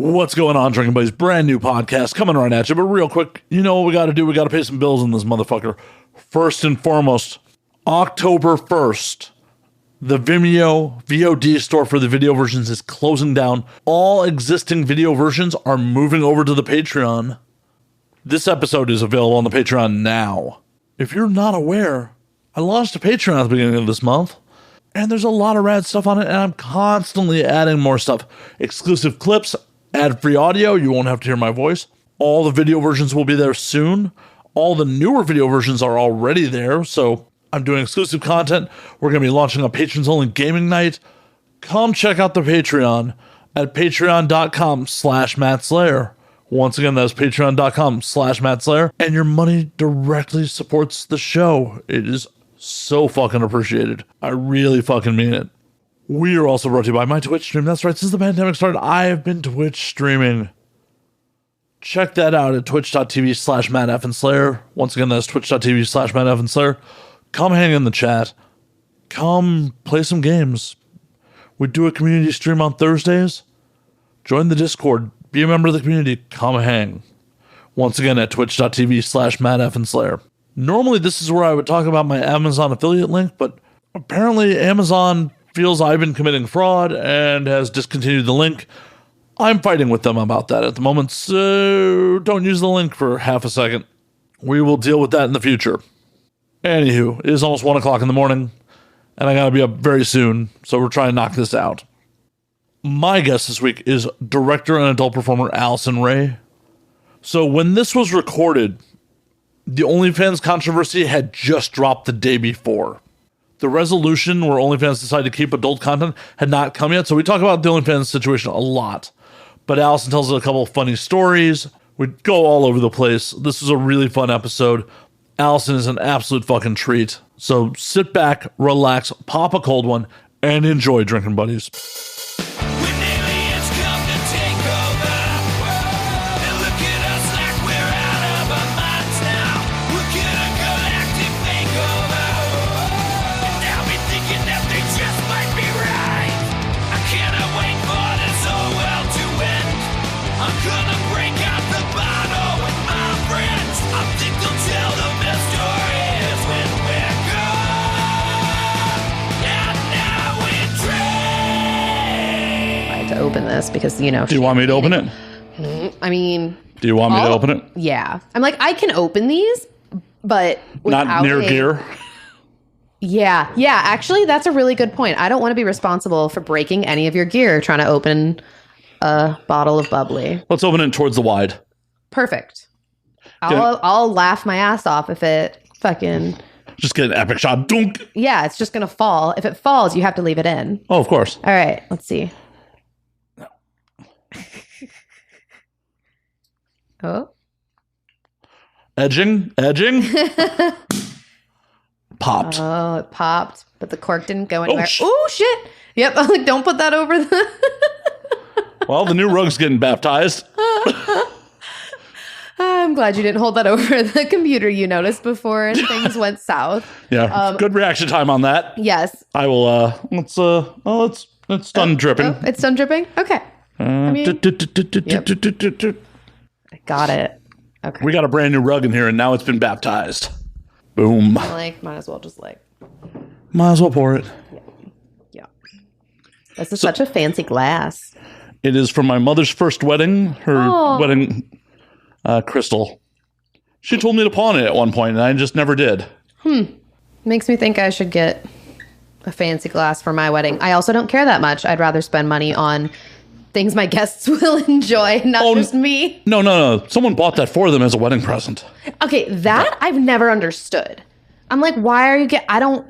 What's going on, Drinking Buddies? Brand new podcast coming right at you. But real quick, you know what we got to do? We got to pay some bills in this motherfucker. First and foremost, October 1st, the Vimeo VOD store for the video versions is closing down. All existing video versions are moving over to the Patreon. This episode is available on the Patreon now. If you're not aware, I launched a Patreon at the beginning of this month, and there's a lot of rad stuff on it, and I'm constantly adding more stuff. Exclusive clips, ad-free audio, you won't have to hear my voice. All the video versions will be there soon. All the newer video versions are already there, so I'm doing exclusive content. We're going to be launching a patrons-only gaming night. Come check out the Patreon at patreon.com/MattSlayer. Once again, that's patreon.com/MattSlayer. And your money directly supports the show. It is so fucking appreciated. I really fucking mean it. We are also brought to you by my Twitch stream. That's right, since the pandemic started, I have been Twitch streaming. Check that out at twitch.tv/MattFandSlayer. Once again, that's twitch.tv/MattFandSlayer. Come hang in the chat. Come play some games. We do a community stream on Thursdays. Join the Discord. Be a member of the community. Come hang. Once again, at twitch.tv/MattFandSlayer. Normally, this is where I would talk about my Amazon affiliate link, but apparently Amazon feels I've been committing fraud and has discontinued the link. I'm fighting with them about that at the moment, so don't use the link for half a second. We will deal with that in the future. Anywho, it is almost 1 o'clock in the morning, and I gotta be up very soon, so we're trying to knock this out. My guest this week is director and adult performer Alison Rey. So when this was recorded, the OnlyFans controversy had just dropped the day before. The resolution where OnlyFans decided to keep adult content had not come yet, so we talk about the OnlyFans situation a lot. But Alison tells us a couple of funny stories. We go all over the place. This was a really fun episode. Alison is an absolute fucking treat. So sit back, relax, pop a cold one, and enjoy, Drinking Buddies. Open this because, you know. Do you want me to open it? I mean. Do you want me to open it? Yeah. I'm like, I can open these, but not near gear. Yeah. Yeah. Actually, that's a really good point. I don't want to be responsible for breaking any of your gear trying to open a bottle of bubbly. Let's open it towards the wide. Perfect. I'll laugh my ass off if it fucking. Just get an epic shot. Dunk. Yeah. It's just going to fall. If it falls, you have to leave it in. Oh, of course. All right. Let's see. Oh. Edging. Popped. Oh, it popped, but the cork didn't go anywhere. Oh, shit. Yep. I'm like, don't put that over the... Well, the new rug's getting baptized. I'm glad you didn't hold that over the computer you noticed before and things went south. Yeah. Good reaction time on that. Yes. I will, it's done dripping. Oh, it's done dripping? Okay. Yep. I got it. Okay. We got a brand new rug in here, and now it's been baptized. Boom. Might as well just Might as well pour it. Yeah. This is such a fancy glass. It is from my mother's first wedding. Her wedding crystal. She told me to pawn it at one point, and I just never did. Makes me think I should get a fancy glass for my wedding. I also don't care that much. I'd rather spend money on things my guests will enjoy, not just me. No. Someone bought that for them as a wedding present. Okay, that I've never understood. I'm like, why are you I don't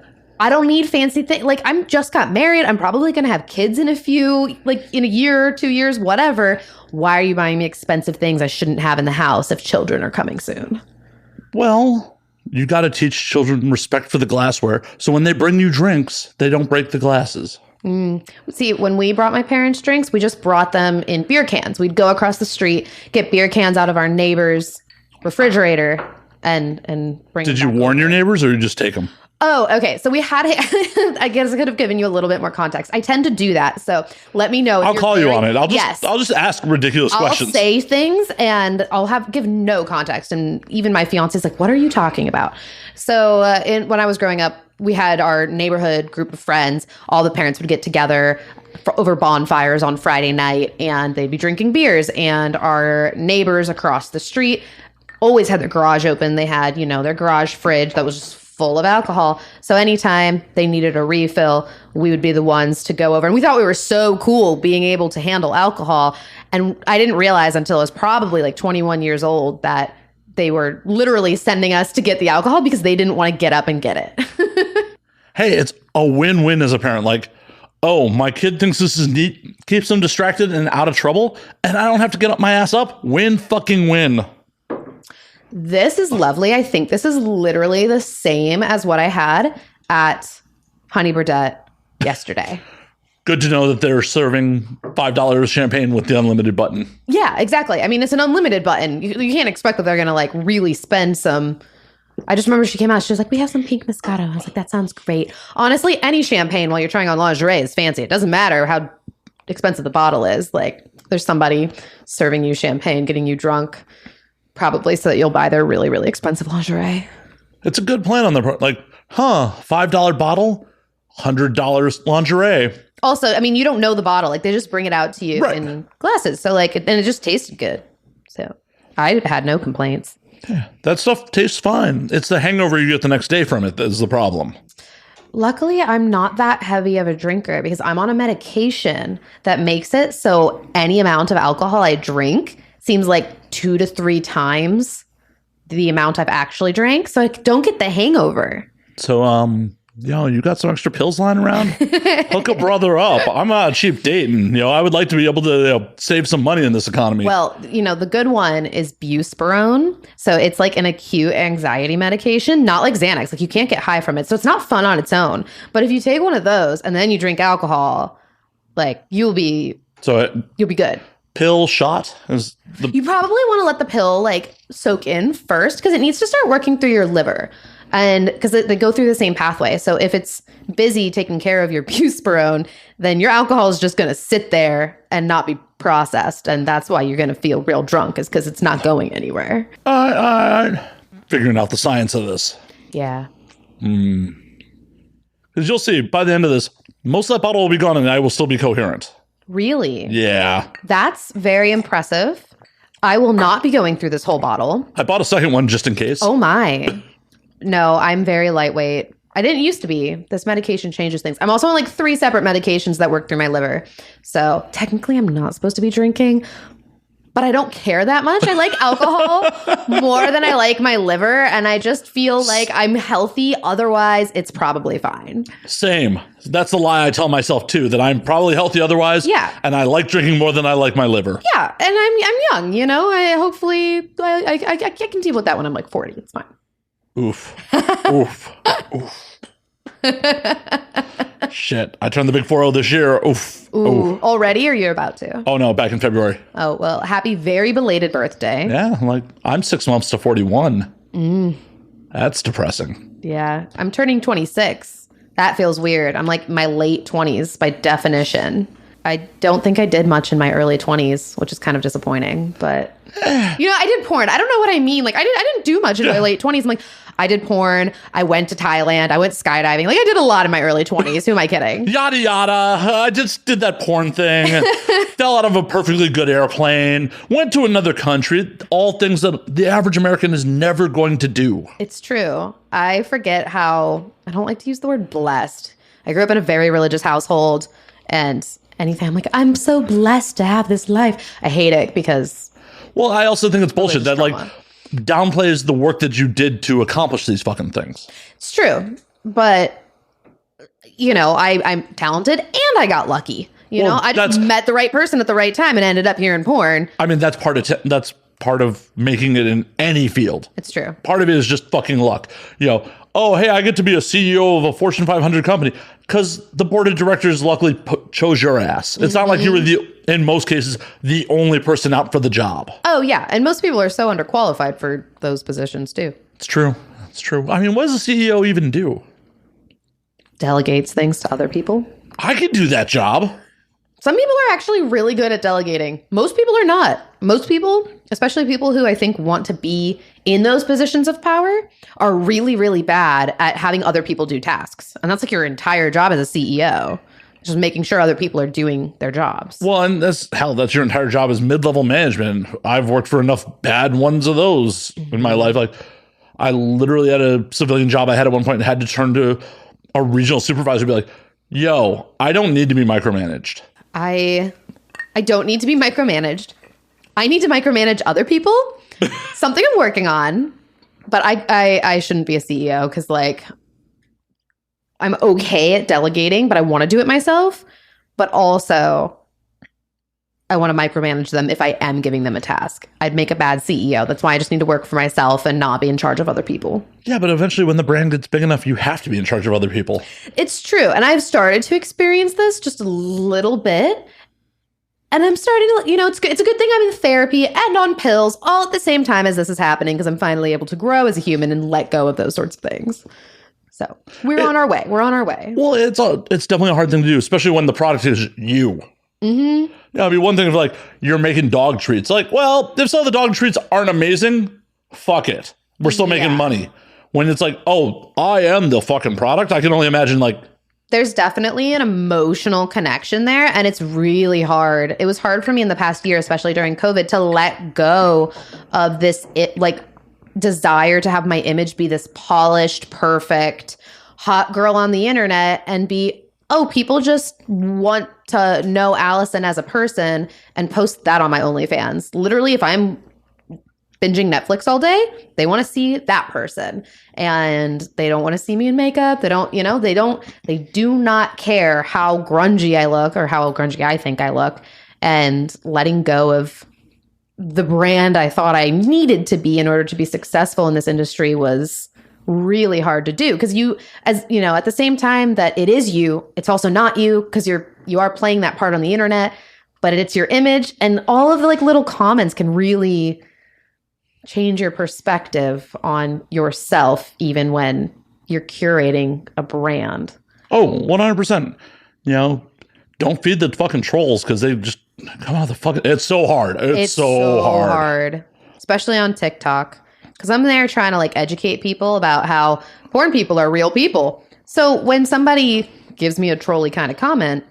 need fancy things. Like, I'm just got married. I'm probably going to have kids in a year, 2 years, whatever. Why are you buying me expensive things I shouldn't have in the house if children are coming soon? Well, you got to teach children respect for the glassware. So when they bring you drinks, they don't break the glasses. See, when we brought my parents drinks, we just brought them in beer cans. We'd go across the street, get beer cans out of our neighbor's refrigerator, and bring them. Did you warn your neighbors, or you just take them? Oh, okay. So we had, I guess I could have given you a little bit more context. I tend to do that. So let me know. I'll call you on it. I'll just ask ridiculous questions. I'll say things and I'll give no context. And even my fiance's like, what are you talking about? So when I was growing up, we had our neighborhood group of friends. All the parents would get together over bonfires on Friday night and they'd be drinking beers. And our neighbors across the street always had their garage open. They had, their garage fridge that was just full of alcohol. So anytime they needed a refill, we would be the ones to go over. And we thought we were so cool being able to handle alcohol. And I didn't realize until I was probably like 21 years old that they were literally sending us to get the alcohol because they didn't want to get up and get it. Hey, it's a win-win as a parent. Like, oh, my kid thinks this is neat, keeps them distracted and out of trouble, and I don't have to get my ass up. Win fucking win. This is lovely. I think this is literally the same as what I had at Honey Bidet yesterday. Good to know that they're serving $5 champagne with the unlimited button. Yeah, exactly. I mean, it's an unlimited button. You can't expect that they're going to like really spend some. I just remember she came out. She was like, we have some pink Moscato. I was like, that sounds great. Honestly, any champagne while you're trying on lingerie is fancy. It doesn't matter how expensive the bottle is. Like there's somebody serving you champagne, getting you drunk. Probably so that you'll buy their really, really expensive lingerie. It's a good plan on their part. Like, $5 bottle, $100 lingerie. Also, I mean, you don't know the bottle. Like, they just bring it out to you in glasses. So, like, and it just tasted good. So, I had no complaints. Yeah, that stuff tastes fine. It's the hangover you get the next day from it that is the problem. Luckily, I'm not that heavy of a drinker because I'm on a medication that makes it so any amount of alcohol I drink seems like 2 to 3 times the amount I've actually drank. So I don't get the hangover. So, you got some extra pills lying around? Hook a brother up. I'm not a cheap date. And, I would like to be able to save some money in this economy. Well, the good one is buspirone. So it's like an acute anxiety medication, not like Xanax. Like you can't get high from it. So it's not fun on its own. But if you take one of those and then you drink alcohol, like you'll be good. Pill shot you probably want to let the pill like soak in first because it needs to start working through your liver and because they go through the same pathway. So if it's busy taking care of your buspirone, then your alcohol is just going to sit there and not be processed, and that's why you're going to feel real drunk is because it's not going anywhere. Figuring out the science of this. Yeah. Because you'll see by the end of this, most of that bottle will be gone and I will still be coherent. Really? Yeah. That's very impressive. I will not be going through this whole bottle. I bought a second one just in case. Oh my. No, I'm very lightweight. I didn't used to be. This medication changes things. I'm also on like 3 separate medications that work through my liver. So technically I'm not supposed to be drinking, but I don't care that much. I like alcohol more than I like my liver. And I just feel like I'm healthy. Otherwise, it's probably fine. Same. That's the lie I tell myself, too, that I'm probably healthy otherwise. Yeah. And I like drinking more than I like my liver. Yeah. And I'm young, I hopefully I can deal with that when I'm like 40. It's fine. Oof. Oof. Oof. Shit. I turned the big 40 this year. Oof. Ooh. Already, or you're about to? Oh, no. Back in February. Oh, well, happy very belated birthday. Yeah. I'm 6 months to 41. That's depressing. Yeah. I'm turning 26. That feels weird. I'm like my late 20s by definition. I don't think I did much in my early 20s, which is kind of disappointing. But, I did porn. I don't know what I mean. Like, I didn't do much in my late 20s. I'm like, I did porn. I went to Thailand. I went skydiving. Like, I did a lot in my early 20s. Who am I kidding? Yada, yada. I just did that porn thing. Fell out of a perfectly good airplane. Went to another country. All things that the average American is never going to do. It's true. I forget how, I don't like to use the word blessed. I grew up in a very religious household. And anything, I'm like, I'm so blessed to have this life. I hate it because... Well, I also think it's bullshit that, like, downplays the work that you did to accomplish these fucking things. It's true. But, I'm talented and I got lucky. I just met the right person at the right time and ended up here in porn. I mean, that's part of making it in any field. It's true. Part of it is just fucking luck. Oh, hey, I get to be a CEO of a Fortune 500 company because the board of directors luckily chose your ass. It's not like you were in most cases, the only person out for the job. Oh, yeah. And most people are so underqualified for those positions, too. It's true. It's true. I mean, what does a CEO even do? delegates things to other people. I could do that job. Some people are actually really good at delegating. Most people are not. Most people, especially people who I think want to be in those positions of power, are really, really bad at having other people do tasks. And that's like your entire job as a CEO. Just making sure other people are doing their jobs. Well, and that's your entire job as mid-level management. I've worked for enough bad ones of those in my life. Like, I literally had a civilian job I had at one point and had to turn to a regional supervisor and be like, yo, I don't need to be micromanaged. I don't need to be micromanaged. I need to micromanage other people. Something I'm working on. But I shouldn't be a CEO because, like, I'm okay at delegating, but I want to do it myself. But also, I want to micromanage them if I am giving them a task. I'd make a bad CEO. That's why I just need to work for myself and not be in charge of other people. Yeah, but eventually when the brand gets big enough, you have to be in charge of other people. It's true. And I've started to experience this just a little bit. And I'm starting to, it's a good thing I'm in therapy and on pills all at the same time as this is happening because I'm finally able to grow as a human and let go of those sorts of things. So we're on our way. We're on our way. Well, it's definitely a hard thing to do, especially when the product is you. Mm-hmm. Yeah, it'd be one thing if, like, you're making dog treats. Like, well, if some of the dog treats aren't amazing, fuck it. We're still making money. When it's like, oh, I am the fucking product, I can only imagine, like... There's definitely an emotional connection there, and it's really hard. It was hard for me in the past year, especially during COVID, to let go of this, desire to have my image be this polished, perfect, hot girl on the internet and be... oh, people just want to know Alison as a person and post that on my OnlyFans. Literally, if I'm binging Netflix all day, they want to see that person. And they don't want to see me in makeup. They do not care how grungy I look or how grungy I think I look. And letting go of the brand I thought I needed to be in order to be successful in this industry was really hard to do because at the same time that it is you, it's also not you because you are playing that part on the internet, but it's your image, and all of the like little comments can really change your perspective on yourself even when you're curating a brand. Oh, 100%. Don't feed the fucking trolls because they just come out of the fucking... It's so hard. It's so hard. Especially on TikTok. Because I'm there trying to like educate people about how porn people are real people. So when somebody gives me a trolly kind of comment,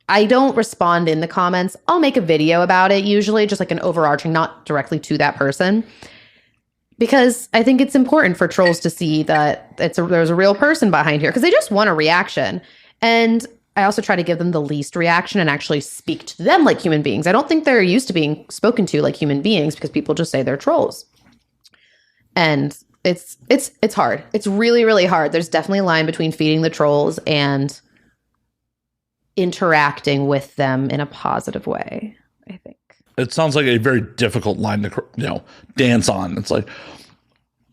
I don't respond in the comments. I'll make a video about it, usually just like an overarching, not directly to that person. Because I think it's important for trolls to see that there's a real person behind here. Because they just want a reaction. And I also try to give them the least reaction and actually speak to them like human beings. I don't think they're used to being spoken to like human beings because people just say they're trolls. And it's hard. It's really, really hard. There's definitely a line between feeding the trolls and interacting with them in a positive way, I think. It sounds like a very difficult line to, dance on. It's like,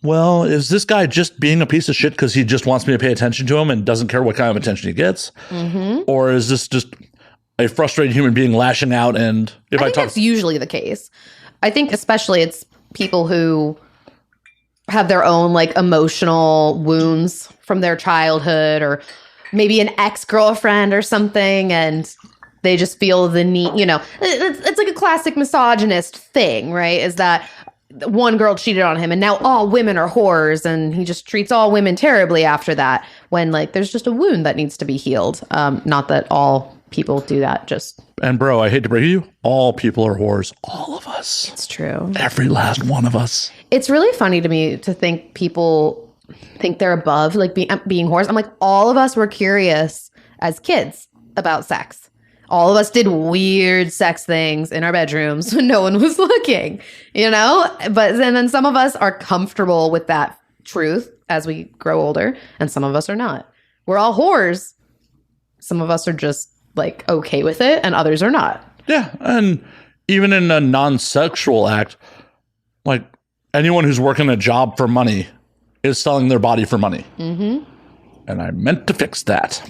well, is this guy just being a piece of shit because he just wants me to pay attention to him and doesn't care what kind of attention he gets? Mm-hmm. Or is this just a frustrated human being lashing out? And I think that's usually the case. I think especially it's people who have their own like emotional wounds from their childhood or maybe an ex-girlfriend or something, and they just feel the need, it's like a classic misogynist thing, right? Is that one girl cheated on him and now all women are whores and he just treats all women terribly after that, when like there's just a wound that needs to be healed. Not that all people do that, just... And bro, I hate to break you, all people are whores. All of us. It's true. Every last one of us. It's really funny to me to think people think they're above like being whores. I'm like, all of us were curious as kids about sex. All of us did weird sex things in our bedrooms when no one was looking, But then some of us are comfortable with that truth as we grow older, and some of us are not. We're all whores. Some of us are just like okay with it, and others are not. Yeah, and even in a non-sexual act, like anyone who's working a job for money is selling their body for money. Mm-hmm. And I meant to fix that.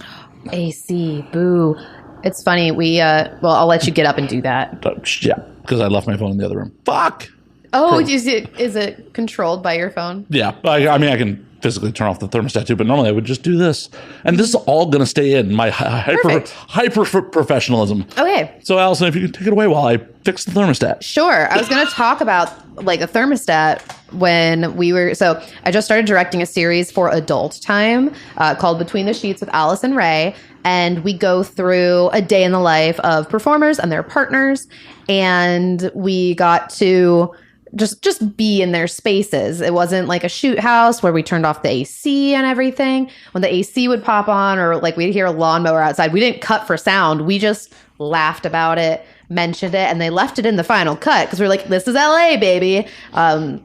AC, boo. It's funny. I'll let you get up and do that. Yeah, because I left my phone in the other room. Fuck. Oh, is it controlled by your phone? Yeah, I mean, I can physically turn off the thermostat too, but normally I would just do this. And this is all going to stay in my hyper professionalism. Okay. So Alison, if you can take it away while I fix the thermostat. Sure. I was going to talk about like a thermostat when so I just started directing a series for Adult Time called Between the Sheets with Alison Rey. And we go through a day in the life of performers and their partners. And we got to just be in their spaces. It wasn't like a shoot house where we turned off the AC and everything. When the AC would pop on or like we'd hear a lawnmower outside, we didn't cut for sound. We just laughed about it, mentioned it, and they left it in the final cut because we're like, this is LA, baby,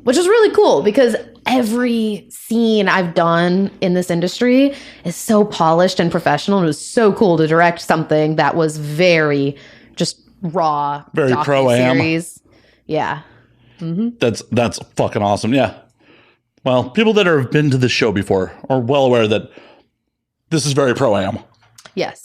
which is really cool because every scene I've done in this industry is so polished and professional. It was so cool to direct something that was very just raw, very pro-am. Yeah. Mm-hmm. That's fucking awesome. Yeah. Well, people that have been to this show before are well aware that this is very pro-am. Yes.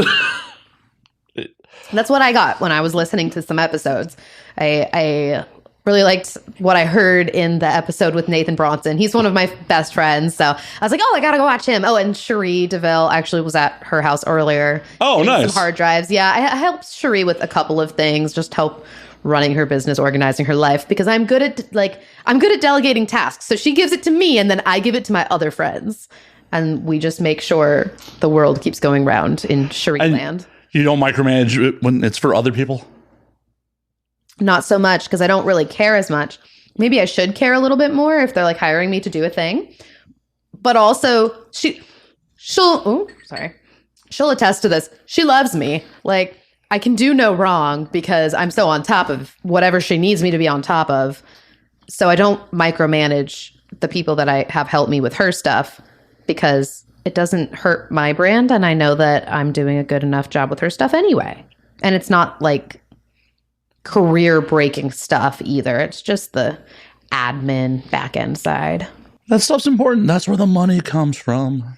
That's what I got when I was listening to some episodes. I really liked what I heard in the episode with Nathan Bronson. He's one of my best friends. So I was like, I got to go watch him. Oh, and Cherie DeVille actually was at her house earlier. Oh, nice. Some hard drives. Yeah. I helped Cherie with a couple of things, just help running her business, organizing her life, because I'm good at delegating tasks. So she gives it to me and then I give it to my other friends. And we just make sure the world keeps going round in Cherie land. You don't micromanage it when it's for other people? Not so much because I don't really care as much. Maybe I should care a little bit more if they're like hiring me to do a thing. But also she'll attest to this. She loves me. Like, I can do no wrong because I'm so on top of whatever she needs me to be on top of. So I don't micromanage the people that I have helped me with her stuff because it doesn't hurt my brand. And I know that I'm doing a good enough job with her stuff anyway. And it's not like career breaking stuff either. It's just the admin back end side. That stuff's important. That's where the money comes from.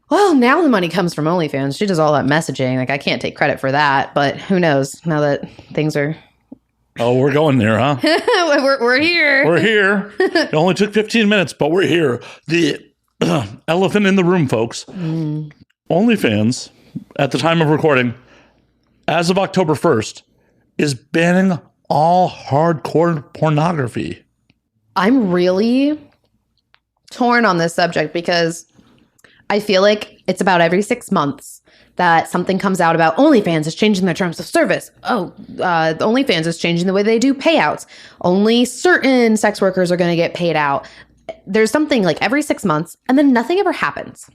Well, now the money comes from OnlyFans. She does all that messaging. Like, I can't take credit for that, but who knows now that things are... Oh, we're going there, huh? we're here. We're here. It only took 15 minutes, but we're here. The elephant in the room, folks. OnlyFans, at the time of recording, as of October 1st, is banning all hardcore pornography. I'm really torn on this subject because I feel like it's about every 6 months that something comes out about OnlyFans is changing their terms of service. The OnlyFans is changing the way they do payouts. Only certain sex workers are going to get paid out. There's something like every 6 months, and then nothing ever happens.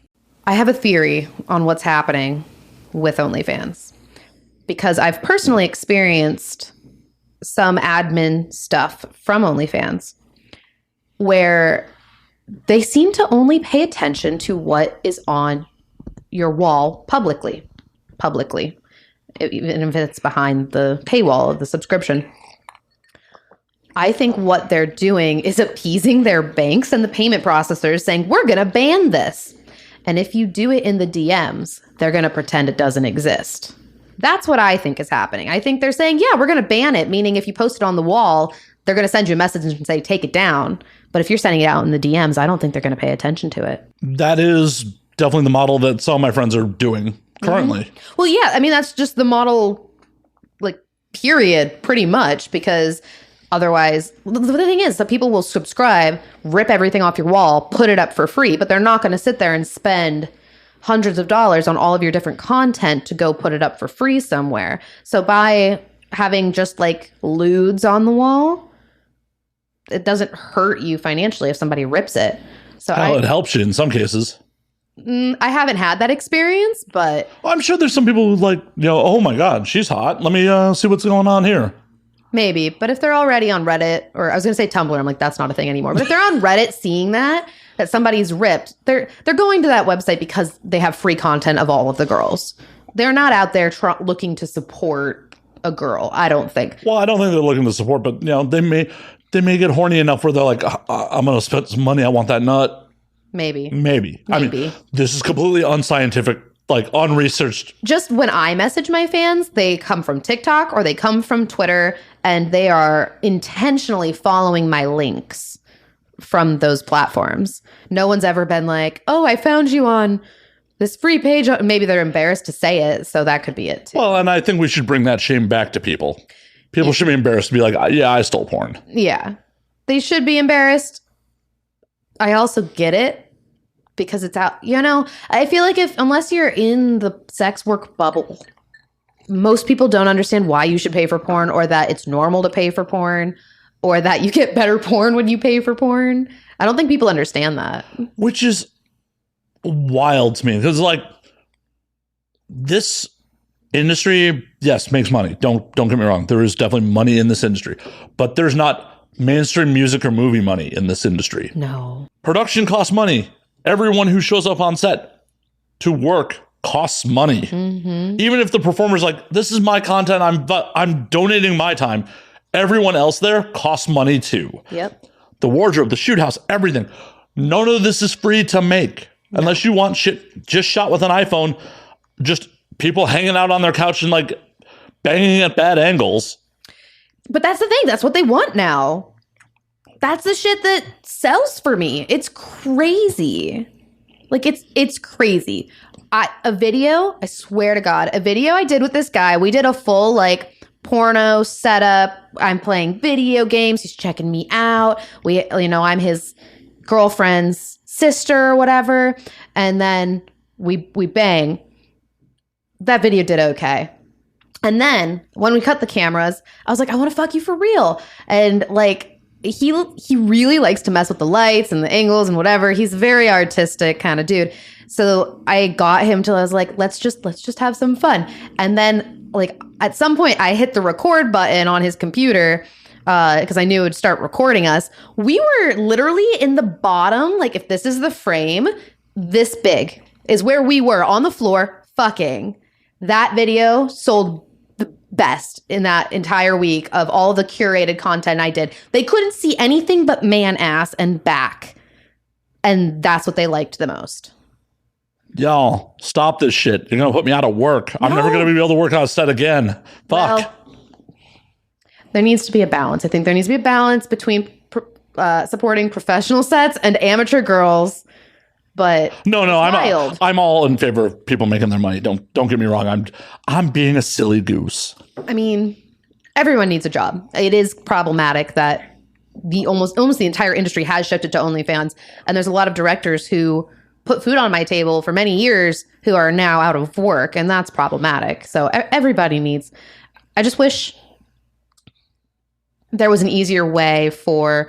I have a theory on what's happening with OnlyFans because I've personally experienced some admin stuff from OnlyFans where they seem to only pay attention to what is on your wall publicly, even if it's behind the paywall of the subscription. I think what they're doing is appeasing their banks and the payment processors saying, we're going to ban this. And if you do it in the DMs, they're going to pretend it doesn't exist. That's what I think is happening. I think they're saying, yeah, we're going to ban it, meaning if you post it on the wall, they're going to send you a message and say, take it down. But if you're sending it out in the DMs, I don't think they're going to pay attention to it. That is definitely the model that some of my friends are doing currently. Mm-hmm. Well, yeah, I mean, that's just the model, like, period, pretty much, because otherwise, the thing is that people will subscribe, rip everything off your wall, put it up for free, but they're not going to sit there and spend hundreds of dollars on all of your different content to go put it up for free somewhere. So by having just like lewds on the wall, it doesn't hurt you financially if somebody rips it. So it helps you in some cases. I haven't had that experience, but I'm sure there's some people who like, oh my God, she's hot. Let me see what's going on here. Maybe. But if they're already on Reddit, or I was going to say Tumblr, I'm like, that's not a thing anymore. But if they're on Reddit seeing that somebody's ripped, they're going to that website because they have free content of all of the girls. They're not out there looking to support a girl, I don't think. Well, I don't think they're looking to support, but they may get horny enough where they're like, I'm going to spend some money. I want that nut. Maybe. I mean, this is completely unscientific, like unresearched. Just when I message my fans, they come from TikTok or they come from Twitter, and they are intentionally following my links from those platforms. No one's ever been like, oh, I found you on this free page. Maybe they're embarrassed to say it, so that could be it too. Well, and I think we should bring that shame back to people. People should be embarrassed to be like, yeah, I stole porn. Yeah. They should be embarrassed. I also get it because it's out, I feel like unless you're in the sex work bubble, most people don't understand why you should pay for porn, or that it's normal to pay for porn, or that you get better porn when you pay for porn. I don't think people understand that. Which is wild to me. Because this industry, yes, makes money. Don't get me wrong. There is definitely money in this industry. But there's not mainstream music or movie money in this industry. No. Production costs money. Everyone who shows up on set to work costs money. Mm-hmm. Even if the performer's like, this is my content, I'm donating my time. Everyone else there costs money too. Yep. The wardrobe, the shoot house, everything. None of this is free to make. No. Unless you want shit just shot with an iPhone, just people hanging out on their couch and banging at bad angles. But that's the thing. That's what they want now. That's the shit that sells for me. It's crazy. It's crazy. A video, I swear to God, a video I did with this guy, we did a full porno setup. I'm playing video games. He's checking me out. I'm his girlfriend's sister or whatever. And then we bang. That video did okay. And then when we cut the cameras, I was like, I want to fuck you for real. And he really likes to mess with the lights and the angles and whatever. He's a very artistic kind of dude. So I got him till I was like, let's just have some fun. And then at some point I hit the record button on his computer because I knew it would start recording us. We were literally in the bottom, if this is the frame, this big is where we were on the floor fucking. That video sold the best in that entire week of all the curated content I did. They couldn't see anything but man ass and back. And that's what they liked the most. Y'all, stop this shit. You're going to put me out of work. No. I'm never going to be able to work on a set again. Fuck. Well, there needs to be a balance. I think there needs to be a balance between supporting professional sets and amateur girls. But no, I'm all in favor of people making their money. Don't get me wrong. I'm being a silly goose. I mean, everyone needs a job. It is problematic that almost the entire industry has shifted to OnlyFans, and there's a lot of directors who put food on my table for many years who are now out of work, and that's problematic. So everybody needs. I just wish there was an easier way for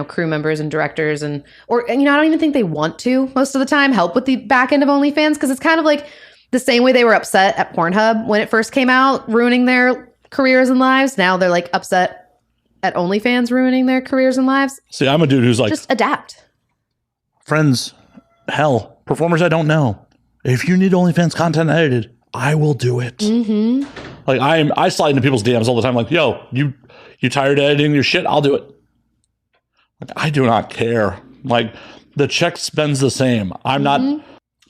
crew members and directors I don't even think they want to most of the time help with the back end of OnlyFans, because it's kind of like the same way they were upset at Pornhub when it first came out, ruining their careers and lives. Now they're upset at OnlyFans ruining their careers and lives. See, I'm a dude who's just adapt. Friends, hell, performers I don't know. If you need OnlyFans content edited, I will do it. Mm-hmm. I slide into people's DMs all the time. Yo, you tired of editing your shit? I'll do it. I do not care. The check spends the same. I'm not,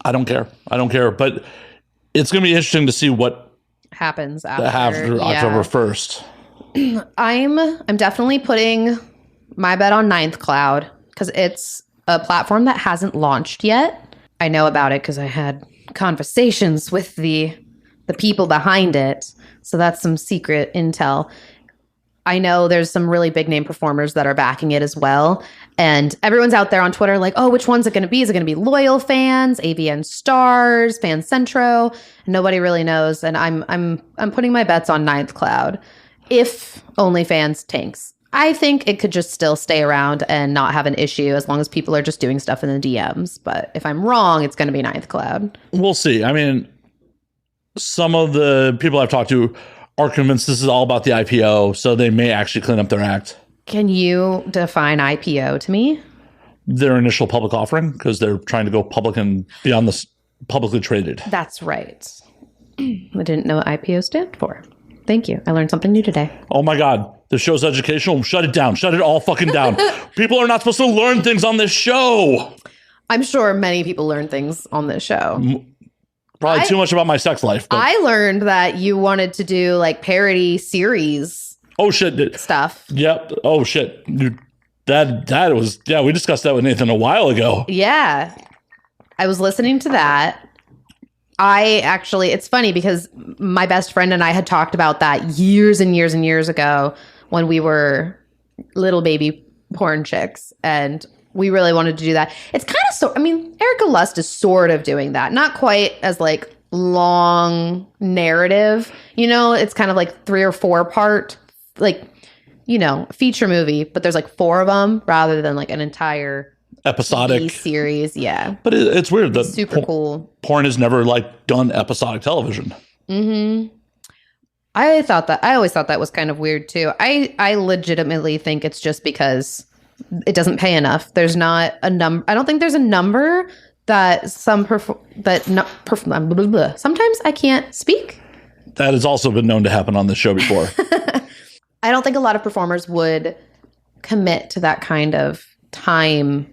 I don't care. But it's going to be interesting to see what happens after October 1st. I'm definitely putting my bet on Ninth Cloud because it's a platform that hasn't launched yet. I know about it because I had conversations with the people behind it. So that's some secret intel. I know there's some really big name performers that are backing it as well. And everyone's out there on Twitter oh, which one's it going to be? Is it going to be Loyal Fans, AVN Stars, Fan Centro? Nobody really knows. And I'm putting my bets on Ninth Cloud. If OnlyFans tanks, I think it could just still stay around and not have an issue as long as people are just doing stuff in the DMs. But if I'm wrong, it's going to be Ninth Cloud. We'll see. I mean, some of the people I've talked to are convinced this is all about the IPO, so they may actually clean up their act. Can you define IPO to me? Their initial public offering, because they're trying to go public and beyond this publicly traded. That's right. I didn't know what IPO stood for. Thank you. I learned something new today. Oh my God. The show's educational. Shut it down. Shut it all fucking down. People are not supposed to learn things on this show. I'm sure many people learn things on this show. Probably too much about my sex life. But I learned that you wanted to do parody series. Oh shit. Stuff. Yep. Oh shit. That was, yeah, we discussed that with Nathan a while ago. Yeah. I was listening to that. It's funny because my best friend and I had talked about that years and years and years ago when we were little baby porn chicks, and we really wanted to do that. It's kind of Erica Lust is sort of doing that. Not quite as like long narrative, it's kind of like 3 or 4 part, like, feature movie, but there's like 4 of them rather than like an entire episodic TV series. Yeah. But it's weird that super cool. Porn has never like done episodic television. Mm-hmm. I always thought that was kind of weird too. I legitimately think it's just because it doesn't pay enough. There's not a number. I don't think there's a number that sometimes I can't speak. That has also been known to happen on this show before. I don't think a lot of performers would commit to that kind of time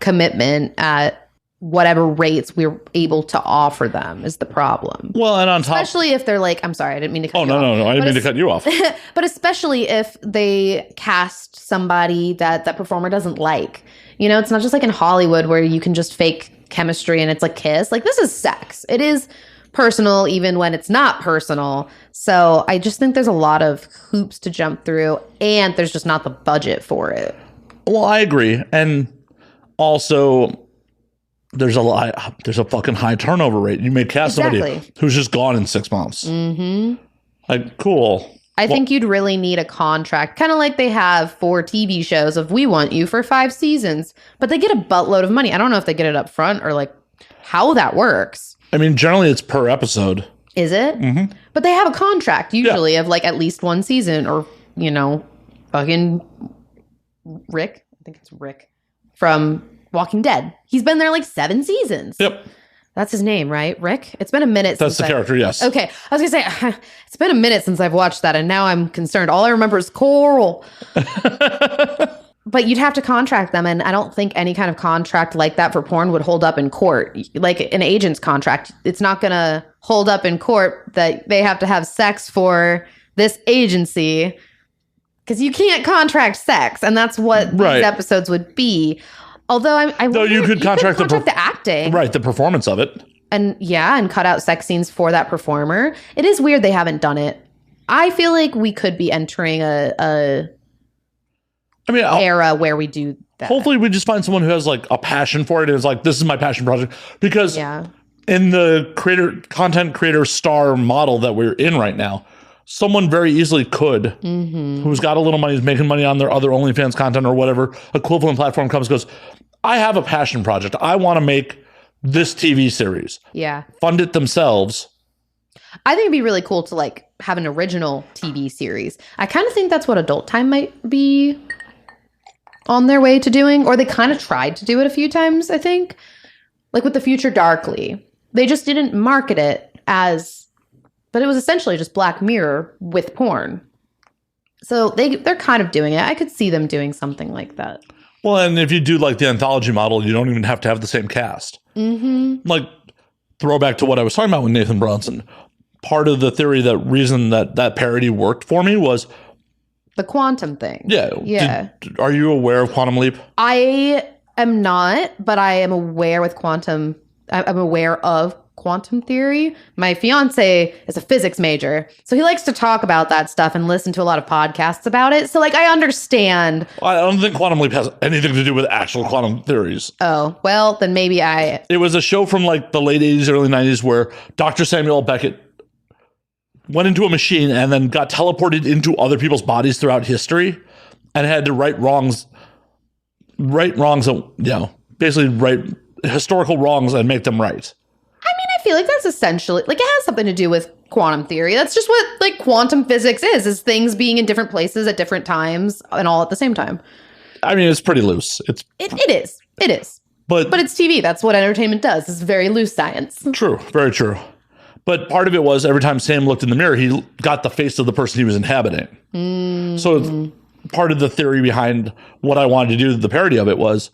commitment at whatever rates we're able to offer them is the problem. Well, and on top, especially if they're like, I'm sorry, I didn't mean to cut you off. No, I didn't mean to cut you off. But especially if they cast somebody that performer doesn't like. It's not just like in Hollywood where you can just fake chemistry and it's like kiss. Like, this is sex. It is personal even when it's not personal. So I just think there's a lot of hoops to jump through, and there's just not the budget for it. Well, I agree. And also, there's a fucking high turnover rate. You may cast somebody who's just gone in 6 months. Mm-hmm. Like, cool. I think you'd really need a contract, kind of like they have for TV shows of, we want you for 5 seasons, but they get a buttload of money. I don't know if they get it up front or like how that works. I mean, generally it's per episode. Is it? Mm-hmm. But they have a contract usually of like at least 1 season, or, fucking Rick. I think it's Rick from Walking Dead. He's been there like 7 seasons. Yep. That's his name, right? Rick? It's been a minute since the character, yes. Okay. I was going to say, it's been a minute since I've watched that, and now I'm concerned. All I remember is Coral. But you'd have to contract them, and I don't think any kind of contract like that for porn would hold up in court. Like an agent's contract, it's not going to hold up in court that they have to have sex for this agency, because you can't contract sex, and that's what these episodes would be. Although you could contract the acting. Right, the performance of it. And cut out sex scenes for that performer. It is weird they haven't done it. I feel like we could be entering a era where we do that. Hopefully we just find someone who has like a passion for it and is like, this is my passion project. Because in the content creator star model that we're in right now, someone very easily could, who's got a little money, is making money on their other OnlyFans content or whatever equivalent platform goes, I have a passion project. I want to make this TV series. Yeah. Fund it themselves. I think it'd be really cool to like have an original TV series. I kind of think that's what Adult Time might be on their way to doing, or they kind of tried to do it a few times, I think. Like with The Future Darkly. They just didn't market it as, but it was essentially just Black Mirror with porn. So they're kind of doing it. I could see them doing something like that. Well, and if you do like the anthology model, you don't even have to have the same cast. Mm-hmm. Like, throwback to what I was talking about with Nathan Bronson. Part of the theory, that reason that parody worked for me was the quantum thing. Yeah. Are you aware of Quantum Leap? I am not, but I am aware with quantum. I'm aware of quantum theory. My fiance is a physics major, so he likes to talk about that stuff and listen to a lot of podcasts about it. So like, I understand. I don't think Quantum Leap has anything to do with actual quantum theories. Oh, well, then maybe It was a show from like the late 80s, early 90s where Dr. Samuel Beckett went into a machine and then got teleported into other people's bodies throughout history and had to right wrongs, basically right historical wrongs and make them right. I feel like that's essentially, like, it has something to do with quantum theory. That's just what like quantum physics is things being in different places at different times and all at the same time. I mean, it's pretty loose. It is. But it's TV. That's what entertainment does. It's very loose science. True. Very true. But part of it was every time Sam looked in the mirror, he got the face of the person he was inhabiting. Mm-hmm. So part of the theory behind what I wanted to do, the parody of it, was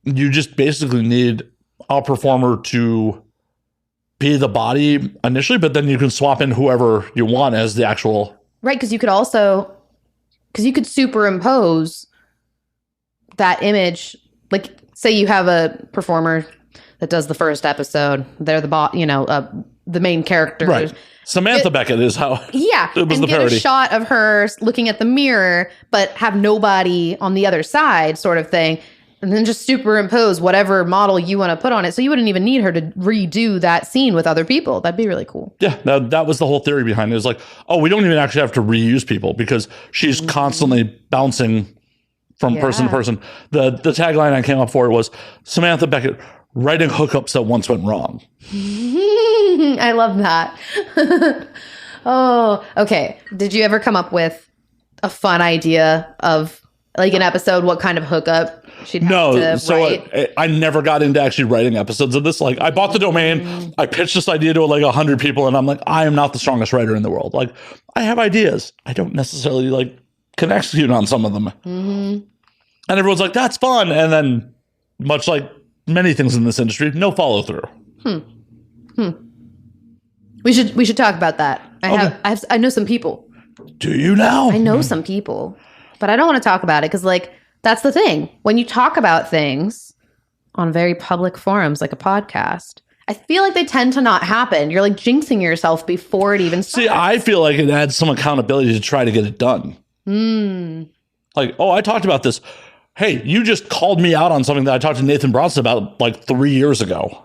you just basically need a performer to be the body initially, but then you can swap in whoever you want as the actual. Right, because you could superimpose that image, like say you have a performer that does the first episode, they're the main character. Right. Samantha Beckett is how it was and the get parody. a shot of her looking at the mirror, but have nobody on the other side sort of thing. And then just superimpose whatever model you want to put on it. So you wouldn't even need her to redo that scene with other people. That'd be really cool. Yeah, that was the whole theory behind it. It was like, oh, we don't even actually have to reuse people because she's constantly bouncing from person to person. The tagline I came up for was Samantha Beckett writing hookups that once went wrong. I love that. Oh, okay. Did you ever come up with a fun idea of like an episode? What kind of hookup she'd have to write? I never got into actually writing episodes of this. Like I bought the domain, I pitched this idea to like 100 people, and I'm like, I am not the strongest writer in the world. Like I have ideas, I don't necessarily like can execute on some of them. And everyone's like, that's fun. And then much like many things in this industry, no follow through. We should talk about that. I know some people. Do you now? I know some people, but I don't want to talk about it because like that's the thing. When you talk about things on very public forums like a podcast, I feel like they tend to not happen. You're like jinxing yourself before it even starts. See, I feel like it adds some accountability to try to get it done. Like, oh, I talked about this. Hey, you just called me out on something that I talked to Nathan Bronson about like 3 years ago.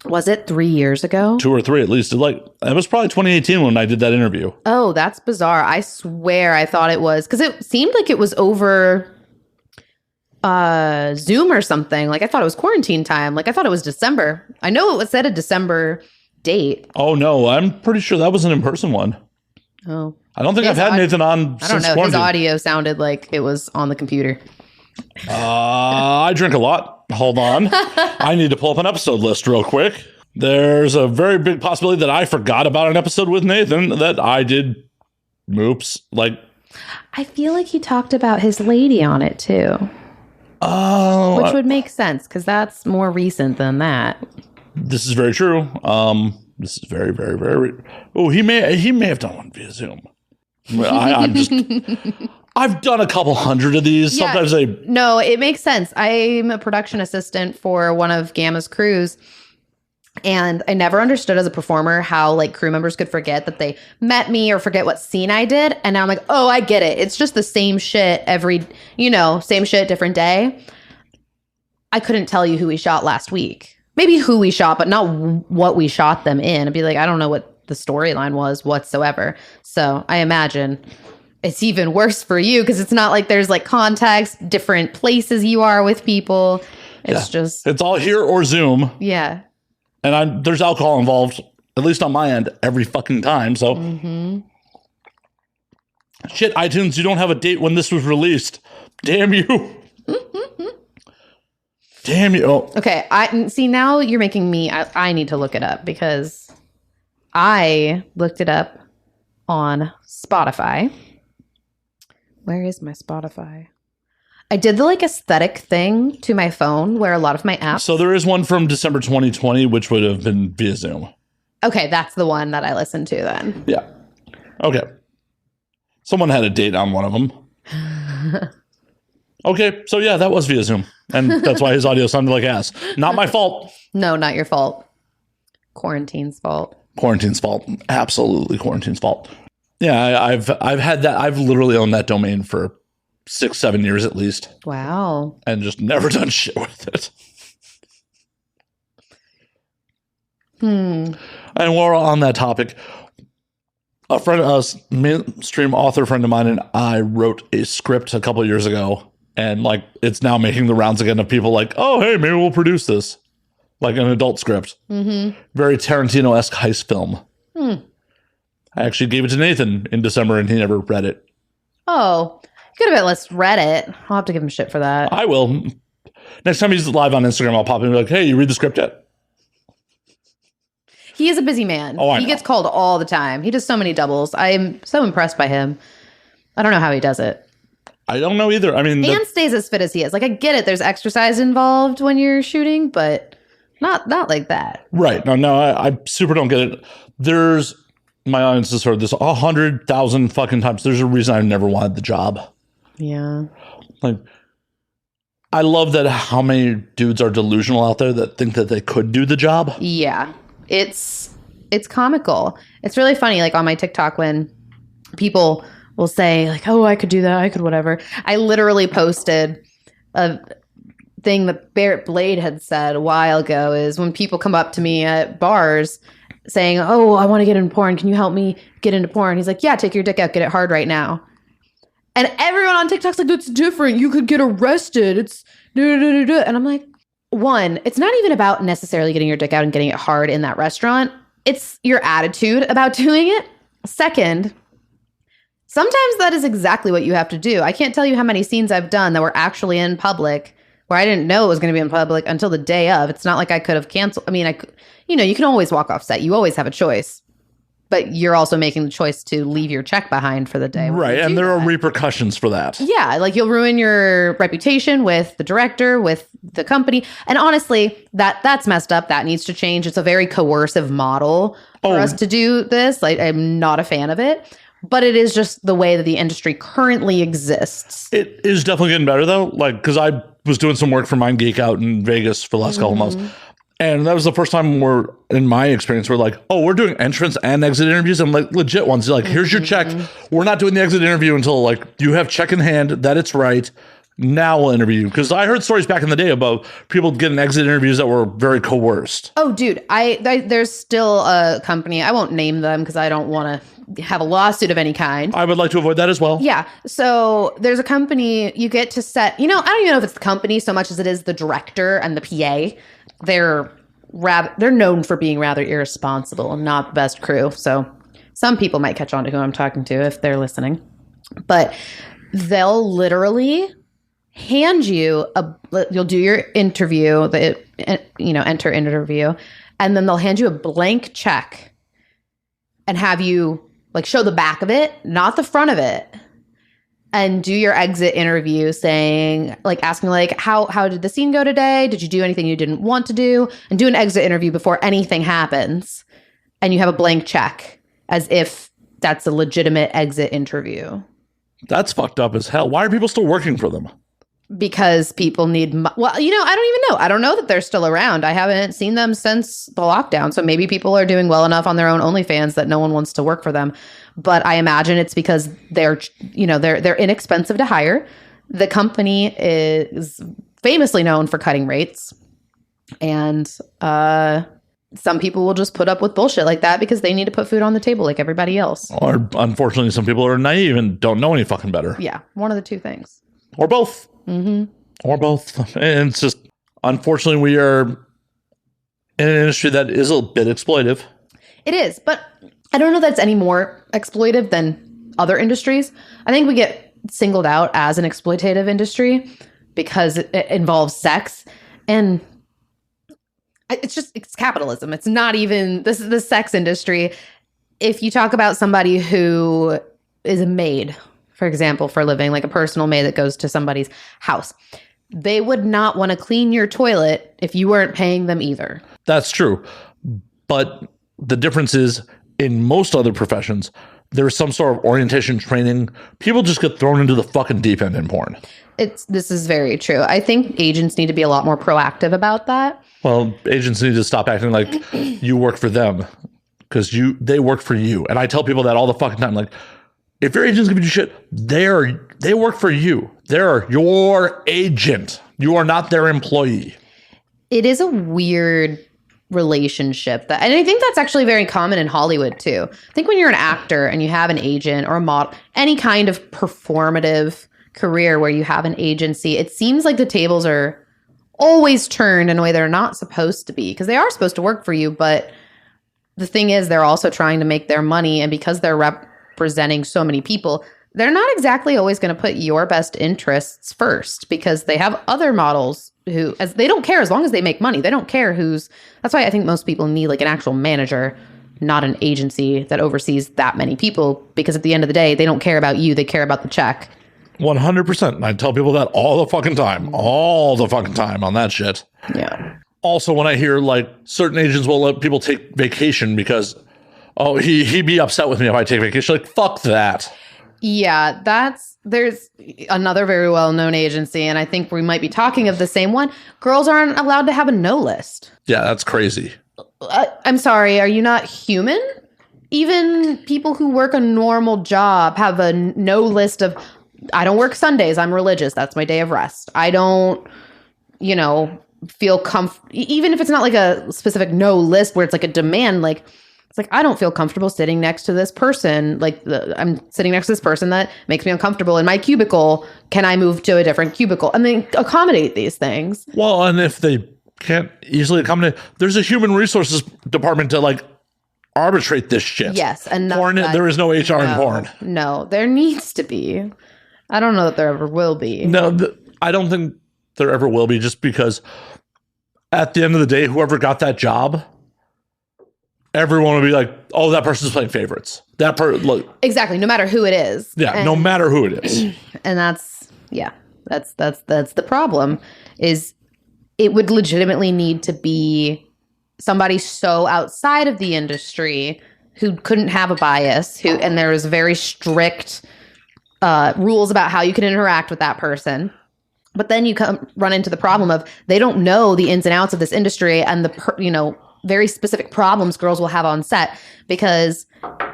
Was it 3 years ago? 2 or 3 at least. It was probably 2018 when I did that interview. Oh, that's bizarre. I swear I thought it was because it seemed like it was over Zoom or something. Like I thought it was quarantine time. Like I thought it was December. I know it was set a December date. Oh no, I'm pretty sure that was an in-person one. Oh, I don't think I've had Nathan on since quarantine. His audio sounded like it was on the computer. I drink a lot. Hold on. I need to pull up an episode list real quick. There's a very big possibility that I forgot about an episode with Nathan that I did. Oops. Like, I feel like he talked about his lady on it too. Oh. Which would make sense because that's more recent than that. This is very true. This is very, very, very. Oh, he may have done one via Zoom. I'm just. I've done a couple hundred of these. Yeah, Sometimes No, it makes sense. I'm a production assistant for one of Gamma's crews. And I never understood as a performer how like crew members could forget that they met me or forget what scene I did. And now I'm like, oh, I get it. It's just the same shit same shit, different day. I couldn't tell you who we shot last week. Maybe who we shot, but not what we shot them in. I'd be like, I don't know what the storyline was whatsoever. So I imagine it's even it's for you because it's not like there's like context, different places you are with people. It's all here or Zoom. Yeah. And there's alcohol involved, at least on my end, every fucking time. So, Shit, iTunes, you don't have a date when this was released. Damn you. Damn you. Oh. Okay, now you're making me, I need to look it up because I looked it up on Spotify. Where is my Spotify? I did the like aesthetic thing to my phone where a lot of my apps. So there is one from December 2020, which would have been via Zoom. Okay, that's the one that I listened to then. Yeah. Okay. Someone had a date on one of them. Okay, so yeah, that was via Zoom. And that's why his audio sounded like ass. Not my fault. No, not your fault. Quarantine's fault. Quarantine's fault. Absolutely quarantine's fault. Yeah, I've had that. I've literally owned that domain for 6-7 years at least. Wow. And just never done shit with it. And while we're on that topic, a mainstream author friend of mine and I wrote a script a couple of years ago, and like it's now making the rounds again of people like, oh, hey, maybe we'll produce this. Like an adult script. Very Tarantino-esque heist film. I actually gave it to Nathan in December and he never read it. Oh, you could have at least read it. I'll have to give him shit for that. I will. Next time he's live on Instagram, I'll pop in and be like, hey, you read the script yet? He is a busy man. Oh, he gets called all the time. He does so many doubles. I am so impressed by him. I don't know how he does it. I don't know either. I mean, and stays as fit as he is. Like, I get it. There's exercise involved when you're shooting, but not like that. Right. No, I super don't get it. There's, my audience has heard this 100,000 fucking times. There's a reason I've never wanted the job. Yeah. Like, I love that how many dudes are delusional out there that think that they could do the job. Yeah. It's comical. It's really funny, like on my TikTok when people will say like, oh, I could do that. I could whatever. I literally posted a thing that Barrett Blade had said a while ago is when people come up to me at bars saying, oh, I want to get into porn. Can you help me get into porn? He's like, yeah, take your dick out. Get it hard right now. And everyone on TikTok's like, that's different. You could get arrested. It's and I'm like, one, it's not even about necessarily getting your dick out and getting it hard in that restaurant. It's your attitude about doing it. Second, sometimes that is exactly what you have to do. I can't tell you how many scenes I've done that were actually in public where I didn't know it was going to be in public until the day of. It's not like I could have canceled. I mean, you can always walk off set. You always have a choice. But you're also making the choice to leave your check behind for the day. Right. And there are repercussions for that. Yeah. Like you'll ruin your reputation with the director, with the company. And honestly, that's messed up. That needs to change. It's a very coercive model for us to do this. Like, I'm not a fan of it. But it is just the way that the industry currently exists. It is definitely getting better, though. Like, because I was doing some work for Mind Geek out in Vegas for the last couple of months. And that was the first time in my experience, we're like, oh, we're doing entrance and exit interviews and like legit ones. Like, here's your check. We're not doing the exit interview until like you have check in hand that it's right. Now we'll interview you. Because I heard stories back in the day about people getting exit interviews that were very coerced. Oh, dude, there's still a company. I won't name them because I don't want to have a lawsuit of any kind. I would like to avoid that as well. Yeah. So there's a company you get to set, I don't even know if it's the company so much as it is the director and the PA. They're known for being rather irresponsible and not the best crew. So some people might catch on to who I'm talking to if they're listening. But they'll literally hand you you'll do your interview, enter interview, and then they'll hand you a blank check and have you like show the back of it, not the front of it. And do your exit interview saying, like, asking, like, how did the scene go today? Did you do anything you didn't want to do? And do an exit interview before anything happens. And you have a blank check as if that's a legitimate exit interview. That's fucked up as hell. Why are people still working for them? Because people need, I don't even know. I don't know that they're still around. I haven't seen them since the lockdown. So maybe people are doing well enough on their own OnlyFans that no one wants to work for them. But I imagine it's because they're inexpensive to hire. The company is famously known for cutting rates. And some people will just put up with bullshit like that because they need to put food on the table like everybody else. Or unfortunately, some people are naive and don't know any fucking better. Yeah, one of the two things. Or both. Or both. And it's just, unfortunately, we are in an industry that is a bit exploitive. It is, but I don't know that's any more exploitive than other industries. I think we get singled out as an exploitative industry because it involves sex. And it's capitalism. It's not even, this is the sex industry. If you talk about somebody who is a maid, for example, for a living, like a personal maid that goes to somebody's house, they would not want to clean your toilet if you weren't paying them either. That's true. But the difference is in most other professions, there's some sort of orientation training. People just get thrown into the fucking deep end in porn. This is very true. I think agents need to be a lot more proactive about that. Well, agents need to stop acting like you work for them because they work for you. And I tell people that all the fucking time. Like, if your agent's giving you shit, they work for you. They're your agent. You are not their employee. It is a weird relationship and I think that's actually very common in Hollywood too. I think when you're an actor and you have an agent or a model, any kind of performative career where you have an agency, it seems like the tables are always turned in a way they're not supposed to be because they are supposed to work for you. But the thing is, they're also trying to make their money, and because they're representing so many people, they're not exactly always going to put your best interests first because they have other models who, as they don't care as long as they make money. They don't care that's why I think most people need like an actual manager, not an agency that oversees that many people, because at the end of the day, they don't care about you. They care about the check. 100%. And I tell people that all the fucking time on that shit. Yeah. Also, when I hear like certain agents will let people take vacation because, oh, he'd be upset with me if I take vacation. Like, fuck that. Yeah, there's another very well-known agency, and I think we might be talking of the same one. Girls aren't allowed to have a no list. Yeah, that's crazy. I'm sorry, are you not human? Even people who work a normal job have a no list of, I don't work Sundays, I'm religious, that's my day of rest. I don't, feel even if it's not like a specific no list where it's like a demand, like, it's like, I don't feel comfortable sitting next to this person. Like, I'm sitting next to this person that makes me uncomfortable in my cubicle. Can I move to a different cubicle? And then accommodate these things. Well, and if they can't easily accommodate, there's a human resources department to like arbitrate this shit. Yes. And porn, there is no HR in porn. No, there needs to be. I don't know that there ever will be. No, I don't think there ever will be, just because at the end of the day, whoever got that job, everyone will be like, oh, that person's playing favorites. Look. Exactly. No matter who it is. Yeah. No matter who it is. And that's the problem, is it would legitimately need to be somebody so outside of the industry who couldn't have a bias, and there was very strict rules about how you can interact with that person. But then you run into the problem of they don't know the ins and outs of this industry and the very specific problems girls will have on set. Because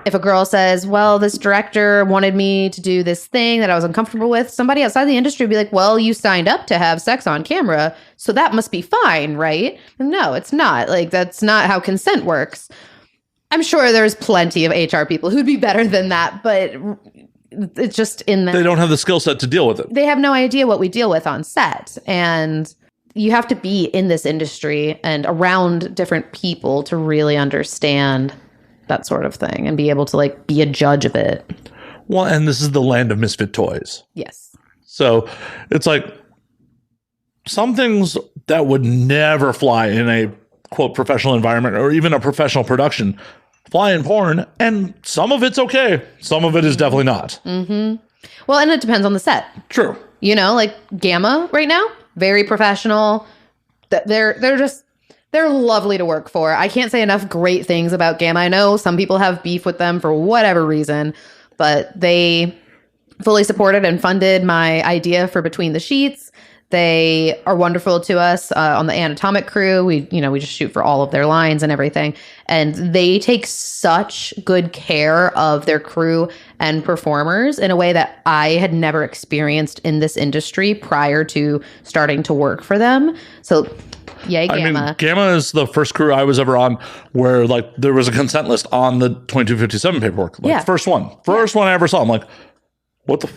if a girl says, well, this director wanted me to do this thing that I was uncomfortable with, somebody outside the industry would be like, well, you signed up to have sex on camera, so that must be fine, right? No, it's not. Like, that's not how consent works. I'm sure there's plenty of HR people who'd be better than that, but it's just in that they don't have the skill set to deal with it. They have no idea what we deal with on set. And you have to be in this industry and around different people to really understand that sort of thing and be able to like be a judge of it. Well, and this is the land of misfit toys. Yes. So it's like some things that would never fly in a quote professional environment or even a professional production fly in porn, and some of it's okay. Some of it is definitely not. Mm-hmm. Well, and it depends on the set. True. Like Gamma right now, very professional. They're lovely to work for. I can't say enough great things about Gamma. I know some people have beef with them for whatever reason, but they fully supported and funded my idea for Between the Sheets. They are wonderful to us on the Anatomic crew. We just shoot for all of their lines and everything. And they take such good care of their crew and performers in a way that I had never experienced in this industry prior to starting to work for them. So, yay, Gamma. I mean, Gamma is the first crew I was ever on where like there was a consent list on the 2257 paperwork. Like, yeah. First one I ever saw. I'm like, what the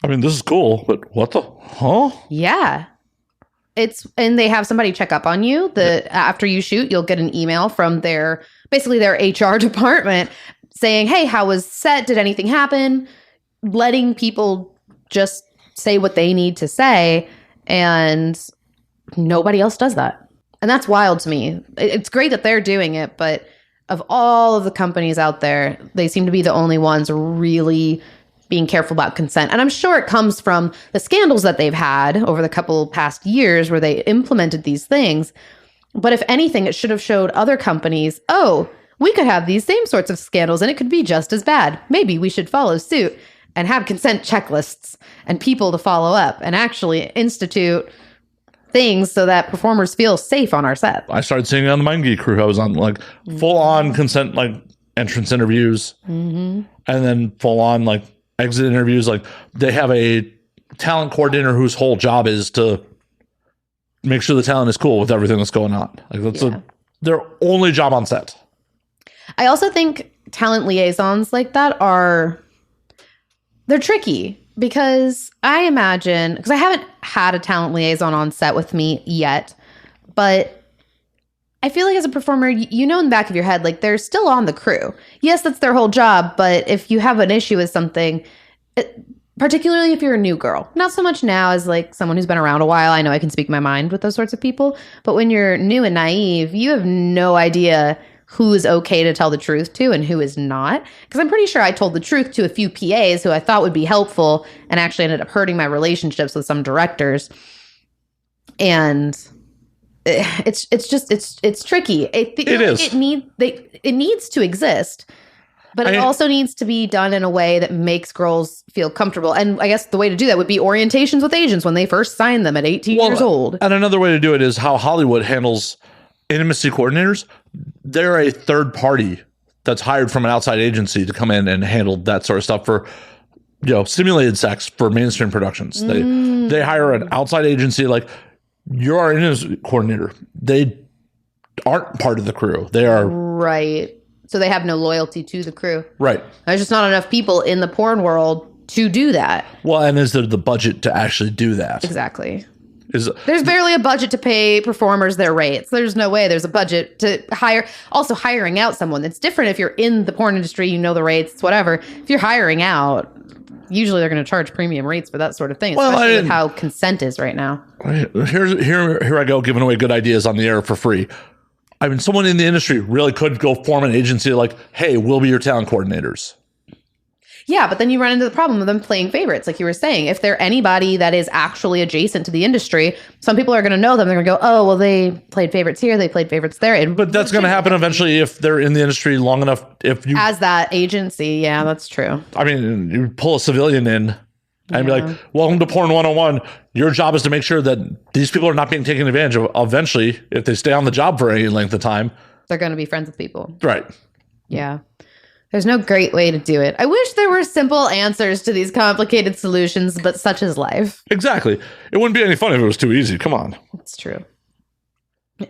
I mean, this is cool, but what the? Huh? Yeah. And they have somebody check up on you. After you shoot, you'll get an email from their HR department saying, hey, how was set? Did anything happen? Letting people just say what they need to say. And nobody else does that. And that's wild to me. It's great that they're doing it, but of all of the companies out there, they seem to be the only ones really being careful about consent. And I'm sure it comes from the scandals that they've had over the couple past years where they implemented these things. But if anything, it should have showed other companies, oh, we could have these same sorts of scandals and it could be just as bad. Maybe we should follow suit and have consent checklists and people to follow up and actually institute things so that performers feel safe on our set. I started seeing it on the Mind Geek crew. I was on like full on consent, like entrance interviews, and then full on like exit interviews. Like they have a talent coordinator whose whole job is to make sure the talent is cool with everything that's going on. Like that's their only job on set. I also think talent liaisons like that they're tricky because I imagine, because I haven't had a talent liaison on set with me yet, but I feel like as a performer, in the back of your head, like they're still on the crew. Yes, that's their whole job, but if you have an issue with something, particularly if you're a new girl, not so much now as like someone who's been around a while, I know I can speak my mind with those sorts of people, but when you're new and naive, you have no idea who is okay to tell the truth to and who is not. Because I'm pretty sure I told the truth to a few PAs who I thought would be helpful and actually ended up hurting my relationships with some directors. And it's tricky. It is. It needs to exist. But it also needs to be done in a way that makes girls feel comfortable. And I guess the way to do that would be orientations with agents when they first sign them at 18 years old. And another way to do it is how Hollywood handles intimacy coordinators. They're a third party that's hired from an outside agency to come in and handle that sort of stuff for, simulated sex for mainstream productions. They hire an outside agency, like, you're our intimacy coordinator. They aren't part of the crew. They are. Right. So they have no loyalty to the crew. Right. There's just not enough people in the porn world to do that. Well, and is there the budget to actually do that? Exactly. There's barely a budget to pay performers their rates. There's no way there's a budget to hire. Also, hiring out someone. It's different if you're in the porn industry, you know the rates, whatever. If you're hiring out, usually they're going to charge premium rates for that sort of thing, especially with how consent is right now. Here I go, giving away good ideas on the air for free. I mean, someone in the industry really could go form an agency like, hey, we'll be your talent coordinators. Yeah, but then you run into the problem of them playing favorites, like you were saying. If they're anybody that is actually adjacent to the industry, some people are going to know them. They're going to go, oh, well, they played favorites here, they played favorites there. But that's going to happen eventually if they're in the industry long enough. As that agency, yeah, that's true. I mean, you pull a civilian in and be like, welcome to Porn 101. Your job is to make sure that these people are not being taken advantage of. Eventually, if they stay on the job for any length of time, they're going to be friends with people. Right. Yeah. There's no great way to do it. I wish there were simple answers to these complicated solutions, but such is life. Exactly. It wouldn't be any fun if it was too easy. Come on. It's true.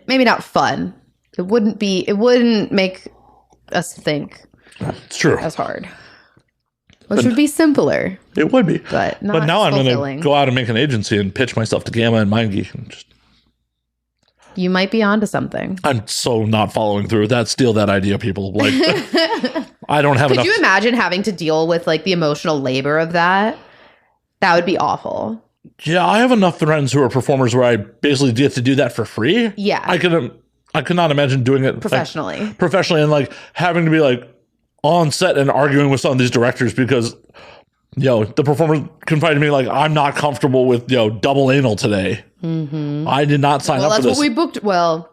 Maybe not fun. It wouldn't make us think. It's true. As hard. Which would be simpler. It would be. But now I'm going to go out and make an agency and pitch myself to Gamma and MindGeek. And you might be onto something. I'm so not following through with that. Steal that idea, people. Like, I don't have enough. Could you imagine having to deal with like the emotional labor of that? That would be awful. Yeah, I have enough friends who are performers where I basically get to do that for free. Yeah. I could not imagine doing it professionally. And like having to be like on set and arguing with some of these directors because the performer confided to me like, I'm not comfortable with double anal today. Mm-hmm. I did not sign up for this. That's what we booked. Well,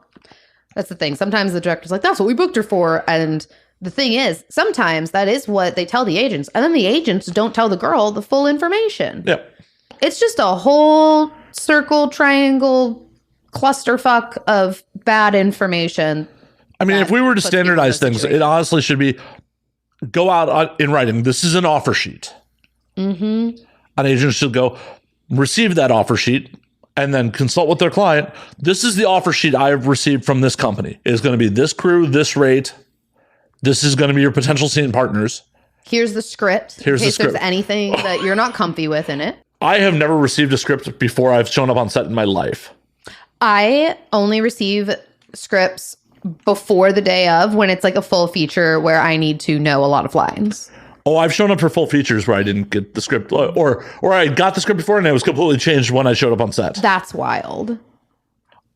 that's the thing. Sometimes the director's like, that's what we booked her for. And the thing is, sometimes that is what they tell the agents. And then the agents don't tell the girl the full information. Yeah. It's just a whole circle, triangle, clusterfuck of bad information. I mean, if we were to standardize things, it honestly should be go out in writing. This is an offer sheet. Mm-hmm. An agent should go receive that offer sheet and then consult with their client. This is the offer sheet I have received from this company. It is going to be this crew, this rate. This is going to be your potential scene partners. Here's the script. In case there's anything that you're not comfy with in it. I have never received a script before I've shown up on set in my life. I only receive scripts before the day of when it's like a full feature where I need to know a lot of lines. Oh, I've shown up for full features where I didn't get the script or I got the script before and it was completely changed when I showed up on set. That's wild.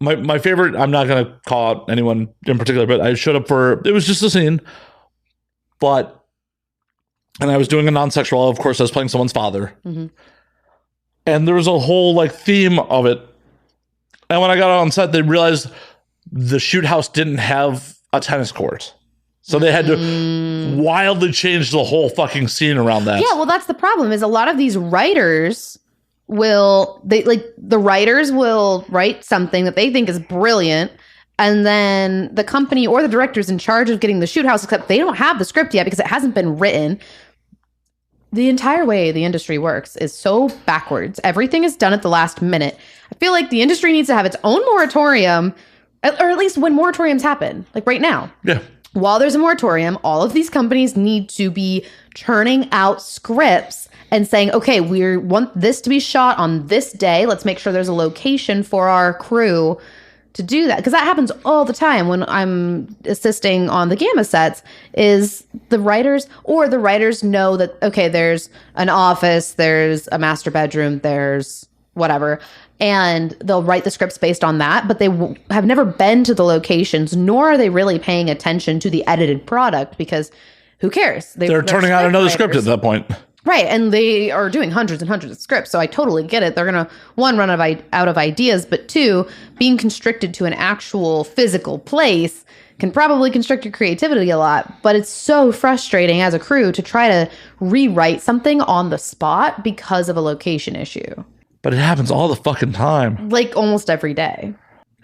My favorite, I'm not going to call out anyone in particular, but I showed up it was just a scene, and I was doing a non-sexual, of course, I was playing someone's father. Mm-hmm. And there was a whole like theme of it. And when I got on set, they realized the shoot house didn't have a tennis court. So they had to wildly change the whole fucking scene around that. Yeah, well, that's the problem is a lot of these writers the writers will write something that they think is brilliant. And then the company or the director's in charge of getting the shoot house, except they don't have the script yet because it hasn't been written. The entire way the industry works is so backwards. Everything is done at the last minute. I feel like the industry needs to have its own moratorium, or at least when moratoriums happen, like right now. Yeah. While there's a moratorium, all of these companies need to be churning out scripts and saying, okay, we want this to be shot on this day. Let's make sure there's a location for our crew to do that. Because that happens all the time when I'm assisting on the Gamma sets is the writers know that, okay, there's an office, there's a master bedroom, there's whatever. And they'll write the scripts based on that, but they have never been to the locations, nor are they really paying attention to the edited product because who cares? They're turning out another script at that point. Right. And they are doing hundreds and hundreds of scripts. So I totally get it. They're going to, one, run out of ideas, but two, being constricted to an actual physical place can probably constrict your creativity a lot, but it's so frustrating as a crew to try to rewrite something on the spot because of a location issue. But it happens all the fucking time. Like almost every day.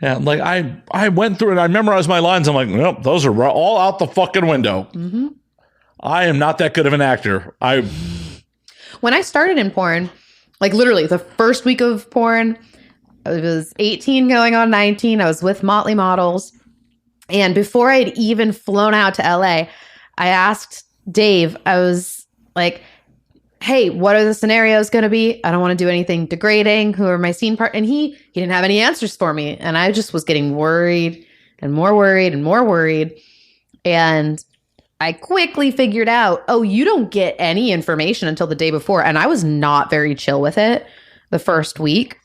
Yeah, like I went through and I memorized my lines. I'm like, nope, those are all out the fucking window. Mm-hmm. I am not that good of an actor. When I started in porn, like literally the first week of porn, I was 18 going on 19. I was with Motley Models. And before I'd even flown out to LA, I asked Dave, I was like, hey, what are the scenarios going to be? I don't want to do anything degrading. Who are my scene part? And he didn't have any answers for me. And I just was getting worried and more worried and more worried. And I quickly figured out, oh, you don't get any information until the day before. And I was not very chill with it the first week.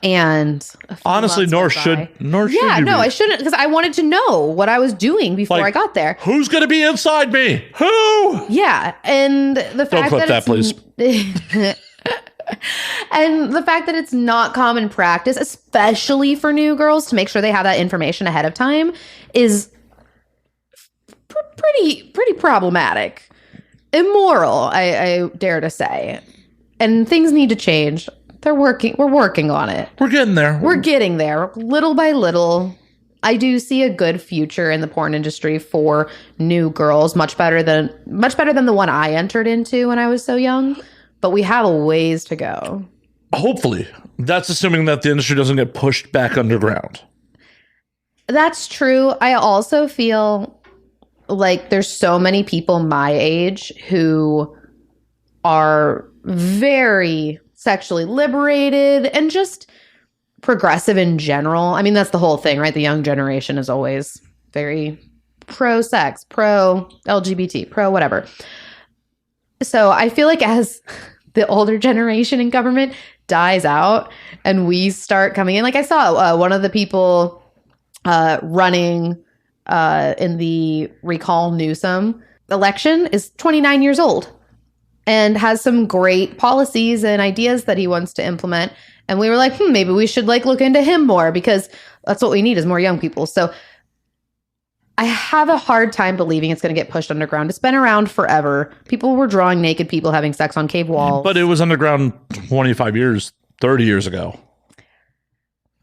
And honestly, nor should you no, be. I shouldn't, because I wanted to know what I was doing before I got there. Who's going to be inside me? Who? Yeah. And the fact don't clip that, please. And the fact that it's not common practice, especially for new girls, to make sure they have that information ahead of time is pretty problematic. Immoral, I dare to say. And things need to change. We're working on it. We're getting there. We're getting there little by little. I do see a good future in the porn industry for new girls, much better than the one I entered into when I was so young. But we have a ways to go. Hopefully. That's assuming that the industry doesn't get pushed back underground. That's true. I also feel like there's so many people my age who are very sexually liberated and just progressive in general. I mean, that's the whole thing, right? The young generation is always very pro-sex, pro-LGBT, pro-whatever. So I feel like as the older generation in government dies out and we start coming in, like I saw one of the people running in the recall Newsom election is 29 years old. And has some great policies and ideas that he wants to implement. And we were like, maybe we should look into him more, because that's what we need is more young people. So I have a hard time believing it's going to get pushed underground. It's been around forever. People were drawing naked people having sex on cave walls. But it was underground 25 years, 30 years ago.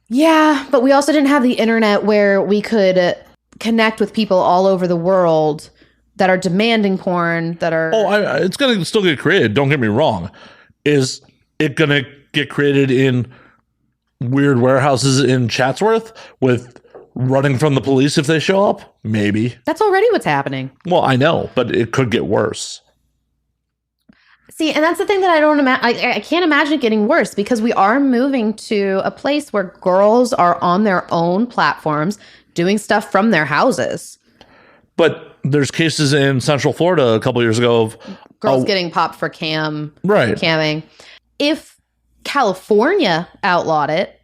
Yeah, but we also didn't have the internet where we could connect with people all over the world that are demanding porn, that are... it's going to still get created. Don't get me wrong. Is it going to get created in weird warehouses in Chatsworth with running from the police if they show up? Maybe. That's already what's happening. Well, I know, but it could get worse. See, and that's the thing that I don't imagine. I can't imagine it getting worse, because we are moving to a place where girls are on their own platforms doing stuff from their houses. But there's cases in Central Florida a couple years ago of girls getting popped for camming. If California outlawed it.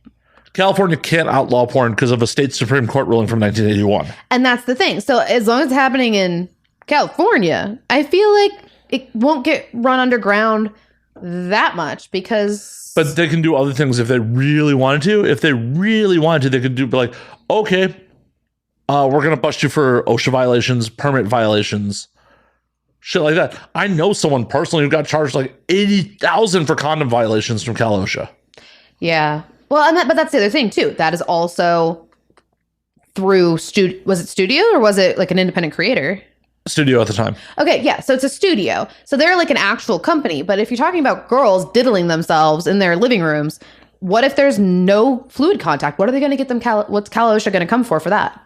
California can't outlaw porn because of a state Supreme Court ruling from 1981. And that's the thing. So as long as it's happening in California, I feel like it won't get run underground that much, because... But they can do other things if they really wanted to. If they really wanted to, they could do like, okay, we're going to bust you for OSHA violations, permit violations, shit like that. I know someone personally who got charged like $80,000 for condom violations from Cal OSHA. Yeah. Well, but that's the other thing too. That is also through was it studio or was it like an independent creator? Studio at the time. Okay, yeah. So it's a studio. So they're like an actual company. But if you're talking about girls diddling themselves in their living rooms, what if there's no fluid contact? What are they going to get them? What's Cal OSHA going to come for that?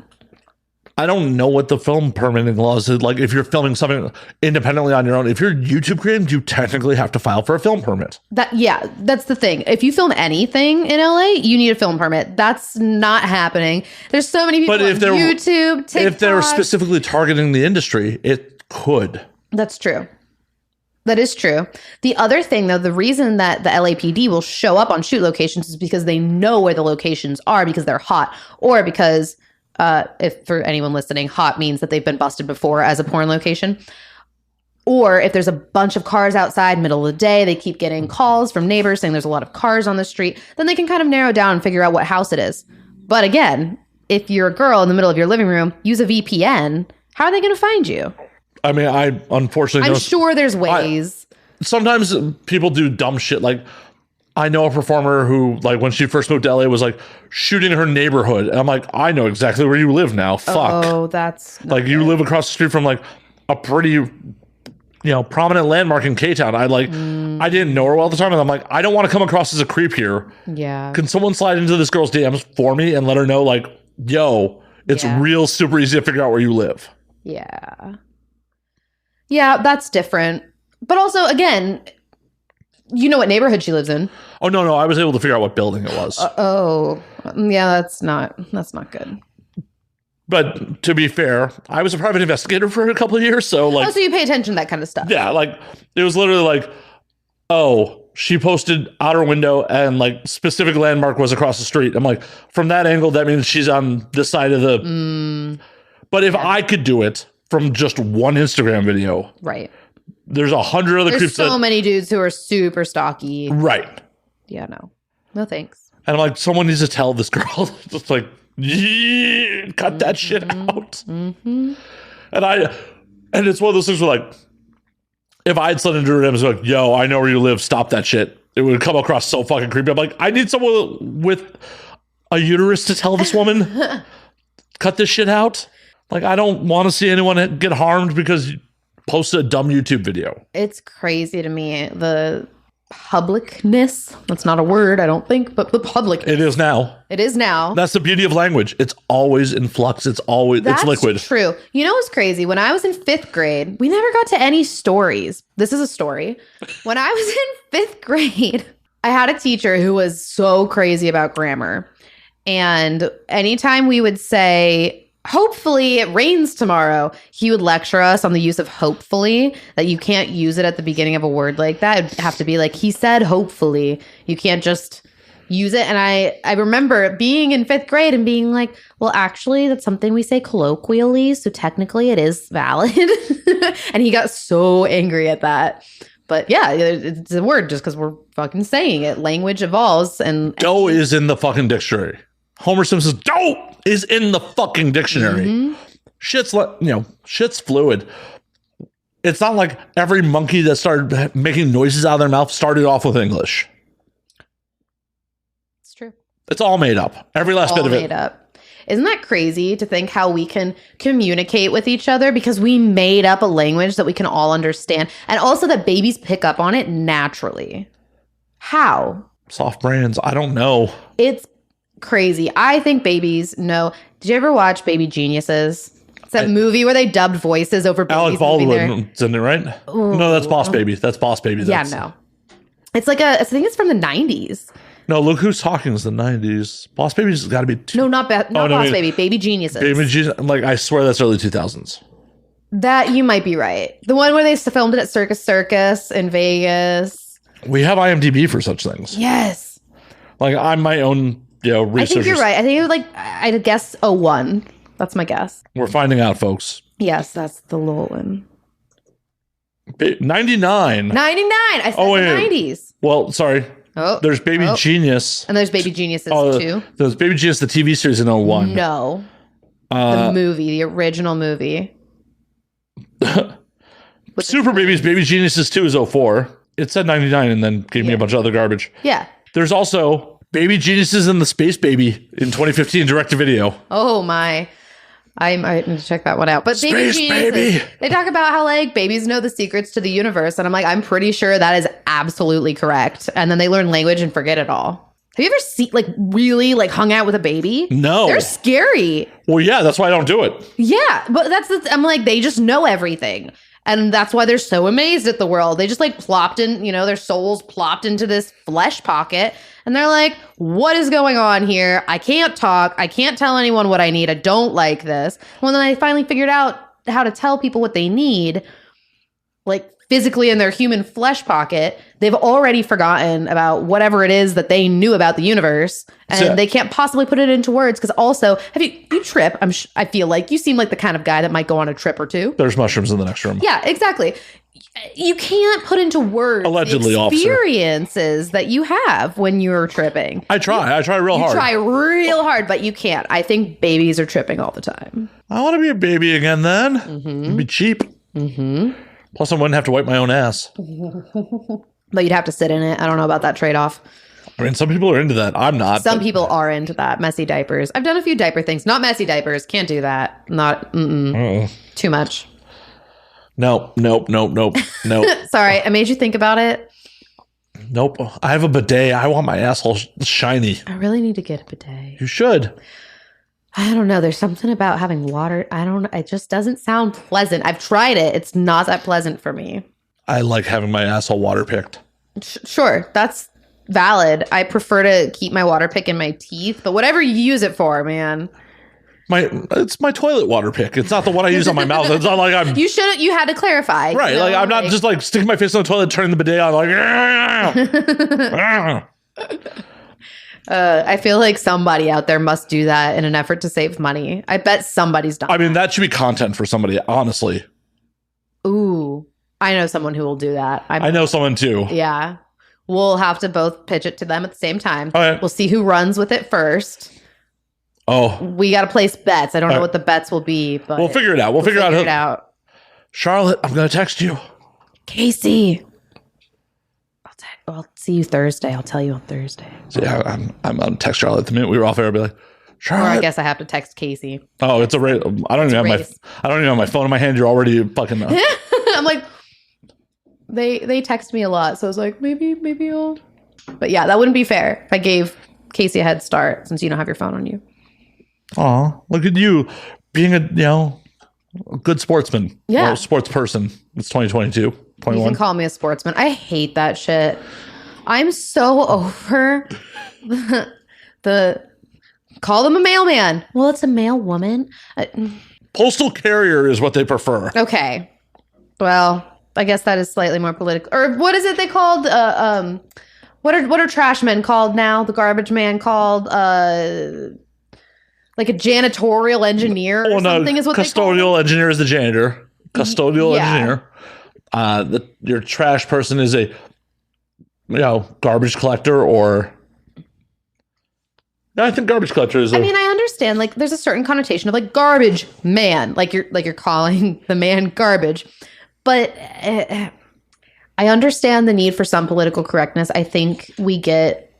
I don't know what the film permitting laws is. Like, if you're filming something independently on your own, if you're YouTube creating, you technically have to file for a film permit. That's the thing. If you film anything in LA, you need a film permit. That's not happening. There's so many people on YouTube, TikTok. If they're specifically targeting the industry, it could. That's true. That is true. The other thing, though, the reason that the LAPD will show up on shoot locations is because they know where the locations are, because they're hot, or because... if for anyone listening, hot means that they've been busted before as a porn location. Or if there's a bunch of cars outside, middle of the day, they keep getting calls from neighbors saying there's a lot of cars on the street, then they can kind of narrow down and figure out what house it is. But again, if you're a girl in the middle of your living room, use a VPN. How are they going to find you? I mean, I unfortunately I'm sure there's ways. Sometimes people do dumb shit. Like, I know a performer who, like, when she first moved to LA was like shooting her neighborhood. And I'm like, I know exactly where you live now. Fuck. Oh, that's like you live across the street from like a pretty, prominent landmark in K-Town. I didn't know her well at the time. And I'm like, I don't want to come across as a creep here. Yeah. Can someone slide into this girl's DMs for me and let her know, like, yo, it's real super easy to figure out where you live. Yeah. Yeah, that's different. But also, again, you know what neighborhood she lives in. Oh, no. I was able to figure out what building it was. Yeah, that's not good. But to be fair, I was a private investigator for a couple of years. So like, so you pay attention to that kind of stuff. Yeah. Like it was literally like, oh, she posted out her window and like specific landmark was across the street. I'm like, from that angle, that means she's on this side of the, but if I could do it from just one Instagram video, right. There's 100 other creeps. There's so many dudes who are super stocky. Right. Yeah, no thanks. And I'm like, someone needs to tell this girl, just like, cut that shit out. And it's one of those things where like, if I had slid into her DMs like, yo, I know where you live, stop that shit. It would come across so fucking creepy. I'm like, I need someone with a uterus to tell this woman, cut this shit out. Like, I don't want to see anyone get harmed because you posted a dumb YouTube video. It's crazy to me. The publicness, that's not a word, I don't think, but the public. It is now. It is now. That's the beauty of language. It's always in flux. It's liquid. That's true. You know what's crazy? When I was in 5th grade, we never got to any stories. This is a story. When I was in 5th grade, I had a teacher who was so crazy about grammar. And anytime we would say, hopefully it rains tomorrow, he would lecture us on the use of hopefully, that you can't use it at the beginning of a word like that. It'd have to be like, he said hopefully. You can't just use it. And I remember being in 5th grade and being like, well, actually, that's something we say colloquially, so technically it is valid. And he got so angry at that. But yeah, it's a word just because we're fucking saying it. Language evolves. And dough is in the fucking dictionary. Homer Simpson's dough is in the fucking dictionary. Shit's fluid. It's not like every monkey that started making noises out of their mouth started off with English. It's true. It's all made up. Every last bit of it. All made up. Isn't that crazy to think how we can communicate with each other because we made up a language that we can all understand, and also that babies pick up on it naturally? How? Soft brains. I don't know. It's crazy. I think babies know. Did you ever watch Baby Geniuses? It's that movie where they dubbed voices over babies. Alec Baldwin's in it, right? Ooh. No, that's Boss Baby. That's Boss Baby. Yeah, no. It's like I think it's from the 90s. No, Look Who's Talking is the 90s. Boss Baby's got to be... No, not Boss Baby. Baby Geniuses. Baby Geniuses. Like, I swear that's early 2000s. That, you might be right. The one where they filmed it at Circus in Vegas. We have IMDb for such things. Yes. Like, I'm my own... researchers. I think you're right. I think it was I'd guess 01. That's my guess. We're finding out, folks. Yes, that's the little one. 99. 99. I said the 90s. Well, sorry. Oh, there's Baby Genius. And there's Baby Geniuses too. There's Baby Genius, the TV series in 01. No. The movie, the original movie. Super Babies, Baby Geniuses 2 is 04. It said 99 and then gave me a bunch of other garbage. Yeah. There's also Baby Geniuses and the Space Baby in 2015 direct-to-video. Oh my. I might need to check that one out. But Space Baby. They talk about how babies know the secrets to the universe. And I'm like, I'm pretty sure that is absolutely correct. And then they learn language and forget it all. Have you ever seen really hung out with a baby? No. They're scary. Well, yeah, that's why I don't do it. Yeah, but I'm like, they just know everything. And that's why they're so amazed at the world. They just plopped in, their souls plopped into this flesh pocket. And they're like, what is going on here? I can't talk. I can't tell anyone what I need. I don't like this. Well, then I finally figured out how to tell people what they need, physically in their human flesh pocket. They've already forgotten about whatever it is that they knew about the universe. And they can't possibly put it into words. Because also, you trip. I feel like you seem like the kind of guy that might go on a trip or two. There's mushrooms in the next room. Yeah, exactly. you can't put into words Allegedly, experiences that you have when you're tripping. I try real hard. You try real hard, but you can't. I think babies are tripping all the time. I want to be a baby again then. It'd be cheap. Plus, I wouldn't have to wipe my own ass. But you'd have to sit in it. I don't know about that trade-off. I mean, some people are into that. I'm not. Some people are into that. Messy diapers. I've done a few diaper things. Not messy diapers. Can't do that. Not, too much. Nope. Sorry, I made you think about it. Nope. I have a bidet. I want my asshole shiny. I really need to get a bidet. You should. I don't know. There's something about having water. It just doesn't sound pleasant. I've tried it. It's not that pleasant for me. I like having my asshole water picked. Sure. That's valid. I prefer to keep my water pick in my teeth, but whatever you use it for, man. It's my toilet water pick. It's not the one I use on my mouth. It's not like I'm. You had to clarify. Right. You know? Like I'm not just like sticking my face in the toilet, turning the bidet on like. I feel like somebody out there must do that in an effort to save money. I bet somebody's done. I mean, that should be content for somebody, honestly. Ooh, I know someone who will do that. I know someone too. Yeah. We'll have to both pitch it to them at the same time. Okay. We'll see who runs with it first. Oh. We got to place bets. I don't know what the bets will be, but we'll figure it out. We'll figure it out. Charlotte, I'm going to text you. Casey. I'll see you Thursday. I'll tell you on Thursday. So yeah, I'm on text Charlotte the minute we were off air. I'll be like, Charlotte. Or I guess I have to text Casey. Oh, it's a race. I don't even have my phone in my hand. You're already fucking. I'm like, they text me a lot, so I was like, maybe I'll. But yeah, that wouldn't be fair if I gave Casey a head start since you don't have your phone on you. Aw, look at you being a good sportsman. Yeah, sports person. It's 2022, 21. You can call me a sportsman. I hate that shit. I'm so over the call them a mailman. Well, it's a mail woman. Postal carrier is what they prefer. Okay. Well, I guess that is slightly more political. Or what is it they called? What are trash men called now? The garbage man called like a janitorial engineer or something is what they call custodial engineer is the janitor. Custodial engineer. Your trash person is a garbage collector or I think garbage collector is I mean, I understand like there's a certain connotation of like garbage man, like you're calling the man garbage. But I understand the need for some political correctness. I think we get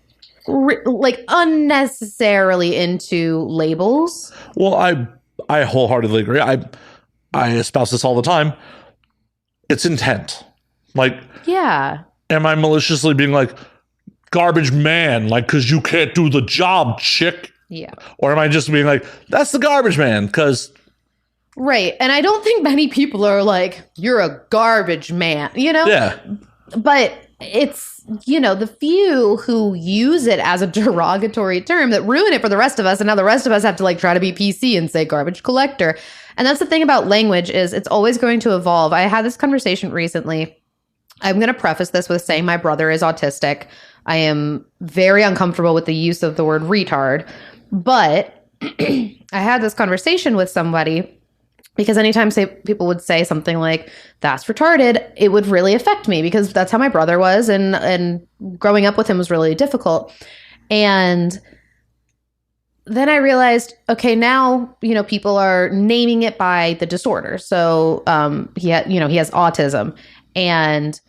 like unnecessarily into labels. Well, I wholeheartedly agree. I espouse this all the time. It's intent. Like, yeah. Am I maliciously being like garbage man, like because you can't do the job, chick? Yeah. Or am I just being like that's the garbage man because. Right. And I don't think many people are like, you're a garbage man, Yeah. But it's, the few who use it as a derogatory term that ruin it for the rest of us. And now the rest of us have to like try to be PC and say garbage collector. And that's the thing about language is it's always going to evolve. I had this conversation recently. I'm going to preface this with saying my brother is autistic. I am very uncomfortable with the use of the word retard. But I had this conversation with somebody because anytime people would say something like, that's retarded, it would really affect me because that's how my brother was. And growing up with him was really difficult. And then I realized, okay, now, people are naming it by the disorder. So he has autism. And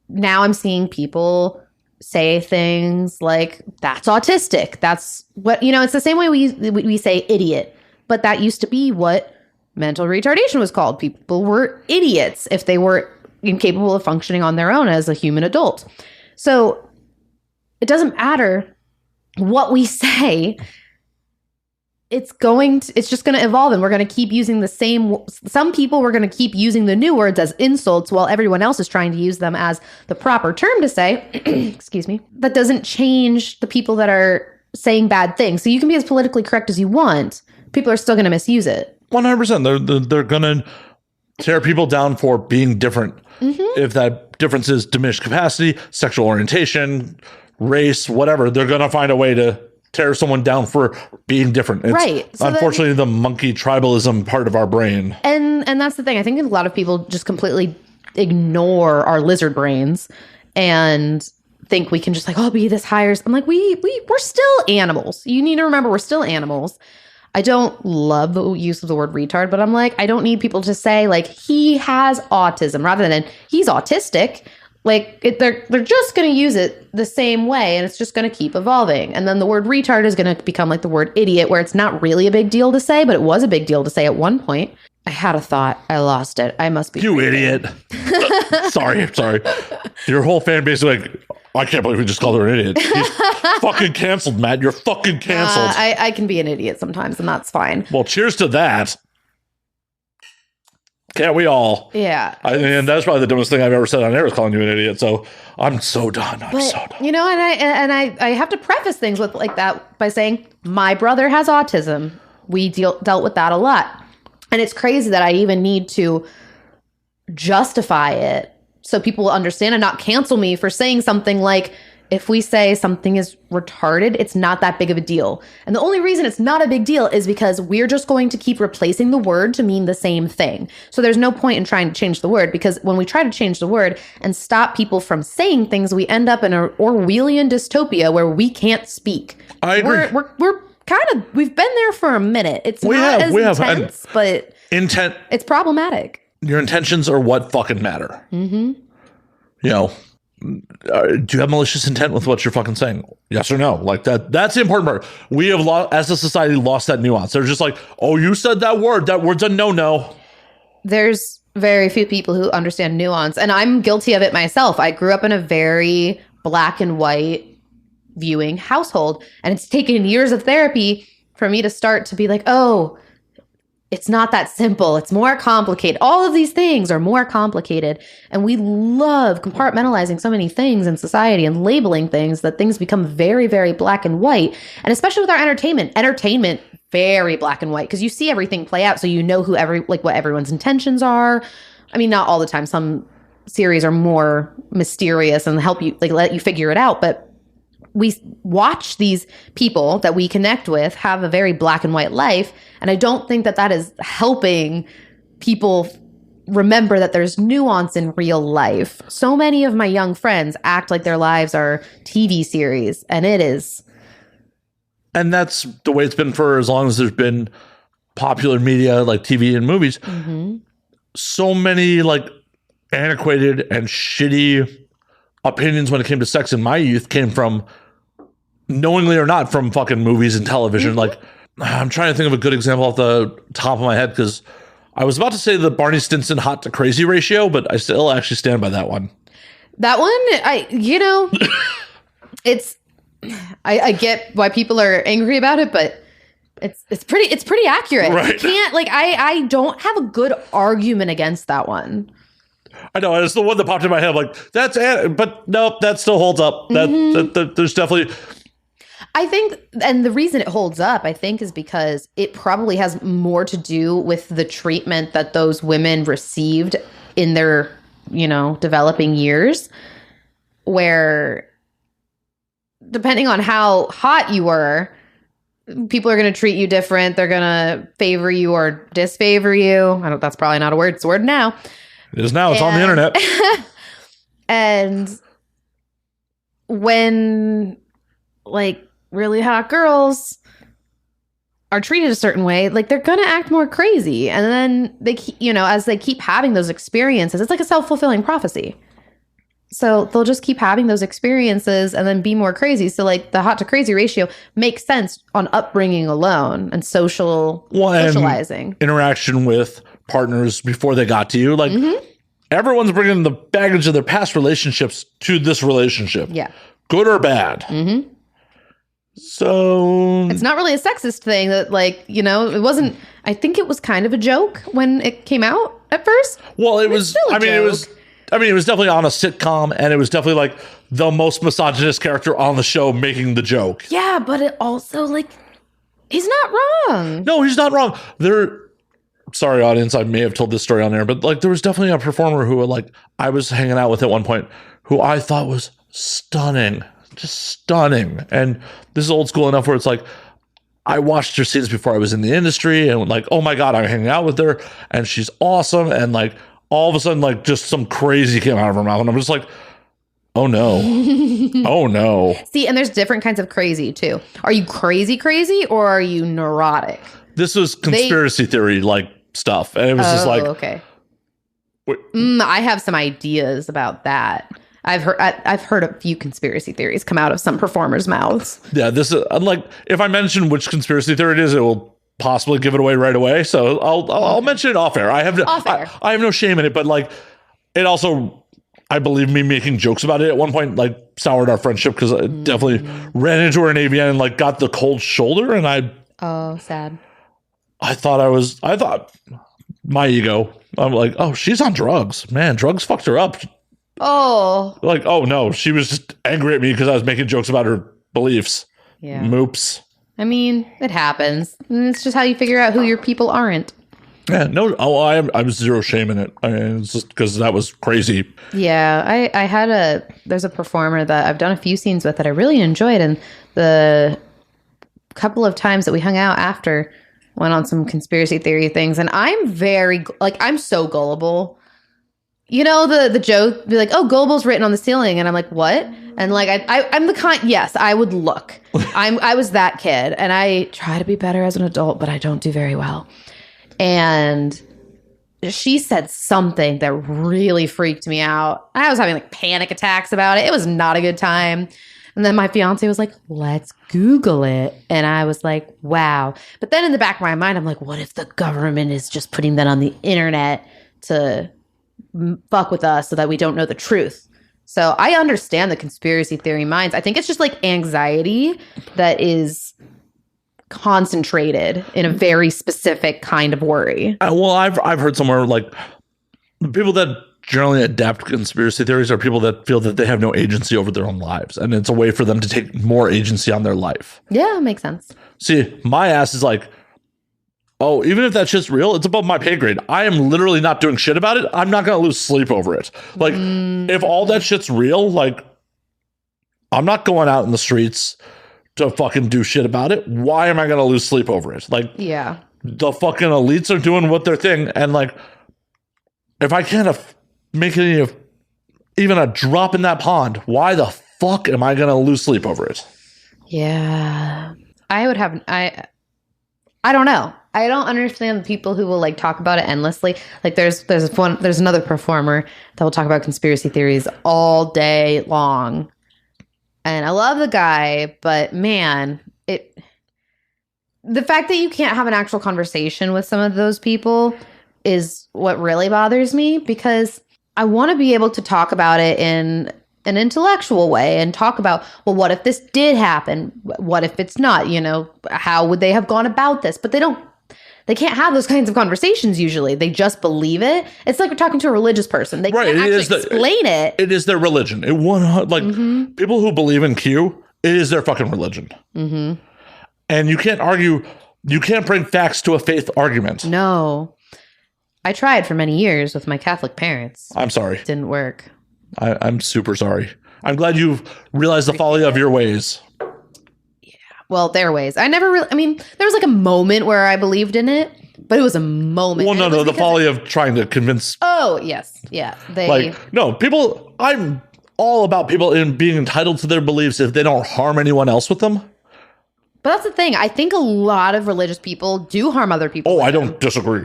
now I'm seeing people say things like, that's autistic. That's what, it's the same way we say idiot. But that used to be what mental retardation was called. People were idiots if they were incapable of functioning on their own as a human adult. So it doesn't matter what we say. It's just going to evolve and we're going to keep using some people we're going to keep using the new words as insults while everyone else is trying to use them as the proper term to say, excuse me. That doesn't change the people that are saying bad things. So you can be as politically correct as you want. People are still going to misuse it. 100%. They're going to tear people down for being different. Mm-hmm. If that difference is diminished capacity, sexual orientation, race, whatever, they're going to find a way to tear someone down for being different. It's right. So unfortunately the monkey tribalism part of our brain. And that's the thing. I think a lot of people just completely ignore our lizard brains and think we can just like, oh, be this higher. I'm like, we're still animals. You need to remember we're still animals. I don't love the use of the word retard, but I'm like, I don't need people to say like he has autism rather than he's autistic. Like they're just going to use it the same way, and it's just going to keep evolving. And then the word retard is going to become like the word idiot, where it's not really a big deal to say, but it was a big deal to say at one point. I had a thought. I lost it. I must be. You idiot. Sorry. Your whole fan base is like, I can't believe we just called her an idiot. She's fucking canceled, Matt. You're fucking canceled. I can be an idiot sometimes, and that's fine. Well, cheers to that. Can't we all? Yeah. And that's probably the dumbest thing I've ever said on air is calling you an idiot. So I'm so done. I'm so done. You know, and I have to preface things with like that by saying my brother has autism. We dealt with that a lot. And it's crazy that I even need to justify it so people will understand and not cancel me for saying something like, if we say something is retarded, it's not that big of a deal. And the only reason it's not a big deal is because we're just going to keep replacing the word to mean the same thing. So there's no point in trying to change the word, because when we try to change the word and stop people from saying things, we end up in an Orwellian dystopia where we can't speak. I agree. We're we've been there for a minute. It's not as intense, but it's problematic. Your intentions are what fucking matter. Mm-hmm. You know, do you have malicious intent with what you're fucking saying? Yes or no? Like that's the important part. We have as a society lost that nuance. They're just like, oh, you said that word. That word's a no-no. There's very few people who understand nuance, and I'm guilty of it myself. I grew up in a very black and white viewing household, and it's taken years of therapy for me to start to be like, oh, it's not that simple. It's more complicated. All of these things are more complicated. And we love compartmentalizing so many things in society and labeling things that things become very, very black and white. And especially with our entertainment, very black and white, because you see everything play out. So you know what everyone's intentions are. I mean, not all the time. Some series are more mysterious and help you, like, let you figure it out. But we watch these people that we connect with have a very black and white life. And I don't think that is helping people remember that there's nuance in real life. So many of my young friends act like their lives are TV series, and it is. And that's the way it's been for as long as there's been popular media like TV and movies. Mm-hmm. So many like antiquated and shitty opinions when it came to sex in my youth came from, knowingly or not, from fucking movies and television. Mm-hmm. Like, I'm trying to think of a good example off the top of my head, because I was about to say the Barney Stinson hot to crazy ratio, but I still actually stand by that one. That one, I get why people are angry about it, but it's pretty accurate. Right. You can't, like, I don't have a good argument against that one. I know, it's the one that popped in my head. Like, but nope, that still holds up. Mm-hmm. That there's definitely. I think, and the reason it holds up, I think, is because it probably has more to do with the treatment that those women received in their, developing years, where depending on how hot you were, people are going to treat you different. They're going to favor you or disfavor you. That's probably not a word. It's a word now. It is now. It's on the internet. And when, like, really hot girls are treated a certain way, like, they're gonna act more crazy, and then they, as they keep having those experiences, it's like a self-fulfilling prophecy. So they'll just keep having those experiences and then be more crazy. So, like, the hot to crazy ratio makes sense on upbringing alone and socializing, interaction with partners before they got to you. Like, mm-hmm. Everyone's bringing the baggage of their past relationships to this relationship. Yeah, good or bad. Mm-hmm. So it's not really a sexist thing that, like, it wasn't. I think it was kind of a joke when it came out at first. Well, it was definitely on a sitcom, and it was definitely like the most misogynist character on the show making the joke. Yeah, but it also, like, he's not wrong. No, he's not wrong. Sorry, audience, I may have told this story on there, but, like, there was definitely a performer who, like, I was hanging out with at one point, who I thought was stunning. Just stunning. And this is old school enough where it's like, I watched her scenes before I was in the industry, and, like, oh my God, I'm hanging out with her and she's awesome. And, like, all of a sudden, like, just some crazy came out of her mouth. And I'm just like, oh no. Oh no. See, and there's different kinds of crazy too. Are you crazy or are you neurotic? This was conspiracy theory like stuff. And it was just like, okay. I have some ideas about that. I've heard a few conspiracy theories come out of some performers' mouths. Yeah, this is like, if I mention which conspiracy theory it is, it will possibly give it away right away. So I'll mention it off air. I have no shame in it, but like, it also, I believe me making jokes about it at one point, like, soured our friendship because I definitely ran into her in AVN and like got the cold shoulder, and sad. I thought my ego. I'm like, oh, she's on drugs, man. Drugs fucked her up. Oh. Like, oh no, she was just angry at me because I was making jokes about her beliefs. Yeah. Moops. I mean, it happens. It's just how you figure out who your people aren't. Yeah, no, I'm zero shame in it. I mean, it's just because that was crazy. Yeah, there's a performer that I've done a few scenes with that I really enjoyed, and the couple of times that we hung out after went on some conspiracy theory things, and I'm so gullible. You know, the joke, be like, oh, Goebel's written on the ceiling. And I'm like, what? And like, I'm the kind, yes, I would look. I was that kid. And I try to be better as an adult, but I don't do very well. And she said something that really freaked me out. I was having like panic attacks about it. It was not a good time. And then my fiance was like, let's Google it. And I was like, wow. But then in the back of my mind, I'm like, what if the government is just putting that on the internet to fuck with us so that we don't know the truth? So I understand the conspiracy theory minds. I think it's just like anxiety that is concentrated in a very specific kind of worry. Well, I've heard somewhere like the people that generally adapt conspiracy theories are people that feel that they have no agency over their own lives, and it's a way for them to take more agency on their life. Yeah, makes sense. See, my ass is like, oh, even if that shit's real, it's above my pay grade. I am literally not doing shit about it. I'm not going to lose sleep over it. Like, if all that shit's real, like, I'm not going out in the streets to fucking do shit about it. Why am I going to lose sleep over it? Like, yeah, the fucking elites are doing what their thing. And like, if I can't make any of even a drop in that pond, why the fuck am I going to lose sleep over it? Yeah, I don't know. I don't understand the people who will like talk about it endlessly. Like there's another performer that will talk about conspiracy theories all day long. And I love the guy, but man, the fact that you can't have an actual conversation with some of those people is what really bothers me, because I want to be able to talk about it in an intellectual way and talk about, well, what if this did happen? What if it's not? You know, how would they have gone about this? But they can't have those kinds of conversations usually. They just believe it. It's like we're talking to a religious person. They can't actually explain it. It is their religion. People who believe in Q, it is their fucking religion. Mm-hmm. And you can't argue. You can't bring facts to a faith argument. No. I tried for many years with my Catholic parents. I'm sorry. It didn't work. I'm super sorry. I'm glad you've realized the folly of your ways. Yeah. Well, their ways. I never really, there was like a moment where I believed in it, but it was a moment. Well, no, the folly of trying to convince. Oh, yes. Yeah. I'm all about people being entitled to their beliefs if they don't harm anyone else with them. But that's the thing. I think a lot of religious people do harm other people. Oh, I don't disagree.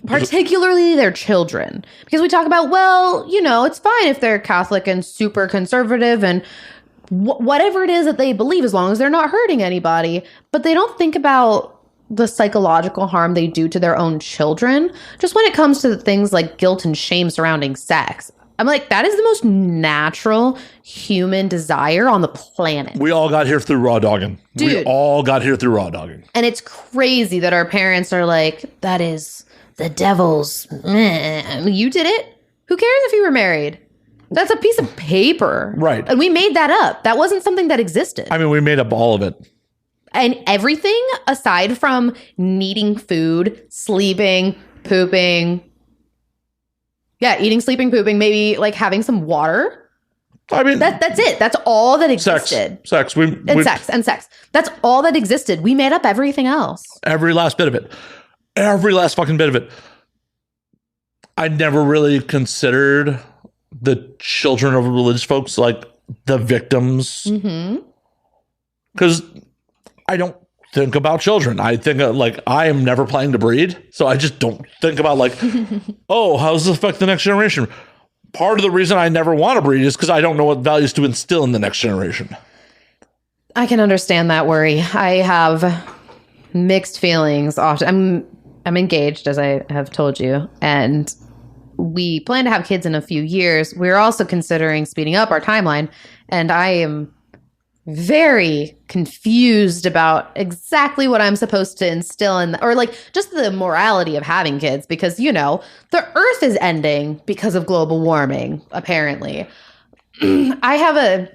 Particularly their children. Because we talk about, well, it's fine if they're Catholic and super conservative and whatever it is that they believe, as long as they're not hurting anybody. But they don't think about the psychological harm they do to their own children. Just when it comes to things like guilt and shame surrounding sex. I'm like, that is the most natural human desire on the planet. We all got here through raw dogging. Dude. We all got here through raw dogging. And it's crazy that our parents are like, that is the devil's. You did it? Who cares if you were married? That's a piece of paper. Right. And we made that up. That wasn't something that existed. We made up all of it. And everything aside from needing food, sleeping, pooping. Yeah, eating, sleeping, pooping, maybe like having some water. That's it. That's all that existed. Sex. Sex. That's all that existed. We made up everything else. Every last bit of it. Every last fucking bit of it. I never really considered the children of religious folks like the victims. Because I don't think about children. I think like I am never planning to breed. So I just don't think about like, oh, how does this affect the next generation? Part of the reason I never want to breed is because I don't know what values to instill in the next generation. I can understand that worry. I have mixed feelings often. I'm engaged, as I have told you, and we plan to have kids in a few years. We're also considering speeding up our timeline, and I am very confused about exactly what I'm supposed to instill in, or like just the morality of having kids, because, you know, the earth is ending because of global warming, apparently. I have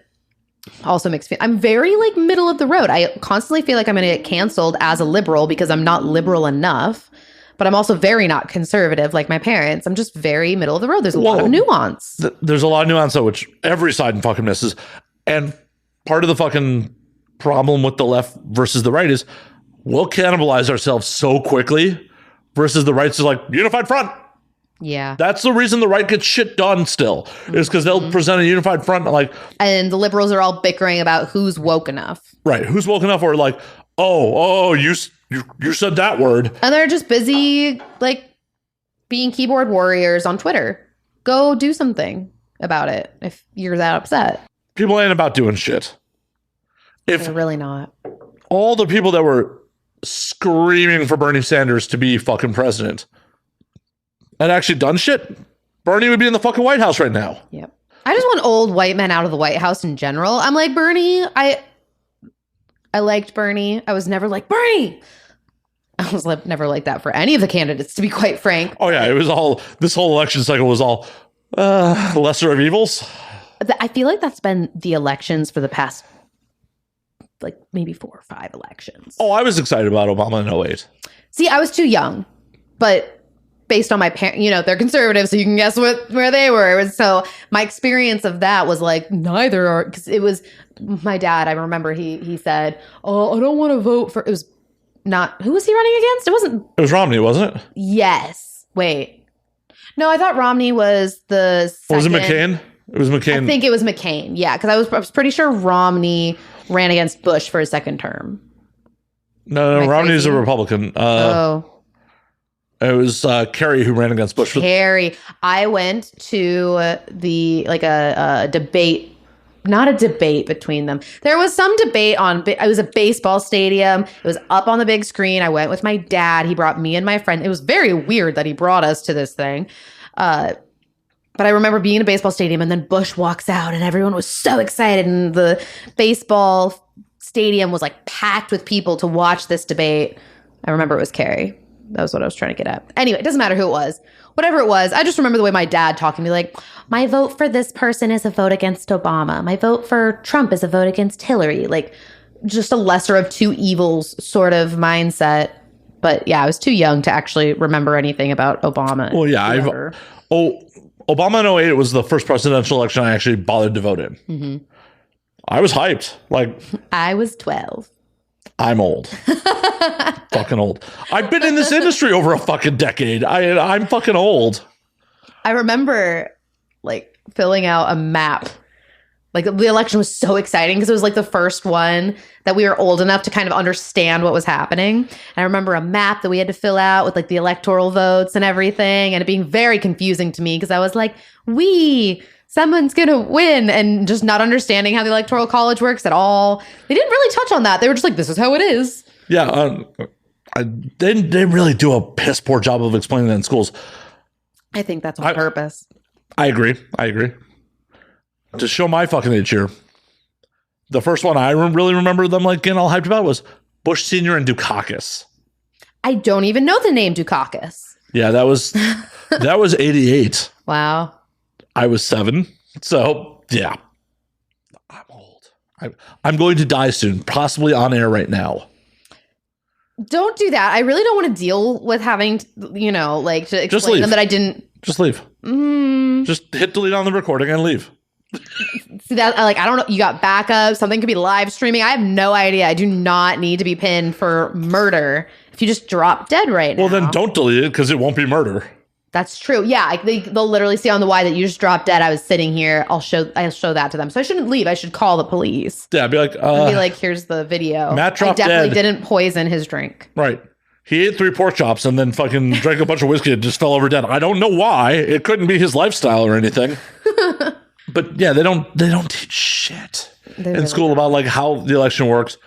also mixed feelings. I'm very like middle of the road. I constantly feel like I'm going to get canceled as a liberal because I'm not liberal enough, but I'm also very not conservative like my parents. I'm just very middle of the road. There's a lot of nuance. There's a lot of nuance, though, which every side fucking misses. And part of the fucking problem with the left versus the right is we'll cannibalize ourselves so quickly versus the right's is like unified front. Yeah. That's the reason the right gets shit done still, is because they'll present a unified front like. And the liberals are all bickering about who's woke enough. Right. Who's woke enough, or like, oh, you said that word. And they're just busy like being keyboard warriors on Twitter. Go do something about it if you're that upset. People ain't about doing shit. If They're really not. All the people that were screaming for Bernie Sanders to be fucking president had actually done shit, Bernie would be in the fucking White House right now. Yep. I just want old white men out of the White House in general. I'm like, Bernie, I liked Bernie. I was never like, Bernie. I was never like that for any of the candidates, to be quite frank. Oh, yeah. It was all, this whole election cycle was all lesser of evils. I feel like that's been the elections for the past, like, maybe 4 or 5 elections. Oh, I was excited about Obama in 2008. See, I was too young, but based on my parents, you know, they're conservative, so you can guess where they were. So my experience of that was like, neither are, because it was my dad. I remember he said, oh, I don't want to vote for, it was not, who was he running against? It was Romney, wasn't it? Yes. Wait. No, I thought Romney was the second. Was it McCain? It was McCain. I think it was McCain. Yeah, because I was pretty sure Romney ran against Bush for his second term. No, Romney's a Republican. It was Kerry who ran against Bush. Kerry. I went to a debate, not a debate between them. There was some debate it was a baseball stadium. It was up on the big screen. I went with my dad. He brought me and my friend. It was very weird that he brought us to this thing. But I remember being in a baseball stadium, and then Bush walks out and everyone was so excited. And the baseball stadium was like packed with people to watch this debate. I remember it was Kerry. That was what I was trying to get at. Anyway, it doesn't matter who it was. Whatever it was, I just remember the way my dad talked to me like, my vote for this person is a vote against Obama. My vote for Trump is a vote against Hillary. Like, just a lesser of two evils sort of mindset. But yeah, I was too young to actually remember anything about Obama. Well, yeah. Obama in 2008 was the first presidential election I actually bothered to vote in. Mm-hmm. I was hyped. Like, I was 12. I'm old. Fucking old. I've been in this industry over a fucking decade. I'm fucking old. I remember like filling out a map. Like, the election was so exciting because it was like the first one that we were old enough to kind of understand what was happening. And I remember a map that we had to fill out with like the electoral votes and everything, and it being very confusing to me because I was like, someone's going to win, and just not understanding how the electoral college works at all. They didn't really touch on that. They were just like, this is how it is. Yeah. They didn't really do a piss poor job of explaining that in schools. I think that's on purpose. I agree. To show my fucking age here, the first one I really remember them like getting all hyped about was Bush Sr. and Dukakis. I don't even know the name Dukakis. Yeah, that was 88. Wow. I was 7. So, yeah. I'm old. I'm going to die soon, possibly on air right now. Don't do that. I really don't want to deal with having, to explain them that I didn't. Just leave. Just hit delete on the recording and leave. See that? Like, I don't know. You got backup. Something could be live streaming. I have no idea. I do not need to be pinned for murder. If you just drop dead right now. Well, then don't delete it because it won't be murder. That's true. Yeah, they'll literally see on the Y that you just dropped dead. I was sitting here. I'll show that to them. So I shouldn't leave. I should call the police. Yeah, be like, here's the video. Matt dropped dead. I definitely didn't poison his drink. Right. He ate 3 pork chops and then fucking drank a bunch of whiskey and just fell over dead. I don't know why. It couldn't be his lifestyle or anything. But yeah, they don't teach shit in school about like how the election works.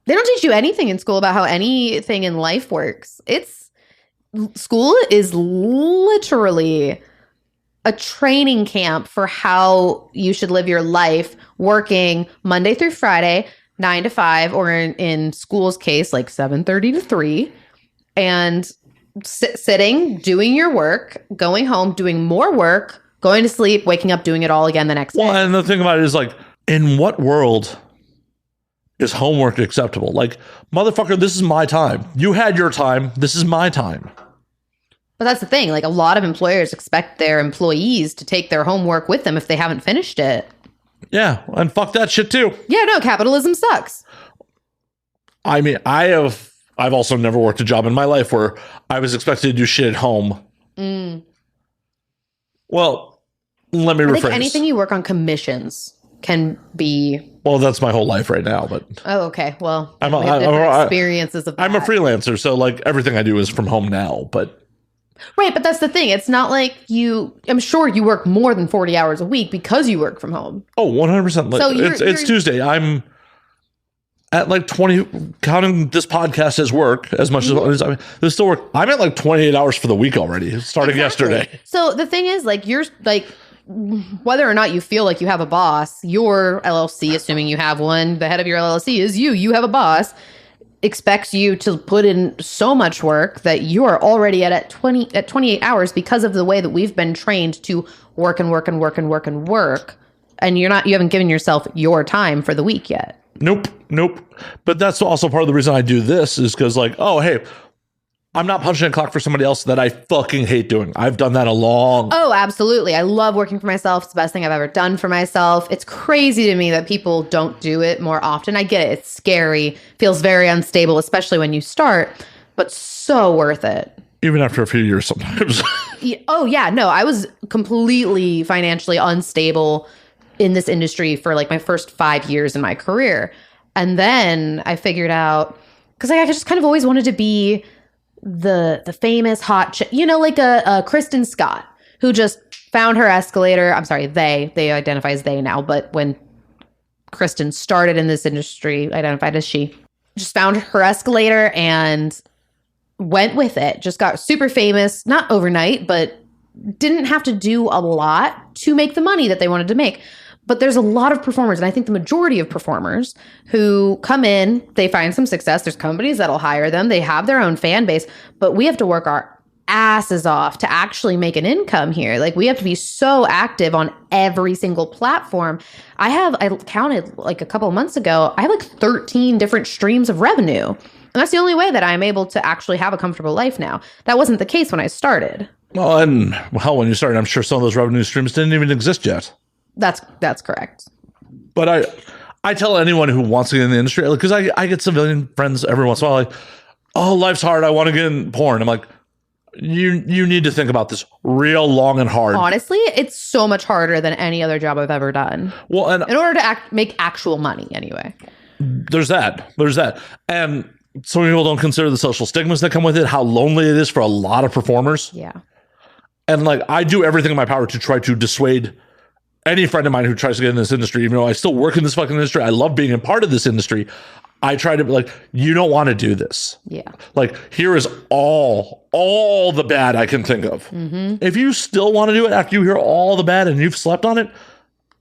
They don't teach you anything in school about how anything in life works. School is literally a training camp for how you should live your life, working Monday through Friday, 9 to 5, or in school's case, like 7:30 to 3, and sitting, doing your work, going home, doing more work, going to sleep, waking up, doing it all again the next day. Well, and the thing about it is, like, in what world is homework acceptable? Like, motherfucker, this is my time. You had your time. This is my time. But that's the thing. Like, a lot of employers expect their employees to take their homework with them if they haven't finished it. Yeah, and fuck that shit too. Yeah, no, capitalism sucks. I mean, I've also never worked a job in my life where I was expected to do shit at home. Well, let me rephrase. I think anything you work on commissions can be... Well, that's my whole life right now, but... Oh, okay. Well, we have different experiences of that. I'm a freelancer, so like everything I do is from home now, but... Right, but that's the thing. It's not like I'm sure you work more than 40 hours a week because you work from home. Oh, 100%. So it's Tuesday. I'm at like 20, counting this podcast as work as much as there's still work. I'm at like 28 hours for the week already, starting yesterday. So the thing is, like, you're like, whether or not you feel like you have a boss, your LLC, assuming you have one, the head of your LLC is you have a boss, expects you to put in so much work that you are already at 28 hours because of the way that we've been trained to work and work and work and work and work. And you haven't given yourself your time for the week yet. Nope. But that's also part of the reason I do this is because, like, oh, hey, I'm not punching a clock for somebody else that I fucking hate doing. I've done that a long... Oh, absolutely. I love working for myself. It's the best thing I've ever done for myself. It's crazy to me that people don't do it more often. I get it. It's scary. Feels very unstable, especially when you start, but so worth it. Even after a few years sometimes. Oh, yeah. No, I was completely financially unstable in this industry for like my first 5 years in my career. And then I figured out, because I just kind of always wanted to be the famous hot chick, like a Kristen Scott, who just found her escalator. I'm sorry, they identify as they now, but when Kristen started in this industry, identified as she, just found her escalator and went with it. Just got super famous, not overnight, but didn't have to do a lot to make the money that they wanted to make. But there's a lot of performers, and I think the majority of performers who come in, they find some success. There's companies that'll hire them. They have their own fan base, but we have to work our asses off to actually make an income here. Like, we have to be so active on every single platform. I counted like a couple of months ago, I have like 13 different streams of revenue. And that's the only way that I'm able to actually have a comfortable life now. That wasn't the case when I started. Well, and when you started, I'm sure some of those revenue streams didn't even exist yet. That's correct. But I tell anyone who wants to get in the industry, because I get civilian friends every once in a while, like, oh, life's hard, I want to get in porn. I'm like, you need to think about this real long and hard. Honestly, it's so much harder than any other job I've ever done. Well, and in order to make actual money, anyway. There's that. And some people don't consider the social stigmas that come with it, how lonely it is for a lot of performers. Yeah. And like, I do everything in my power to try to dissuade any friend of mine who tries to get in this industry, even though I still work in this fucking industry, I love being a part of this industry. I try to be like, you don't want to do this. Yeah. Like, here is all the bad I can think of. Mm-hmm. If you still want to do it after you hear all the bad and you've slept on it,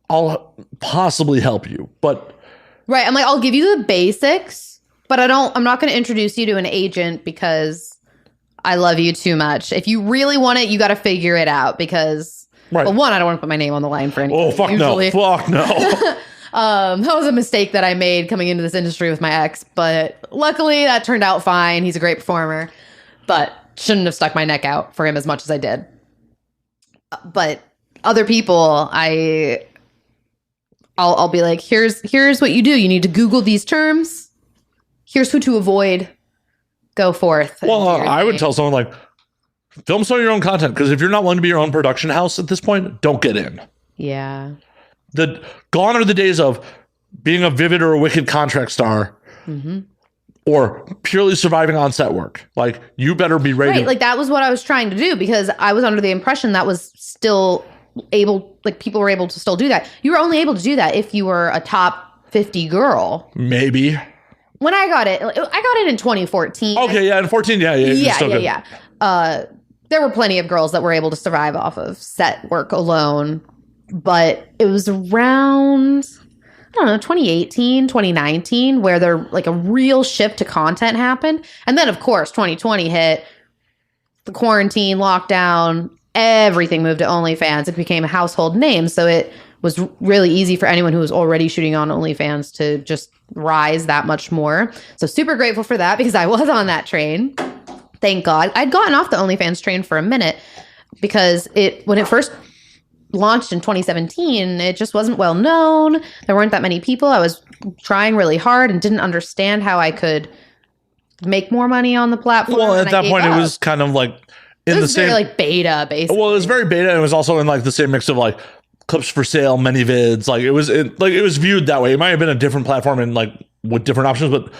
I'll possibly help you. But right, I'm like, I'll give you the basics, but I'm not going to introduce you to an agent because I love you too much. If you really want it, you got to figure it out because... Right. Well, one, I don't want to put my name on the line for anything. Oh, fuck usually. No. Fuck no. That was a mistake that I made coming into this industry with my ex, but luckily that turned out fine. He's a great performer, but shouldn't have stuck my neck out for him as much as I did. But other people, I'll be like, here's what you do. You need to Google these terms. Here's who to avoid. Go forth. Well, I would tell someone like, Film some of your own content, because if you're not willing to be your own production house at this point, don't get in. Yeah. Gone are the days of being a Vivid or a Wicked contract star or purely surviving on set work. Like, you better be ready. Right, like that was what I was trying to do, because I was under the impression that was still able, like people were able to still do that. You were only able to do that if you were a top 50 girl. Maybe. When I got it in 2014. Okay, yeah, in 14, yeah. There were plenty of girls that were able to survive off of set work alone, but it was around, I don't know, 2018, 2019, where there like a real shift to content happened. And then, of course, 2020 hit, the quarantine, lockdown, everything moved to OnlyFans. It became a household name. So it was really easy for anyone who was already shooting on OnlyFans to just rise that much more. So super grateful for that, because I was on that train. Thank God. I'd gotten off the OnlyFans train for a minute, because when it first launched in 2017, it just wasn't well known. There weren't that many people. I was trying really hard and didn't understand how I could make more money on the platform. Well, at that point, it was kind of like it was very like beta, basically. Well, it was very beta, and it was also in like the same mix of like clips for sale, many vids. Like it was viewed that way. It might have been a different platform and like with different options, but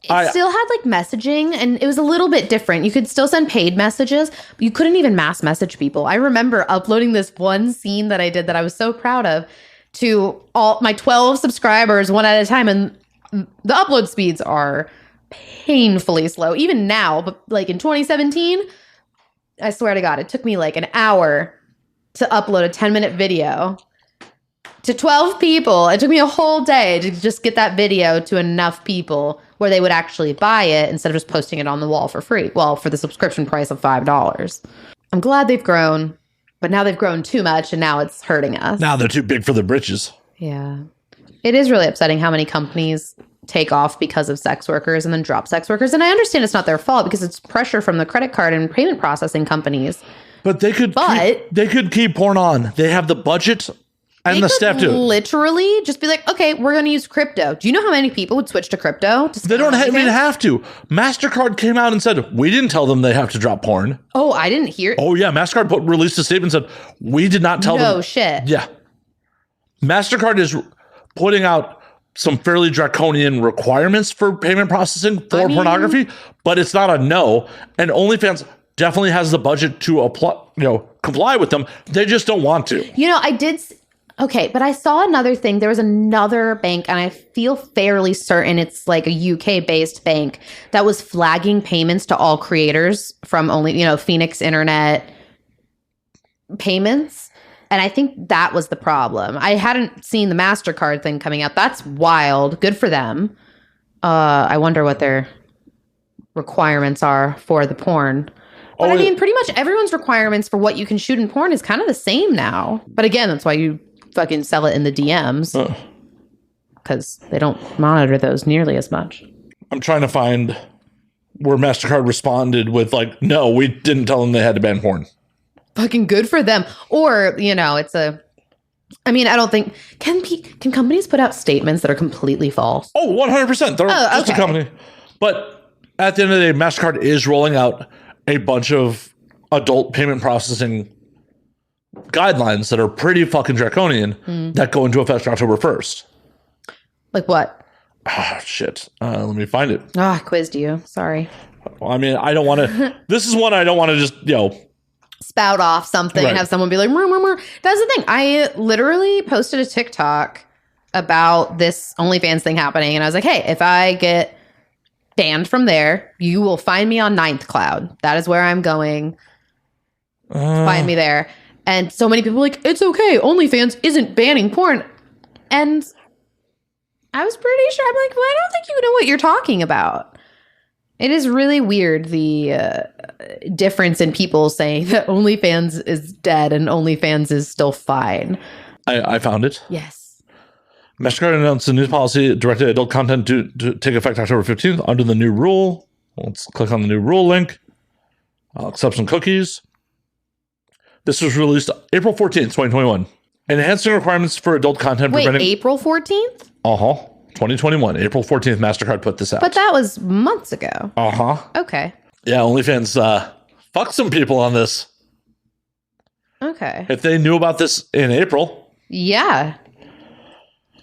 it still had like messaging, and it was a little bit different. You could still send paid messages, but you couldn't even mass message people. I remember uploading this one scene that I did that I was so proud of to all my 12 subscribers one at a time. And the upload speeds are painfully slow, even now. But like in 2017, I swear to God, it took me like an hour to upload a 10-minute video to 12 people. It took me a whole day to just get that video to enough people where they would actually buy it instead of just posting it on the wall for free. Well, for the subscription price of $5. I'm glad they've grown, but now they've grown too much, and now it's hurting us. Now they're too big for the britches. Yeah. It is really upsetting how many companies take off because of sex workers and then drop sex workers. And I understand it's not their fault, because it's pressure from the credit card and payment processing companies. But they could keep porn on. They have the budget and the staff to literally just be like, okay, we're going to use crypto. Do you know how many people would switch to crypto? They don't even have to. Mastercard came out and said, we didn't tell them they have to drop porn. Oh, I didn't hear. Oh, yeah. Mastercard released a statement and said, we did not tell them. No shit. Yeah. Mastercard is putting out some fairly draconian requirements for payment processing for pornography, but it's not a no. And OnlyFans definitely has the budget to apply, comply with them. They just don't want to. I did. Okay, but I saw another thing. There was another bank, and I feel fairly certain it's like a UK-based bank that was flagging payments to all creators from Phoenix Internet payments. And I think that was the problem. I hadn't seen the Mastercard thing coming out. That's wild. Good for them. I wonder what their requirements are for the porn. But pretty much everyone's requirements for what you can shoot in porn is kind of the same now. But again, that's why you fucking sell it in the DMs, because they don't monitor those nearly as much. I'm trying to find where Mastercard responded with like, no, we didn't tell them they had to ban porn. Fucking good for them. Or, it's I don't think, can companies put out statements that are completely false? Oh, 100%. They're just a company. But at the end of the day, Mastercard is rolling out a bunch of adult payment processing guidelines that are pretty fucking draconian that go into effect October 1st. Like what? Ah, shit. Let me find it. Oh, I quizzed you. Sorry. I don't want to. This is one I don't want to just, spout off something and have someone be like, murr, murr, murr. That's the thing. I literally posted a TikTok about this OnlyFans thing happening. And I was like, hey, if I get banned from there, you will find me on Ninth Cloud. That is where I'm going. Find me there. And so many people were like, it's okay. OnlyFans isn't banning porn. And I was pretty sure. I'm like, well, I don't think you know what you're talking about. It is really weird, the difference in people saying that OnlyFans is dead and OnlyFans is still fine. I found it. Yes. Mastercard announced a new policy directed at adult content to take effect October 15th under the new rule. Let's click on the new rule link. I'll accept some cookies. This was released April 14th, 2021. Enhancing requirements for adult content. Wait, April 14th? 2021, April 14th, Mastercard put this out. But that was months ago. Uh-huh. Okay. Yeah, OnlyFans fuck some people on this. Okay. If they knew about this in April. Yeah.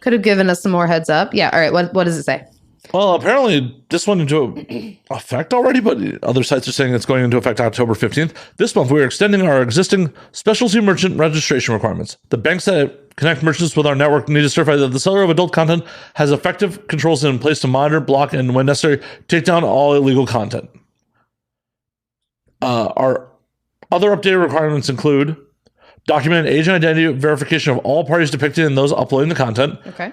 Could have given us some more heads up. Yeah. All right. What does it say? Well, apparently this went into effect already, but other sites are saying it's going into effect October 15th. This month, we are extending our existing specialty merchant registration requirements. The banks that connect merchants with our network need to certify that the seller of adult content has effective controls in place to monitor, block, and when necessary, take down all illegal content. Our other updated requirements include document age and identity verification of all parties depicted in those uploading the content. Okay.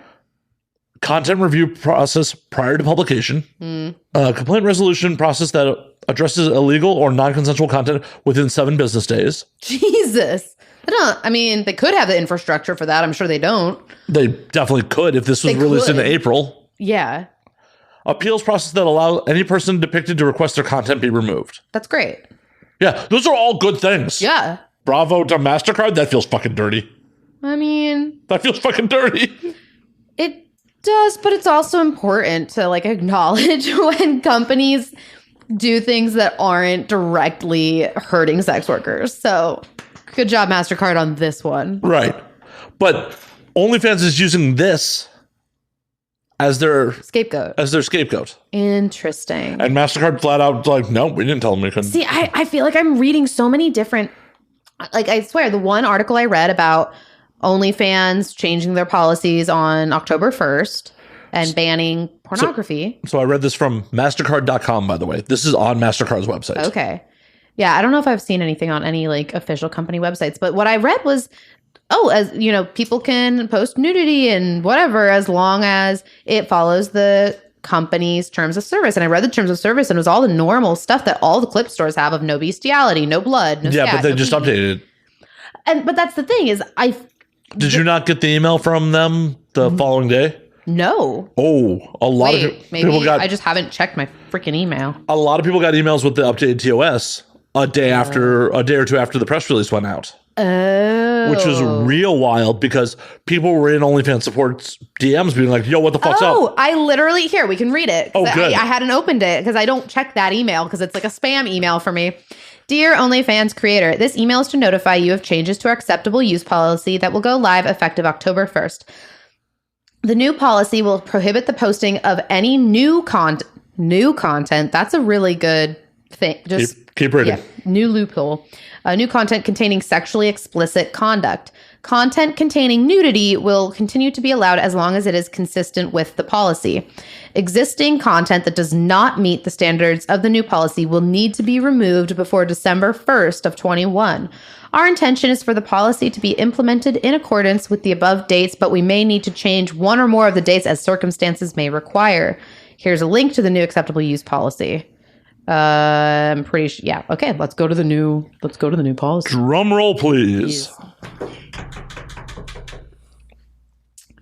Content review process prior to publication. Complaint resolution process that addresses illegal or non-consensual content within 7 business days. Jesus. They could have the infrastructure for that. I'm sure they don't. They definitely could if this was released in April. Yeah. Appeals process that allows any person depicted to request their content be removed. That's great. Yeah, those are all good things. Yeah. Bravo to Mastercard. That feels fucking dirty. That feels fucking dirty. It does, but it's also important to acknowledge when companies do things that aren't directly hurting sex workers. So good job, Mastercard, on this one. Right. But OnlyFans is using this as their scapegoat. Interesting. And Mastercard flat out no, we didn't tell them we couldn't. See, I feel like I'm reading so many different, I swear, the one article I read about OnlyFans changing their policies on October 1st and banning pornography. So I read this from Mastercard.com, by the way. This is on Mastercard's website. Okay. Yeah, I don't know if I've seen anything on any official company websites, but what I read was, as you know, people can post nudity and whatever as long as it follows the company's terms of service. And I read the terms of service and it was all the normal stuff that all the clip stores have of no bestiality, no blood, no scat, but they just updated it. But that's the thing is Did you not get the email from them the following day? No. Oh, a lot of people got. I just haven't checked my freaking email. A lot of people got emails with the updated TOS a day or two after the press release went out. Oh. Which was real wild because people were in OnlyFans support's DMs being like, yo, what the fuck's up? Oh, I literally, here, we can read it. Oh, good. I hadn't opened it because I don't check that email because it's like a spam email for me. Dear OnlyFans creator, this email is to notify you of changes to our acceptable use policy that will go live effective October 1st. The new policy will prohibit the posting of any new content. That's a really good thing. Just keep reading. Yeah, new loophole. New content containing sexually explicit conduct. Content containing nudity will continue to be allowed as long as it is consistent with the policy. Existing content that does not meet the standards of the new policy will need to be removed before December 1st of 21. Our intention is for the policy to be implemented in accordance with the above dates, but we may need to change one or more of the dates as circumstances may require. Here's a link to the new acceptable use policy. I'm pretty sure. Yeah. Okay. Let's go to the new policy. Drum roll, please.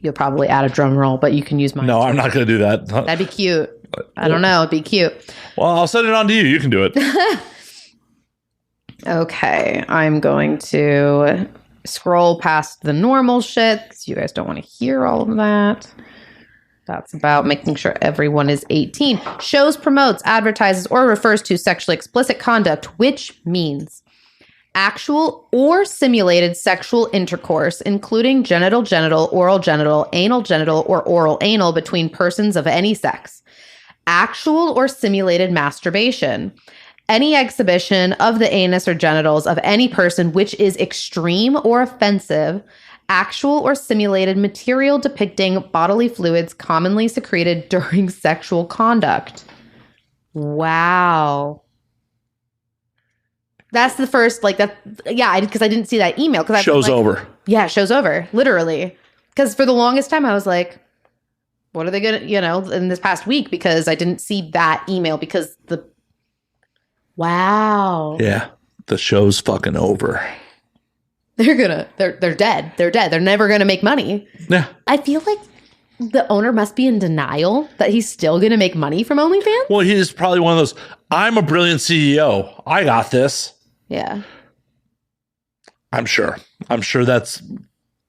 You'll probably add a drum roll, but you can use mine. No, I'm not going to do that. That'd be cute. I don't know. It'd be cute. Well, I'll send it on to you. You can do it. Okay. I'm going to scroll past the normal shit because you guys don't want to hear all of that. That's about making sure everyone is 18. Shows, promotes, advertises, or refers to sexually explicit conduct, which means actual or simulated sexual intercourse, including genital, oral genital, anal or oral anal between persons of any sex. Actual or simulated masturbation. Any exhibition of the anus or genitals of any person which is extreme or offensive. Actual or simulated material depicting bodily fluids commonly secreted during sexual conduct. Wow. That's the first, because I didn't see that email. Show's over. Yeah, show's over, literally. Because for the longest time, I was like, what are they going to, in this past week, because I didn't see that email wow. Yeah, the show's fucking over. They're dead. They're dead. They're never going to make money. Yeah. I feel like the owner must be in denial that he's still going to make money from OnlyFans. Well, he's probably one of those, I'm a brilliant CEO. I got this. Yeah. I'm sure that's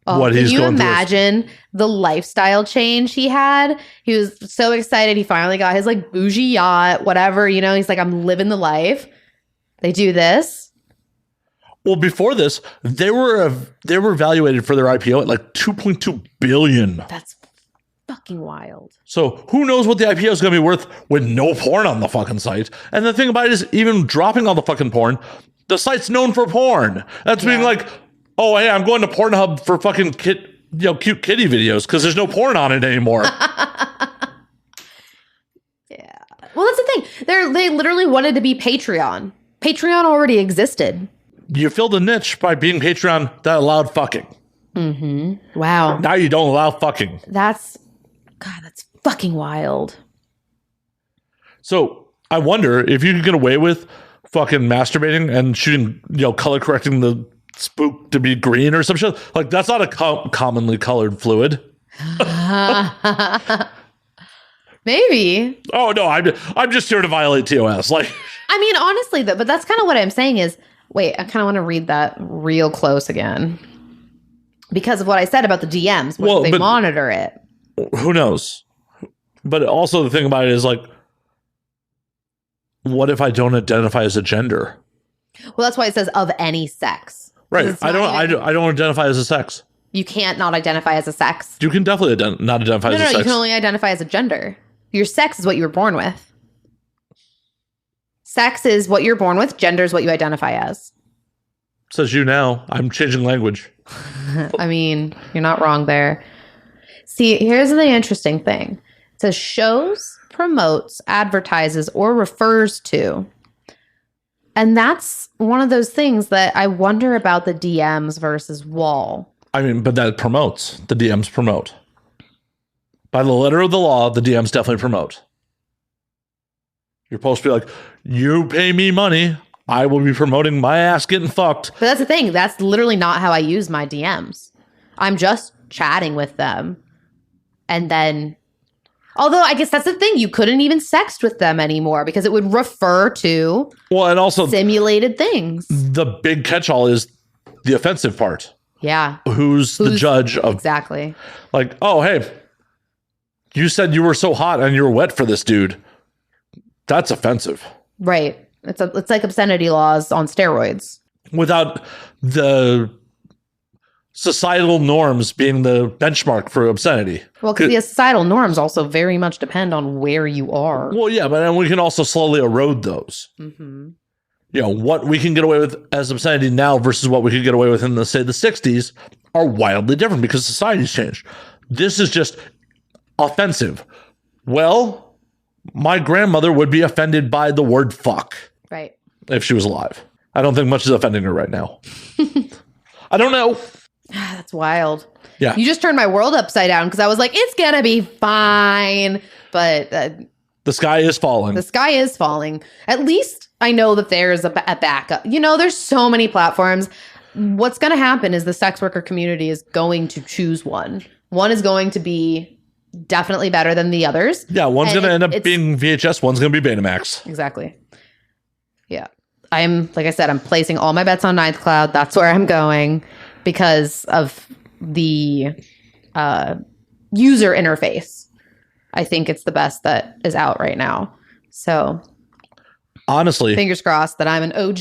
what he's going through. Can you imagine the lifestyle change he had? He was so excited. He finally got his bougie yacht, whatever, he's like, I'm living the life. They do this. Well, before this, they were evaluated for their IPO at like $2.2 billion. That's fucking wild. So who knows what the IPO is going to be worth with no porn on the fucking site? And the thing about it is, even dropping all the fucking porn, the site's known for porn. That's being like, oh, hey, I'm going to Pornhub for fucking cute kitty videos because there's no porn on it anymore. Yeah. Well, that's the thing. They literally wanted to be Patreon. Patreon already existed. You filled a niche by being Patreon that allowed fucking. Mm-hmm. Wow. Now you don't allow fucking. That's fucking wild. So I wonder if you could get away with fucking masturbating and shooting, color correcting the spook to be green or some shit. Like, that's not a commonly colored fluid. Maybe. Oh no, I'm just here to violate TOS. Like, I mean, honestly though, but that's kind of what I'm saying is, wait, I kind of want to read that real close again because of what I said about the DMs. They monitor it. Who knows? But also the thing about it is like, what if I don't identify as a gender? Well, that's why it says of any sex. Right. I don't identify as a sex. You can't not identify as a sex. You can definitely not identify as a sex. No, you can only identify as a gender. Your sex is what you were born with. Sex is what you're born with. Gender is what you identify as. Says you now. I'm changing language. I mean, you're not wrong there. See, here's the interesting thing. It says shows, promotes, advertises, or refers to. And that's one of those things that I wonder about the DMs versus wall. I mean, but that promotes. The DMs promote. By the letter of the law, the DMs definitely promote. You're supposed to be like, you pay me money, I will be promoting my ass getting fucked. But that's the thing. That's literally not how I use my DMs. I'm just chatting with them. And then, although I guess that's the thing. You couldn't even sext with them anymore because it would refer to and also simulated things. The big catch-all is the offensive part. Yeah. Who's the judge of... Exactly. Like, oh, hey, you said you were so hot and you were wet for this dude. That's offensive. Right. It's like obscenity laws on steroids. Without the societal norms being the benchmark for obscenity. Well, because the societal norms also very much depend on where you are. Well, yeah, but then we can also slowly erode those. Mm-hmm. What we can get away with as obscenity now versus what we could get away with in, say, the 60s are wildly different because society's changed. This is just offensive. Well, my grandmother would be offended by the word fuck. Right. If she was alive. I don't think much is offending her right now. I don't know. That's wild. Yeah. You just turned my world upside down because I was like, it's going to be fine. But the sky is falling. The sky is falling. At least I know that there's a backup. There's so many platforms. What's going to happen is the sex worker community is going to choose one. One is going to be definitely better than the others. Yeah, one's going to end up being VHS. One's going to be Betamax. Exactly. Yeah. Like I said, I'm placing all my bets on Ninth Cloud. That's where I'm going because of the user interface. I think it's the best that is out right now. So honestly, fingers crossed that I'm an OG.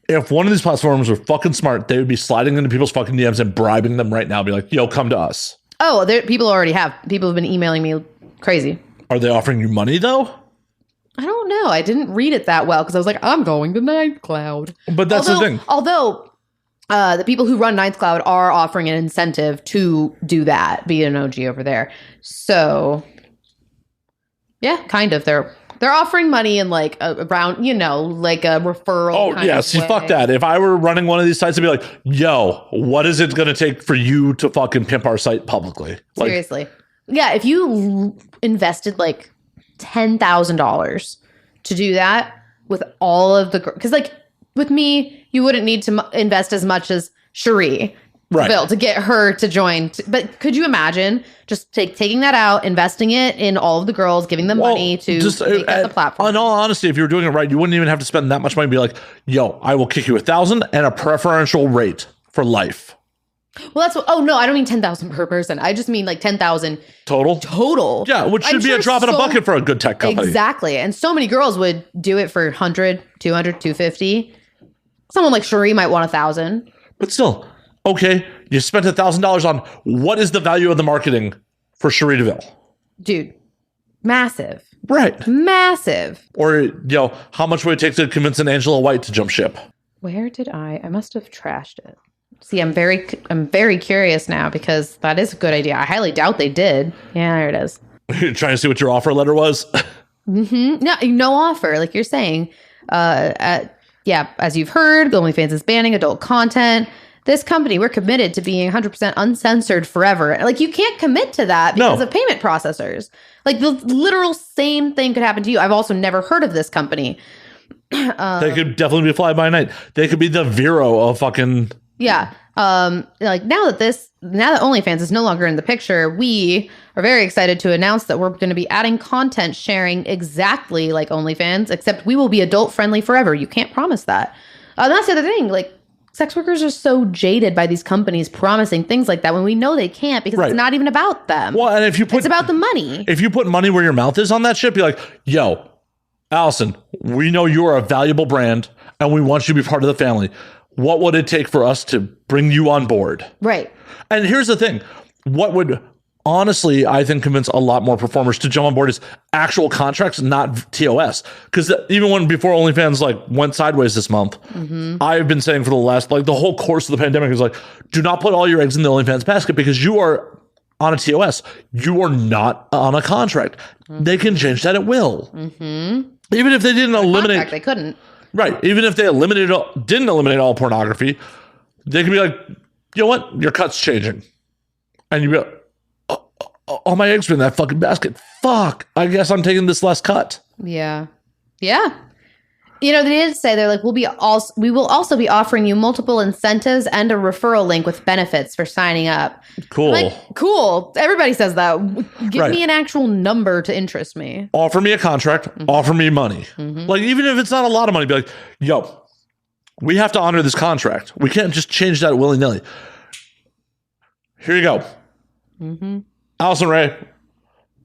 If one of these platforms were fucking smart, they would be sliding into people's fucking DMs and bribing them right now. Be like, yo, come to us. Oh, people already have. People have been emailing me crazy. Are they offering you money though? I don't know. I didn't read it that well because I was like, I'm going to Ninth Cloud. But that's the thing. Although the people who run Ninth Cloud are offering an incentive to do that, be an OG over there. So, yeah, kind of. They're offering money in like around, like a referral. Oh, yeah. See, fuck that. If I were running one of these sites, I'd be like, yo, what is it going to take for you to fucking pimp our site publicly? Seriously. Yeah. If you invested like $10,000 to do that with all of the, because like with me, you wouldn't need to invest as much as Cherie built to get her to join. But could you imagine just taking that out, investing it in all of the girls, giving them money to make up the platform? In all honesty, if you were doing it right, you wouldn't even have to spend that much money. Be like, yo, I will kick you $1,000 and a preferential rate for life. Well, that's what, oh no, I don't mean 10,000 per person. I just mean like 10,000 total. Yeah, which should be a drop in a bucket for a good tech company. Exactly. And so many girls would do it for 100, 200, 250. Someone like Cherie might want 1,000. But still, okay, you spent $1,000 on what is the value of the marketing for Cherie DeVille? Dude, massive. Right. Massive. Or, how much would it take to convince an Angela White to jump ship? Where did I must have trashed it. See, I'm very curious now because that is a good idea. I highly doubt they did. Yeah, there it is. You're trying to see what your offer letter was? No offer, like you're saying. As you've heard, OnlyFans is banning adult content. This company, we're committed to being 100% uncensored forever. Like, you can't commit to that because of payment processors. Like, the literal same thing could happen to you. I've also never heard of this company. They could definitely be fly by night. They could be the Vero of fucking... Yeah. Like now that OnlyFans is no longer in the picture, we are very excited to announce that we're going to be adding content sharing exactly like OnlyFans, except we will be adult friendly forever. You can't promise that. That's the other thing. Like, sex workers are so jaded by these companies promising things like that when we know they can't because it's not even about them. Well, and it's about the money. If you put money where your mouth is on that shit, be like, yo, Alison, we know you are a valuable brand and we want you to be part of the family. What would it take for us to bring you on board? Right. And here's the thing. What would honestly, I think, convince a lot more performers to jump on board is actual contracts, not TOS. Because even before OnlyFans went sideways this month, I've been saying for the last, the whole course of the pandemic is do not put all your eggs in the OnlyFans basket because you are on a TOS. You are not on a contract. They can change that at will. Even if they didn't eliminate... Contract, they couldn't. Right. Even if they didn't eliminate all pornography, they could be like, you know what? Your cut's changing. And you'd be like, all my eggs are in that fucking basket. Fuck. I guess I'm taking this less cut. Yeah. Yeah. They did say they're like, we will also be offering you multiple incentives and a referral link with benefits for signing up. Cool. Cool. Everybody says that. Give me an actual number to interest me. Offer me a contract. Offer me money. Even if it's not a lot of money, be like, yo, we have to honor this contract. We can't just change that willy-nilly. Here you go. Alison Rey,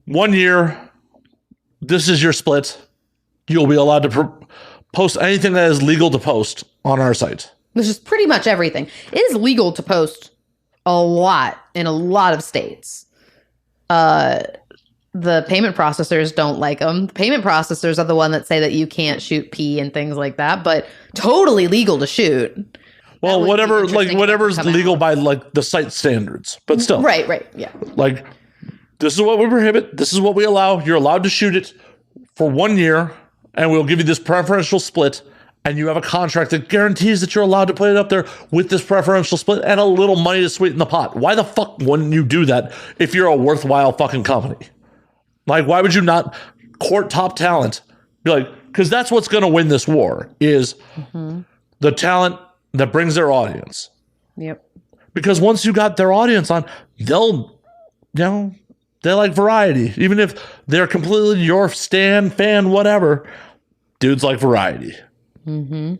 1 year. This is your split. You'll be allowed to post anything that is legal to post on our site. Which is pretty much everything. It is legal to post a lot in a lot of states. The payment processors don't like them. The payment processors are the one that say that you can't shoot pee and things like that, but totally legal to shoot. Well, whatever's legal by the site standards, but still. Right, yeah. This is what we prohibit. This is what we allow. You're allowed to shoot it for 1 year. And we'll give you this preferential split, and you have a contract that guarantees that you're allowed to put it up there with this preferential split and a little money to sweeten the pot. Why the fuck wouldn't you do that if you're a worthwhile fucking company? Why would you not court top talent? Because that's what's going to win this war is the talent that brings their audience. Yep. Because once you got their audience on, they like variety. Even if they're completely your fan, whatever, dudes like variety. So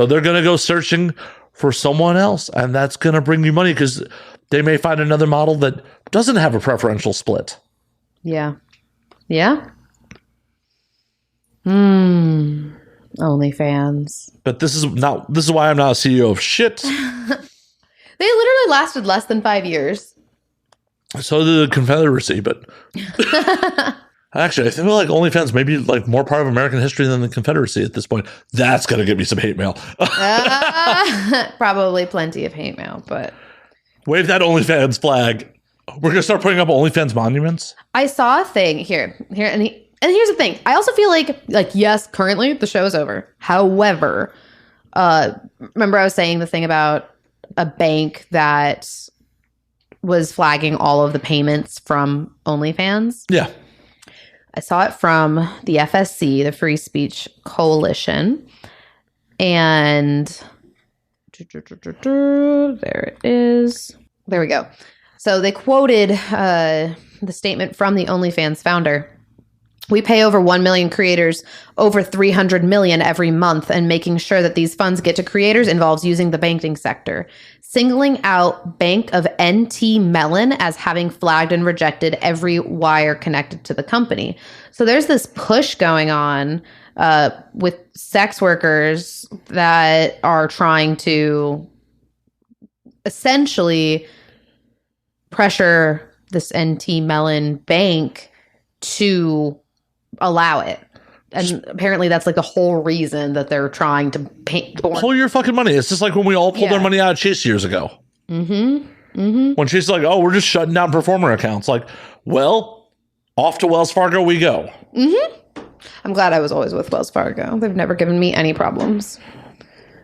they're going to go searching for someone else, and that's going to bring you money because they may find another model that doesn't have a preferential split. Yeah. Yeah. OnlyFans. But this is why I'm not a CEO of shit. They literally lasted less than 5 years. So did the Confederacy, but actually, I feel like OnlyFans may be more part of American history than the Confederacy at this point. That's gonna get me some hate mail. Probably plenty of hate mail, but wave that OnlyFans flag. We're gonna start putting up OnlyFans monuments. I saw a thing here, and here's the thing. I also feel like yes, currently the show is over. However, remember I was saying the thing about a bank that was flagging all of the payments from OnlyFans. Yeah. I saw it from the FSC, the Free Speech Coalition. And there it is. There we go. So they quoted the statement from the OnlyFans founder. We pay over 1 million creators over 300 million every month, and making sure that these funds get to creators involves using the banking sector. Singling out Bank of NT Mellon as having flagged and rejected every wire connected to the company. So there's this push going on with sex workers that are trying to essentially pressure this NT Mellon bank to allow it. And apparently that's like the whole reason that they're trying to pull your fucking money. It's just like when we all pulled our money out of Chase years ago. When Chase is like, oh, we're just shutting down performer accounts. Like, well, off to Wells Fargo we go. I'm glad I was always with Wells Fargo. They've never given me any problems.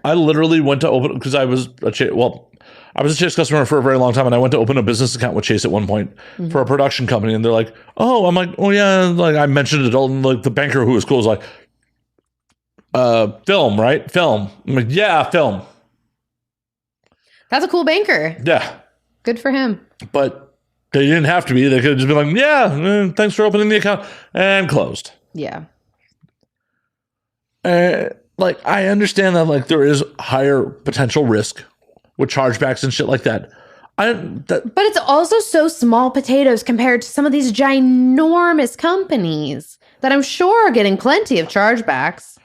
I literally went to open, because I was a Chase customer for a very long time, and I went to open a business account with Chase at one point for a production company, and they're like, oh, I'm like, oh yeah, like I mentioned it, and like the banker who was cool was like, film, right? Film. I'm like, yeah, film. That's a cool banker. Yeah. Good for him. But they didn't have to be. They could have just been like, yeah, thanks for opening the account, and closed. Yeah. Like, I understand that like there is higher potential risk with chargebacks and shit like that. But it's also so small potatoes compared to some of these ginormous companies that I'm sure are getting plenty of chargebacks.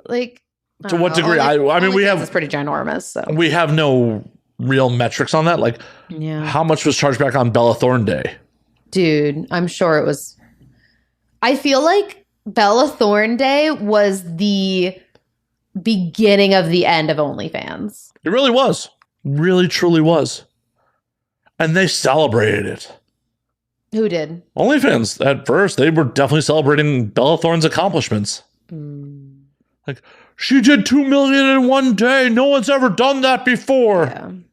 Like, to what degree? I mean, we have, it's pretty ginormous. So we have no real metrics on that. Like, how much was chargeback on Bella Thorne Day? Dude, I'm sure it was. I feel like Bella Thorne Day was the beginning of the end of OnlyFans. It really was. Really, truly was. And they celebrated it. Who did? OnlyFans, at first, they were definitely celebrating Bella Thorne's accomplishments. Like, she did 2 million in one day. No one's ever done that before. Yeah. And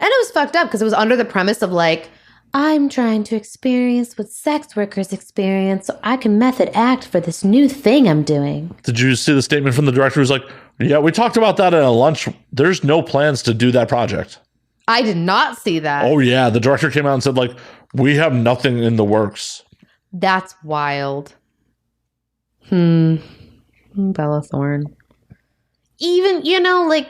it was fucked up because it was under the premise of like, I'm trying to experience what sex workers experience so I can method act for this new thing I'm doing. Did you see the statement from the director who's like, yeah, we talked about that at a lunch. There's no plans to do that project. I did not see that. Oh, yeah. The director came out and said, like, we have nothing in the works. That's wild. Bella Thorne. Even, they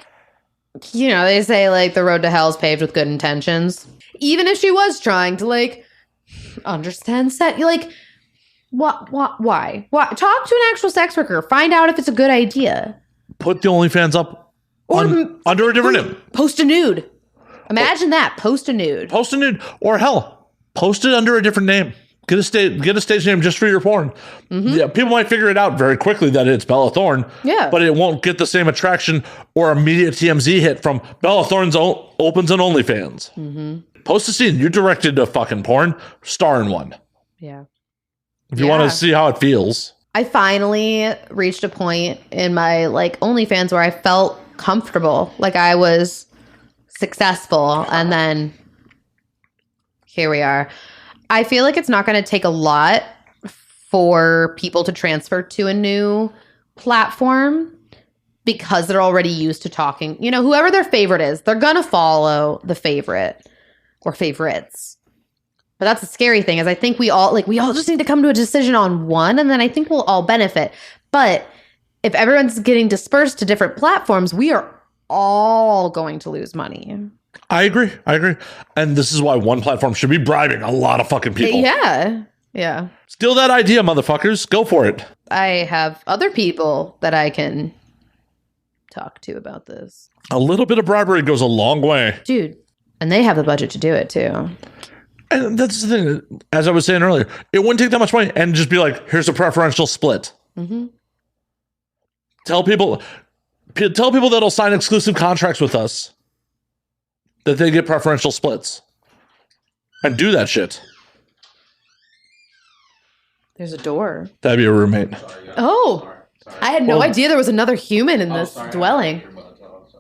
say, like, the road to hell is paved with good intentions. Even if she was trying to, like, understand like, why? Talk to an actual sex worker. Find out if it's a good idea. Put the OnlyFans up under a different name. Post a nude. Imagine that. Post a nude. Post a nude. Or hell, post it under a different name. Get a stage name just for your porn. Yeah, people might figure it out very quickly that it's Bella Thorne. Yeah. But it won't get the same attraction or immediate TMZ hit from Bella Thorne's opens on OnlyFans. Post a scene. You directed a fucking porn. Star in one. Yeah. If you want to see how it feels. I finally reached a point in my like OnlyFans where I felt comfortable. Like I was successful. And then here we are. I feel like it's not going to take a lot for people to transfer to a new platform because they're already used to talking. Whoever their favorite is, they're going to follow the favorite or favorites. But that's the scary thing is I think we all just need to come to a decision on one, and then I think we'll all benefit. But if everyone's getting dispersed to different platforms, we are all going to lose money. I agree. And this is why one platform should be bribing a lot of fucking people. Yeah. Steal that idea, motherfuckers. Go for it. I have other people that I can talk to about this. A little bit of bribery goes a long way. Dude. And they have the budget to do it too. And that's the thing. As I was saying earlier, it wouldn't take that much money and just be like, here's a preferential split. Tell people that'll sign exclusive contracts with us that they get preferential splits. And do that shit. There's a door. That'd be a roommate. Oh, I had no idea there was another human in this dwelling.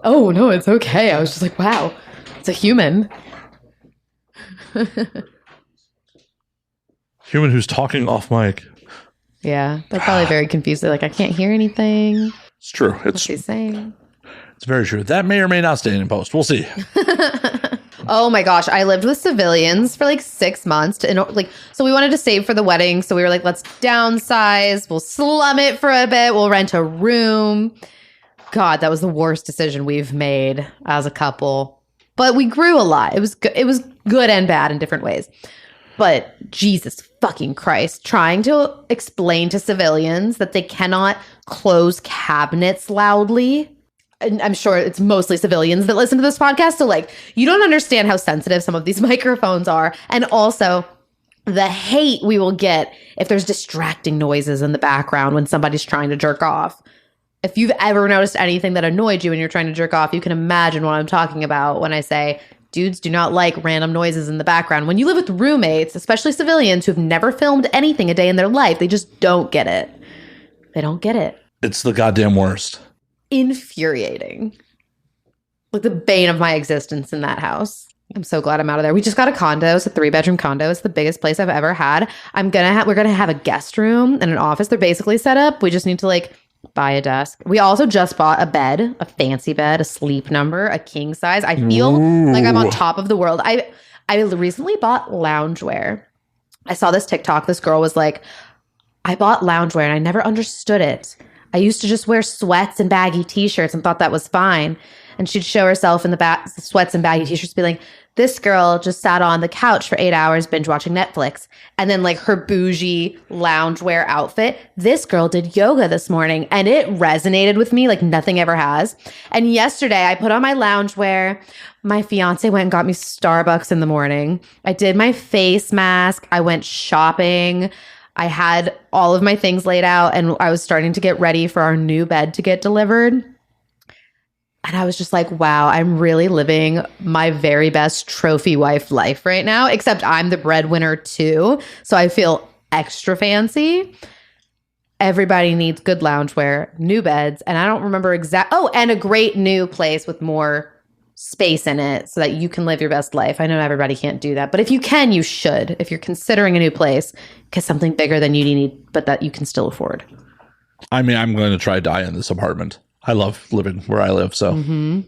Oh, no, it's okay. I was just like, wow, it's a human. Human who's talking off mic. Yeah, they're probably very confused. They're like, I can't hear anything. It's true. What's he saying? It's very true. That may or may not stay in post. We'll see. Oh my gosh, I lived with civilians for like 6 months. So we wanted to save for the wedding. So we were like, let's downsize. We'll slum it for a bit. We'll rent a room. God, that was the worst decision we've made as a couple. But we grew a lot. It was good and bad in different ways. But Jesus fucking Christ, trying to explain to civilians that they cannot close cabinets loudly. And I'm sure it's mostly civilians that listen to this podcast. So like, you don't understand how sensitive some of these microphones are. And also the hate we will get if there's distracting noises in the background when somebody's trying to jerk off. If you've ever noticed anything that annoyed you when you're trying to jerk off, you can imagine what I'm talking about when I say dudes do not like random noises in the background. When you live with roommates, especially civilians who've never filmed anything a day in their life, they just don't get it. They don't get it. It's the goddamn worst. Infuriating. Like the bane of my existence in that house. I'm so glad I'm out of there. We just got a condo. It's a 3-bedroom condo. It's the biggest place I've ever had. We're gonna have a guest room and an office. They're basically set up. We just need to like buy a desk. We also just bought a bed, a fancy bed, a sleep number, a king size. I feel like I'm on top of the world. I recently bought loungewear. I saw this TikTok. This girl was like, I bought loungewear and I never understood it. I used to just wear sweats and baggy t-shirts and thought that was fine. And she'd show herself in the sweats and baggy t-shirts, be like, this girl just sat on the couch for 8 hours binge watching Netflix. And then like her bougie loungewear outfit, this girl did yoga this morning and it resonated with me like nothing ever has. And yesterday I put on my loungewear. My fiance went and got me Starbucks in the morning. I did my face mask. I went shopping. I had all of my things laid out and I was starting to get ready for our new bed to get delivered. And I was just like, wow, I'm really living my very best trophy wife life right now, except I'm the breadwinner too. So I feel extra fancy. Everybody needs good loungewear, new beds, and I don't remember and a great new place with more space in it so that you can live your best life. I know everybody can't do that, but if you can, you should. If you're considering a new place, get something bigger than you need, but that you can still afford. I mean, I'm going to try die in this apartment. I love living where I live, so. Mm-hmm.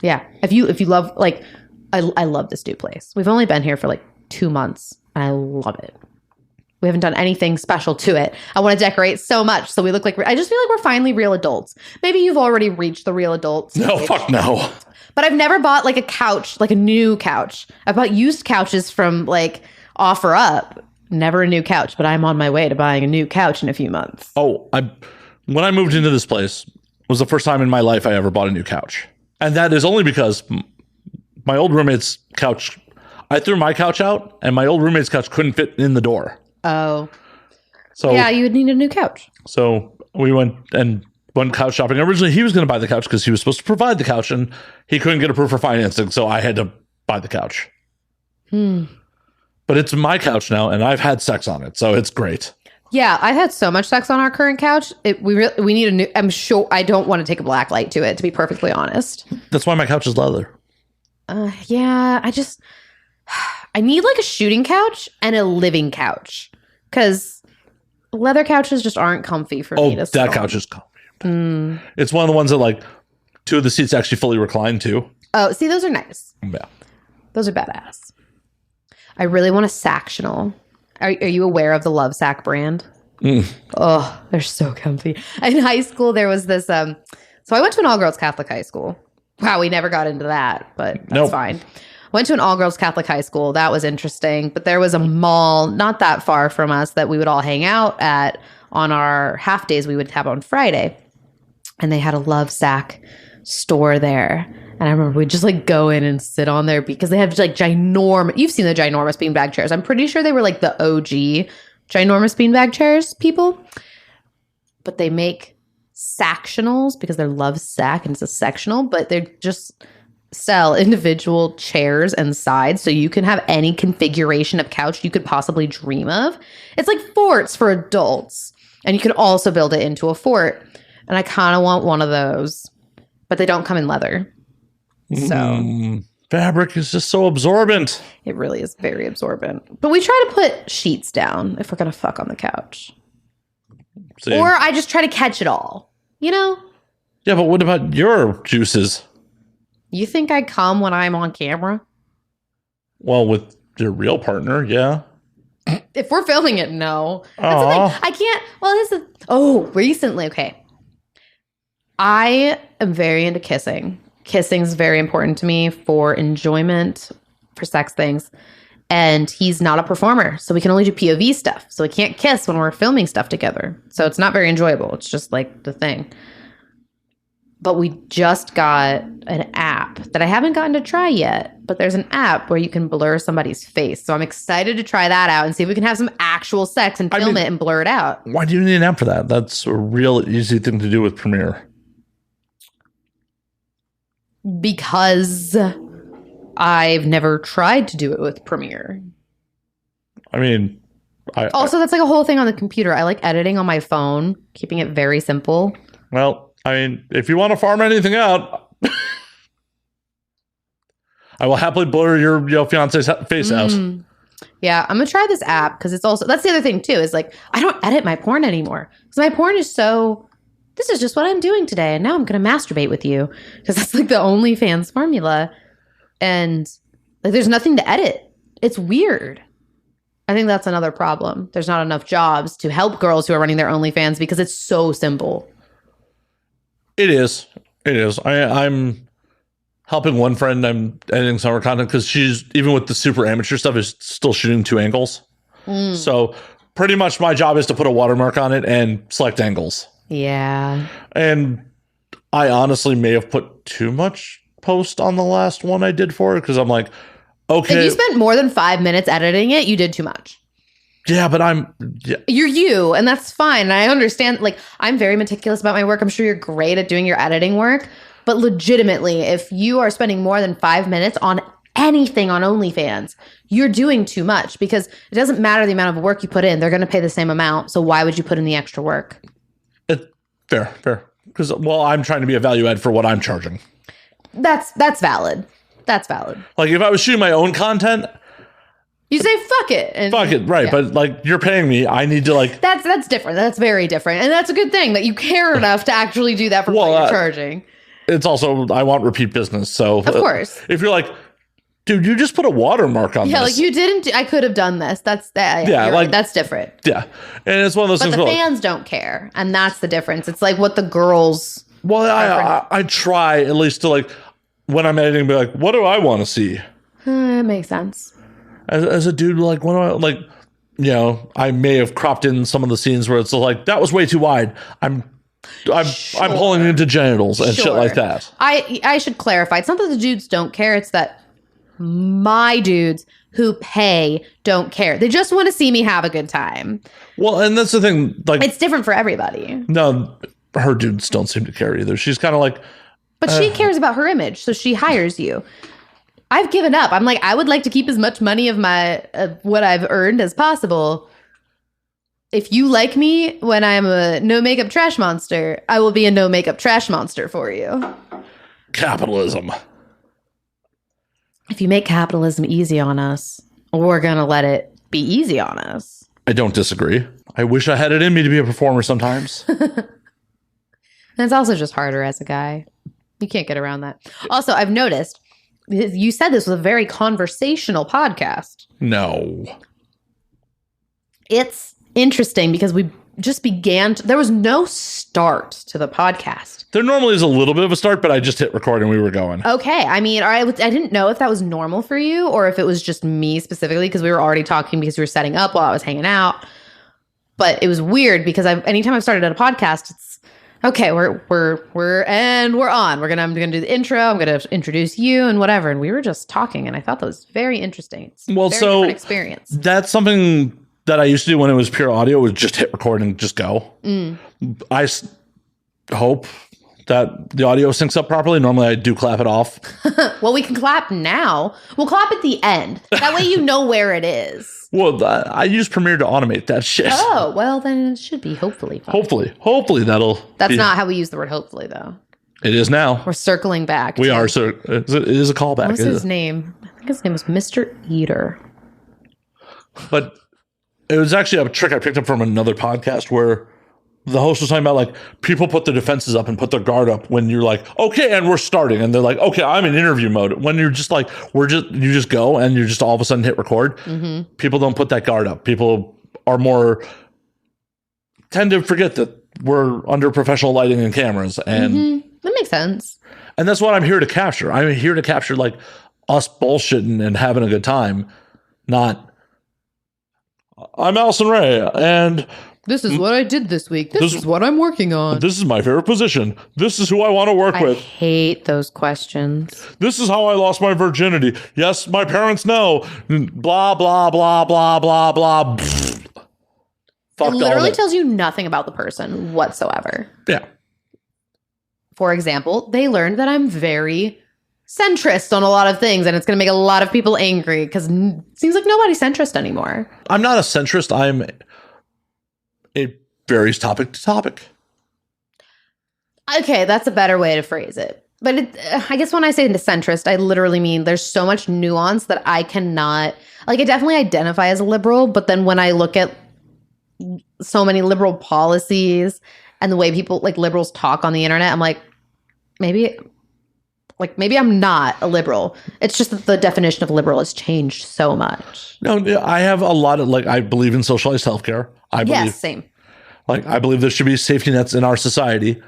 Yeah. If you love, like, I love this new place. We've only been here for like 2 months, and I love it. We haven't done anything special to it. I want to decorate so much, so we look like, I just feel like we're finally real adults. Maybe you've already reached the real adult stage. No, fuck no. But I've never bought like a couch, like a new couch. I've bought used couches from like OfferUp. Never a new couch, but I'm on my way to buying a new couch in a few months. Oh, when I moved into this place, was the first time in my life I ever bought a new couch. And that is only because my old roommate's couch, I threw my couch out and my old roommate's couch couldn't fit in the door. Oh. So yeah, you would need a new couch. So we went couch shopping. Originally, he was going to buy the couch because he was supposed to provide the couch and he couldn't get approved for financing. So I had to buy the couch. But it's my couch now and I've had sex on it. So it's great. Yeah, I've had so much sex on our current couch. We need a new. I'm sure I don't want to take a black light to it, to be perfectly honest. That's why my couch is leather. Yeah, I need like a shooting couch and a living couch because leather couches just aren't comfy for me to sit that on. couch is comfy. It's one of the ones that like 2 of the seats actually fully recline too. Oh, see, those are nice. Yeah, those are badass. I really want a Sactional. Are you aware of the Lovesack brand? Oh, they're so comfy. In high school, there was this. So I went to an all-girls Catholic high school. Wow, we never got into that, but that's fine. Went to an all-girls Catholic high school. That was interesting. But there was a mall not that far from us that we would all hang out at on our half days we would have on Friday. And they had a Lovesack store there. And I remember we'd just like go in and sit on there because they have like ginormous, you've seen the ginormous beanbag chairs. I'm pretty sure they were like the OG ginormous beanbag chairs people. But they make Sactionals because they're Lovesack and it's a sectional, but they're just sell individual chairs and sides so you can have any configuration of couch you could possibly dream of. It's like forts for adults. And you can also build it into a fort. And I kind of want one of those, but they don't come in leather. So fabric is just so absorbent. It really is very absorbent. But we try to put sheets down if we're going to fuck on the couch. See? Or I just try to catch it all, you know? Yeah, but what about your juices? You think I come when I'm on camera? Well, with your real partner, yeah. If we're filming it, no. That's the thing. I can't. Well, recently, okay. I am very into kissing. Kissing is very important to me for enjoyment, for sex things. And he's not a performer, so we can only do POV stuff. So we can't kiss when we're filming stuff together. So it's not very enjoyable. It's just like the thing. But we just got an app that I haven't gotten to try yet. But there's an app where you can blur somebody's face. So I'm excited to try that out and see if we can have some actual sex and film it and blur it out. Why do you need an app for that? That's a real easy thing to do with Premiere. Because I've never tried to do it with Premiere. I mean, that's like a whole thing on the computer. I like editing on my phone, keeping it very simple. Well, I mean, if you want to farm anything out, I will happily blur your fiance's face out. Yeah, I'm gonna try this app because it's also, that's the other thing too, is like I don't edit my porn anymore because my porn is so, this is just what I'm doing today, and now I'm gonna masturbate with you because that's like the OnlyFans formula, and like there's nothing to edit. It's weird. I think that's another problem. There's not enough jobs to help girls who are running their OnlyFans because it's so simple. It is. I'm helping one friend. I'm editing some of her content because she's, even with the super amateur stuff, is still shooting 2 angles. So pretty much my job is to put a watermark on it and select angles. Yeah. And I honestly may have put too much post on the last one I did for her because I'm like, okay. If you spent more than 5 minutes editing it, you did too much. Yeah, but you're you, and that's fine. And I understand, like, I'm very meticulous about my work. I'm sure you're great at doing your editing work. But legitimately, if you are spending more than 5 minutes on anything on OnlyFans, you're doing too much because it doesn't matter the amount of work you put in. They're going to pay the same amount. So why would you put in the extra work? Fair. Because, well, I'm trying to be a value add for what I'm charging. That's valid. That's valid. Like, if I was shooting my own content, you say fuck it. Fuck it, right. Yeah. But like, you're paying me. I need to like... That's different. That's very different. And that's a good thing that you care enough to actually do that for what you're charging. It's also, I want repeat business. So of course. If you're like, dude, you just put a watermark on this. Yeah, like you didn't, I could have done this. That's that. Yeah, like right. That's different. Yeah. And it's one of those things. But the fans don't care. And that's the difference. It's like what the girls... Well, I try at least to like, when I'm editing, be like, what do I want to see? It makes sense. As a dude, like, what do I like? You know, I may have cropped in some of the scenes where it's like that was way too wide. I'm pulling into genitals and shit like that. I should clarify. It's not that the dudes don't care. It's that my dudes who pay don't care. They just want to see me have a good time. Well, and that's the thing. Like, it's different for everybody. No, her dudes don't seem to care either. She's kind of like, but she cares about her image, so she hires you. I've given up. I'm like, I would like to keep as much money of my what I've earned as possible. If you like me when I'm a no makeup trash monster, I will be a no makeup trash monster for you. Capitalism. If you make capitalism easy on us, we're going to let it be easy on us. I don't disagree. I wish I had it in me to be a performer sometimes. And it's also just harder as a guy. You can't get around that. Also, I've noticed, you said this was a very conversational podcast. No. It's interesting because we just began. There was no start to the podcast. There normally is a little bit of a start, but I just hit record and we were going. Okay. I mean, I didn't know if that was normal for you or if it was just me specifically because we were already talking because we were setting up while I was hanging out. But it was weird because anytime I've started at a podcast, it's okay, we're on. I'm gonna do the intro. I'm gonna introduce you and whatever. And we were just talking, and I thought that was very interesting. It's well, very so different experience. That's something that I used to do when it was pure audio. Was just hit record and just go. I hope that the audio syncs up properly. Normally, I do clap it off. Well, we can clap now. We'll clap at the end. That way, you know where it is. Well, I use Premiere to automate that shit. Oh, well, then it should be hopefully fine. Hopefully that'll... That's not how we use the word hopefully, though. It is now. We're circling back. We are. It is a callback. What's his name? I think his name was Mr. Eater. But it was actually a trick I picked up from another podcast where the host was talking about like people put their defenses up and put their guard up when you're like, okay, and we're starting, and they're like, okay, I'm in interview mode. When you're just like, you just go and you're just all of a sudden hit record. People don't put that guard up. People are tend to forget that we're under professional lighting and cameras, and that makes sense. And that's what I'm here to capture. I'm here to capture like us bullshitting and having a good time, not I'm Alison Rey and this is what I did this week. This is what I'm working on. This is my favorite position. This is who I want to work with. I hate those questions. This is how I lost my virginity. Yes, my parents know. Blah, blah, blah, blah, blah, blah. Fuck, it literally tells you nothing about the person whatsoever. Yeah. For example, they learned that I'm very centrist on a lot of things, and it's going to make a lot of people angry because it seems like nobody's centrist anymore. I'm not a centrist. It varies topic to topic. Okay, that's a better way to phrase it. But I guess when I say centrist, I literally mean there's so much nuance that I cannot... Like, I definitely identify as a liberal, but then when I look at so many liberal policies and the way people, like, liberals talk on the internet, I'm like, maybe I'm not a liberal. It's just that the definition of liberal has changed so much. No, I have a lot of, like, I believe in socialized healthcare. Yes, same. Like, I believe there should be safety nets in our society.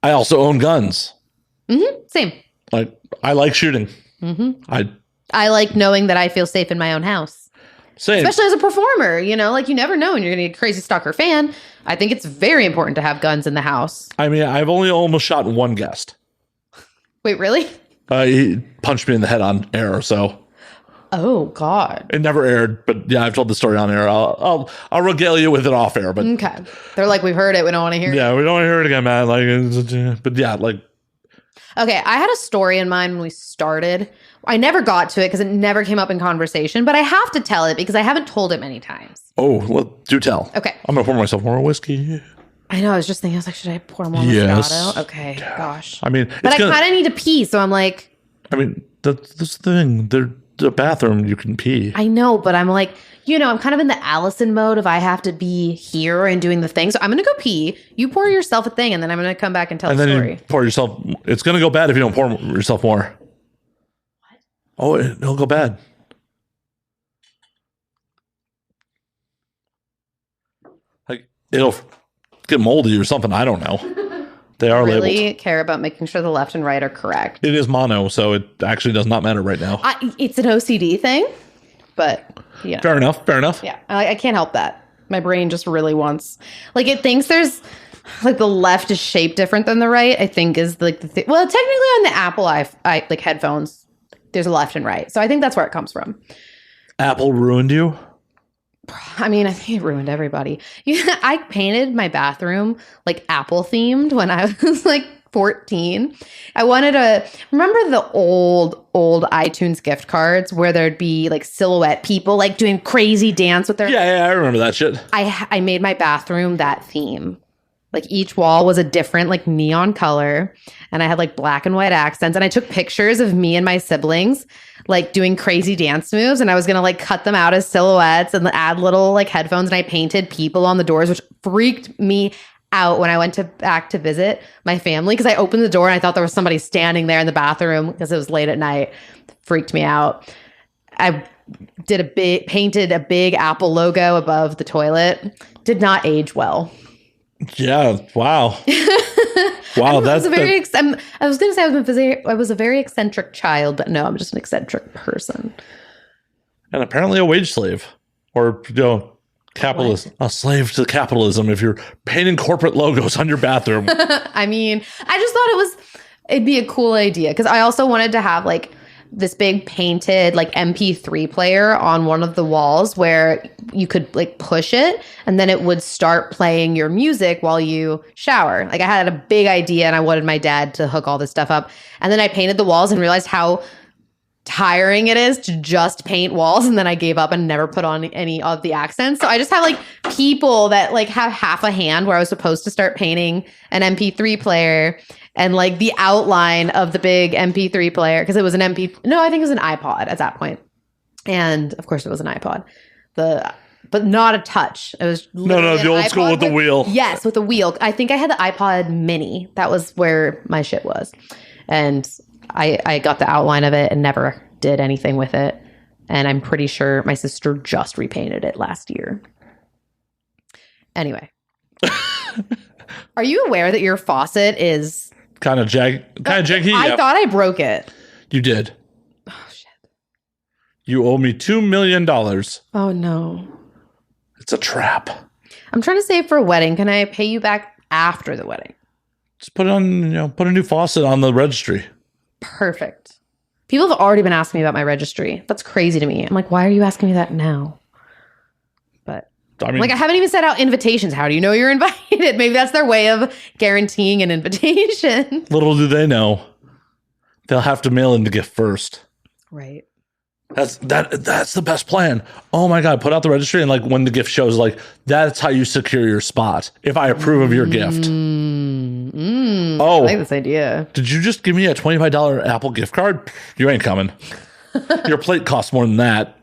I also own guns. Same. Like, I like shooting. I like knowing that I feel safe in my own house. Same. Especially as a performer, you know, like you never know when you're going to get a crazy stalker fan. I think it's very important to have guns in the house. I mean, I've only almost shot one guest. Wait, really? He punched me in the head on air, so. Oh, God. It never aired, but yeah, I've told the story on air. I'll regale you with it off air, but. Okay. They're like, we've heard it. We don't want to hear it. Yeah, we don't want to hear it again, man. Like, but yeah, like. Okay, I had a story in mind when we started. I never got to it because it never came up in conversation, but I have to tell it because I haven't told it many times. Oh, well, do tell. Okay. I'm going to pour myself more whiskey. I know. I was just thinking, I was like, should I pour more Moscato? Okay, gosh. I mean, but I kind of need to pee, so I'm like. I mean, that's the thing. The bathroom, you can pee. I know, but I'm like, you know, I'm kind of in the Allison mode of I have to be here and doing the thing. So I'm going to go pee. You pour yourself a thing, and then I'm going to come back and tell the story. And then you pour yourself. It's going to go bad if you don't pour yourself more. What? Oh, it'll go bad. Like, it'll get moldy or something. I don't know. They are really labeled. Care about making sure the left and right are correct. It is mono, so it actually does not matter right now. It's an OCD thing, but yeah. Fair enough. Yeah, I can't help that. My brain just really wants, like, it thinks there's, like, the left is shaped different than the right, I think is, like, the thing. Well, technically on the Apple like headphones, there's a left and right. So I think that's where it comes from. Apple ruined you? I mean, I think it ruined everybody. I painted my bathroom like Apple themed when I was like 14. I wanted remember the old iTunes gift cards where there'd be like silhouette people like doing crazy dance with their. Yeah, I remember that shit. I made my bathroom that theme. Like each wall was a different like neon color, and I had like black and white accents, and I took pictures of me and my siblings like doing crazy dance moves, and I was gonna like cut them out as silhouettes and add little like headphones, and I painted people on the doors, which freaked me out when I went back to visit my family because I opened the door and I thought there was somebody standing there in the bathroom because it was late at night. Freaked me out. I painted a big Apple logo above the toilet. Did not age well. Yeah. Wow. Wow. I was going to say I was a very eccentric child, but no, I'm just an eccentric person. And apparently a wage slave, or capitalist, a slave to capitalism. If you're painting corporate logos on your bathroom. I mean, I just thought it'd be a cool idea because I also wanted to have like this big painted like MP3 player on one of the walls where you could like push it and then it would start playing your music while you shower. Like I had a big idea and I wanted my dad to hook all this stuff up. And then I painted the walls and realized how tiring it is to just paint walls. And then I gave up and never put on any of the accents. So I just have like people that like have half a hand where I was supposed to start painting an MP3 player and like the outline of the big MP3 player, because it was I think it was an iPod at that point. And of course it was an iPod. The but not a touch. It was No, the old school with the wheel. Yes, with the wheel. I think I had the iPod mini. That was where my shit was. And I got the outline of it and never did anything with it. And I'm pretty sure my sister just repainted it last year. Anyway. Are you aware that your faucet is kind of janky? I thought I broke it. You did. Oh, shit. You owe me $2 million. Oh, no. It's a trap. I'm trying to save for a wedding. Can I pay you back after the wedding? Just put a new faucet on the registry. Perfect. People have already been asking me about my registry. That's crazy to me. I'm like, why are you asking me that now? But I mean, I haven't even sent out invitations. How do you know you're invited? Maybe that's their way of guaranteeing an invitation. Little do they know, they'll have to mail in the gift first. Right. That's the best plan. Oh my God, put out the registry, and like when the gift shows, like that's how you secure your spot. If I approve of your gift. I like this idea. Did you just give me a $25 Apple gift card? You ain't coming. Your plate costs more than that.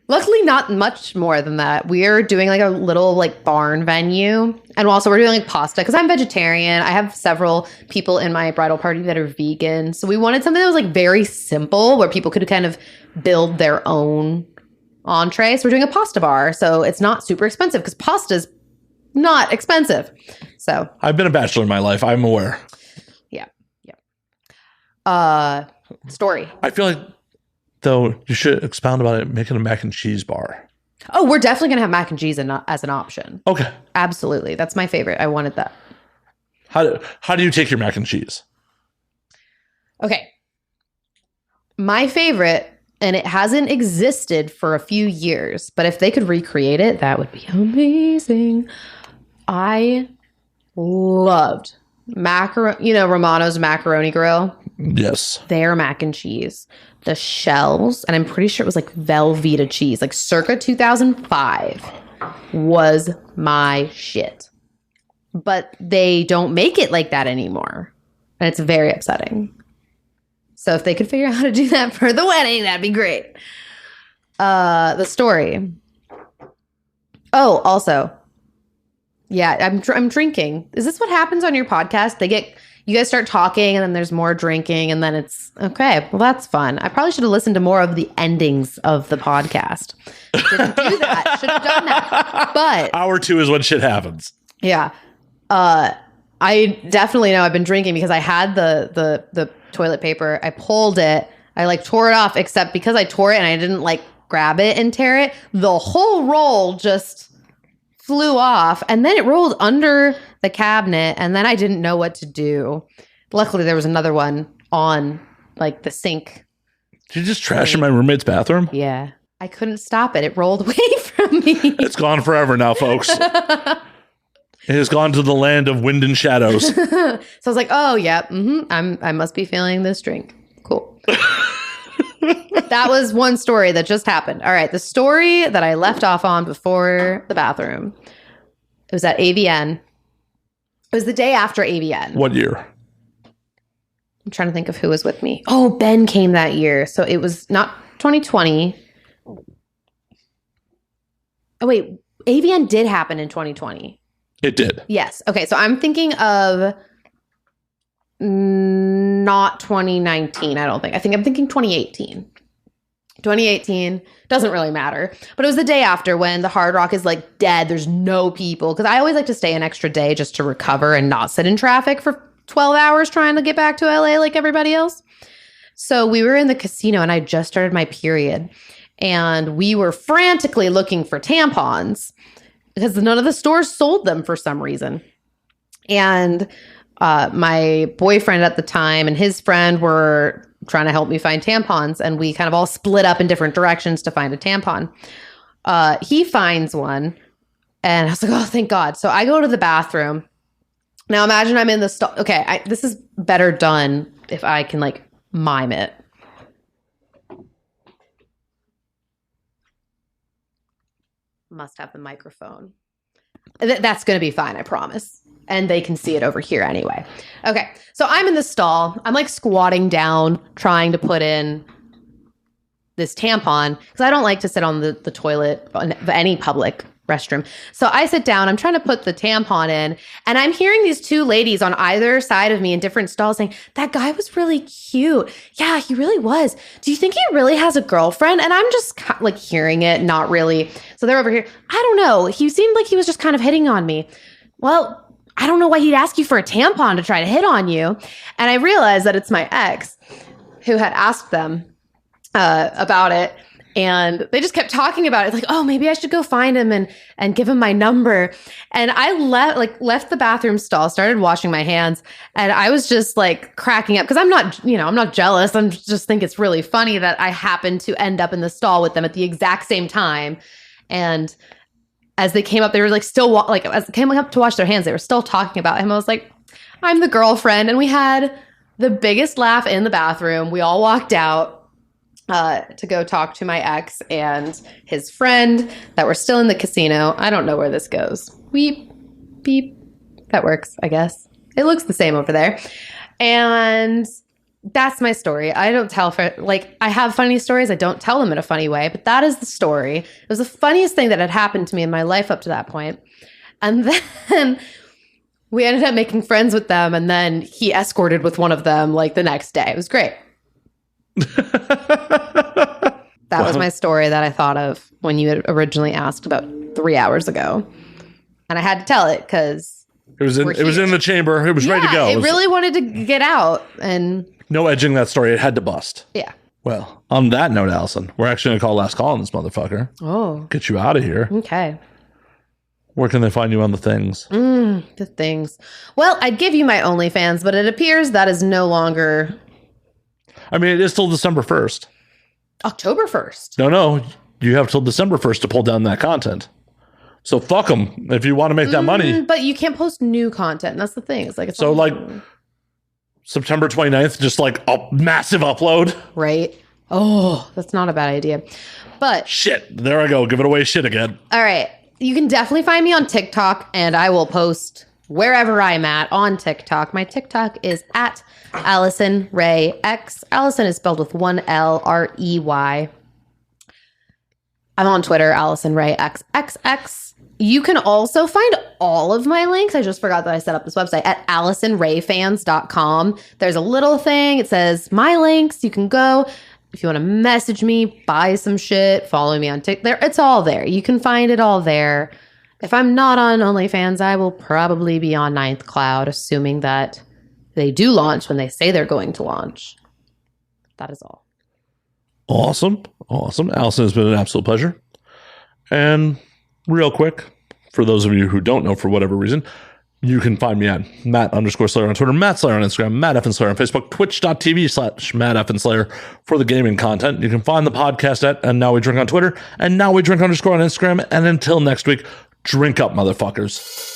Luckily, not much more than that. We're doing like a little like barn venue. And also we're doing like pasta because I'm vegetarian. I have several people in my bridal party that are vegan. So we wanted something that was like very simple where people could kind of build their own entree. So we're doing a pasta bar. So it's not super expensive because pasta's not expensive. So I've been a bachelor in my life. I'm aware. Yeah. Story. I feel like, though, you should expound about it, making a mac and cheese bar. Oh, we're definitely going to have mac and cheese as an option. Okay. Absolutely. That's my favorite. I wanted that. How do you take your mac and cheese? Okay. My favorite, and it hasn't existed for a few years, but if they could recreate it, that would be amazing. I loved Romano's Macaroni Grill. Yes. Their mac and cheese. The shells, and I'm pretty sure it was like Velveeta cheese, like circa 2005, was my shit. But they don't make it like that anymore. And it's very upsetting. So if they could figure out how to do that for the wedding, that'd be great. The story. Oh, also. Yeah, I'm drinking. Is this what happens on your podcast? You guys start talking and then there's more drinking and then it's okay. Well, that's fun. I probably should have listened to more of the endings of the podcast. Didn't do that. Should have done that. But hour 2 is when shit happens. Yeah. I definitely know I've been drinking because I had the toilet paper. I pulled it. I like tore it off, except because I tore it and I didn't like grab it and tear it, the whole roll just flew off, and then it rolled under the cabinet, and then I didn't know what to do. Luckily, there was another one on like the sink. Did you just trash in my roommate's bathroom? Yeah. I couldn't stop it. It rolled away from me. It's gone forever now, folks. It has gone to the land of wind and shadows. So I was like, oh, yeah, I must be feeling this drink. Cool. That was one story that just happened. All right. The story that I left off on before the bathroom. It was at AVN. It was the day after AVN. What year? I'm trying to think of who was with me. Oh, Ben came that year. So it was not 2020. Oh, wait. AVN did happen in 2020. It did. Yes. Okay. So I'm thinking of not 2019, I don't think. I'm thinking 2018. 2018 doesn't really matter. But it was the day after when the Hard Rock is like dead. There's no people. Because I always like to stay an extra day just to recover and not sit in traffic for 12 hours trying to get back to LA like everybody else. So we were in the casino and I just started my period. And we were frantically looking for tampons because none of the stores sold them for some reason. And my boyfriend at the time and his friend were trying to help me find tampons, and we kind of all split up in different directions to find a tampon. He finds one, and I was like, oh, thank God. So I go to the bathroom. Now imagine I'm in the stall. Okay, this is better done if I can like mime it. Must have the microphone. That's going to be fine, I promise. And they can see it over here anyway. Okay, so I'm in the stall. I'm like squatting down, trying to put in this tampon because I don't like to sit on the toilet on any public restroom. So I sit down, I'm trying to put the tampon in, and I'm hearing these two ladies on either side of me in different stalls saying, that guy was really cute. Yeah, he really was. Do you think he really has a girlfriend? And I'm just like hearing it, not really. So they're over here. I don't know. He seemed like he was just kind of hitting on me. Well, I don't know why he'd ask you for a tampon to try to hit on you. And I realized that it's my ex who had asked them about it. And they just kept talking about it. Like, oh, maybe I should go find him and give him my number. And I left the bathroom stall, started washing my hands. And I was just like cracking up because I'm not jealous. I'm just think it's really funny that I happened to end up in the stall with them at the exact same time. And as they came up, they were like still as they came up to wash their hands, they were still talking about him. I was like, I'm the girlfriend. And we had the biggest laugh in the bathroom. We all walked out to go talk to my ex and his friend that were still in the casino. I don't know where this goes. Beep, beep. That works, I guess. It looks the same over there. And that's my story. I don't tell I have funny stories. I don't tell them in a funny way, but that is the story. It was the funniest thing that had happened to me in my life up to that point. And then we ended up making friends with them. And then he escorted with one of them like the next day. It was great. That was my story that I thought of when you had originally asked about 3 hours ago. And I had to tell it because it was in the chamber. It was ready to go. It really wanted to get out. And no edging that story. It had to bust. Yeah. Well, on that note, Allison, we're actually going to call last call on this motherfucker. Oh. Get you out of here. Okay. Where can they find you on the things? The things. Well, I'd give you my OnlyFans, but it appears that is no longer... I mean, it is till December 1st. October 1st. No. You have till December 1st to pull down that content. So fuck them if you want to make that money. But you can't post new content. That's the thing. It's like... So like September 29th, just like a massive upload. Right. Oh, that's not a bad idea. But... Shit. There I go. Give it away shit again. All right. You can definitely find me on TikTok, and I will post wherever I'm at on TikTok. My TikTok is at Alison Rey X. Allison is spelled with one L, R-E-Y. I'm on Twitter, Alison Rey XXX. You can also find all of my links. I just forgot that I set up this website at AlisonReyFans.com. There's a little thing. It says my links. You can go. If you want to message me, buy some shit, follow me on TikTok. It's all there. You can find it all there. If I'm not on OnlyFans, I will probably be on Ninth Cloud, assuming that they do launch when they say they're going to launch. That is all. Awesome. Allison, has been an absolute pleasure. And real quick, for those of you who don't know for whatever reason, you can find me at Matt_Slayer on Twitter, Matt Slayer on Instagram, Matt F. Slayer on Facebook, twitch.tv/Matt F. Slayer for the gaming content. You can find the podcast at And Now We Drink on Twitter, and Now We Drink _ on Instagram. And until next week, drink up, motherfuckers.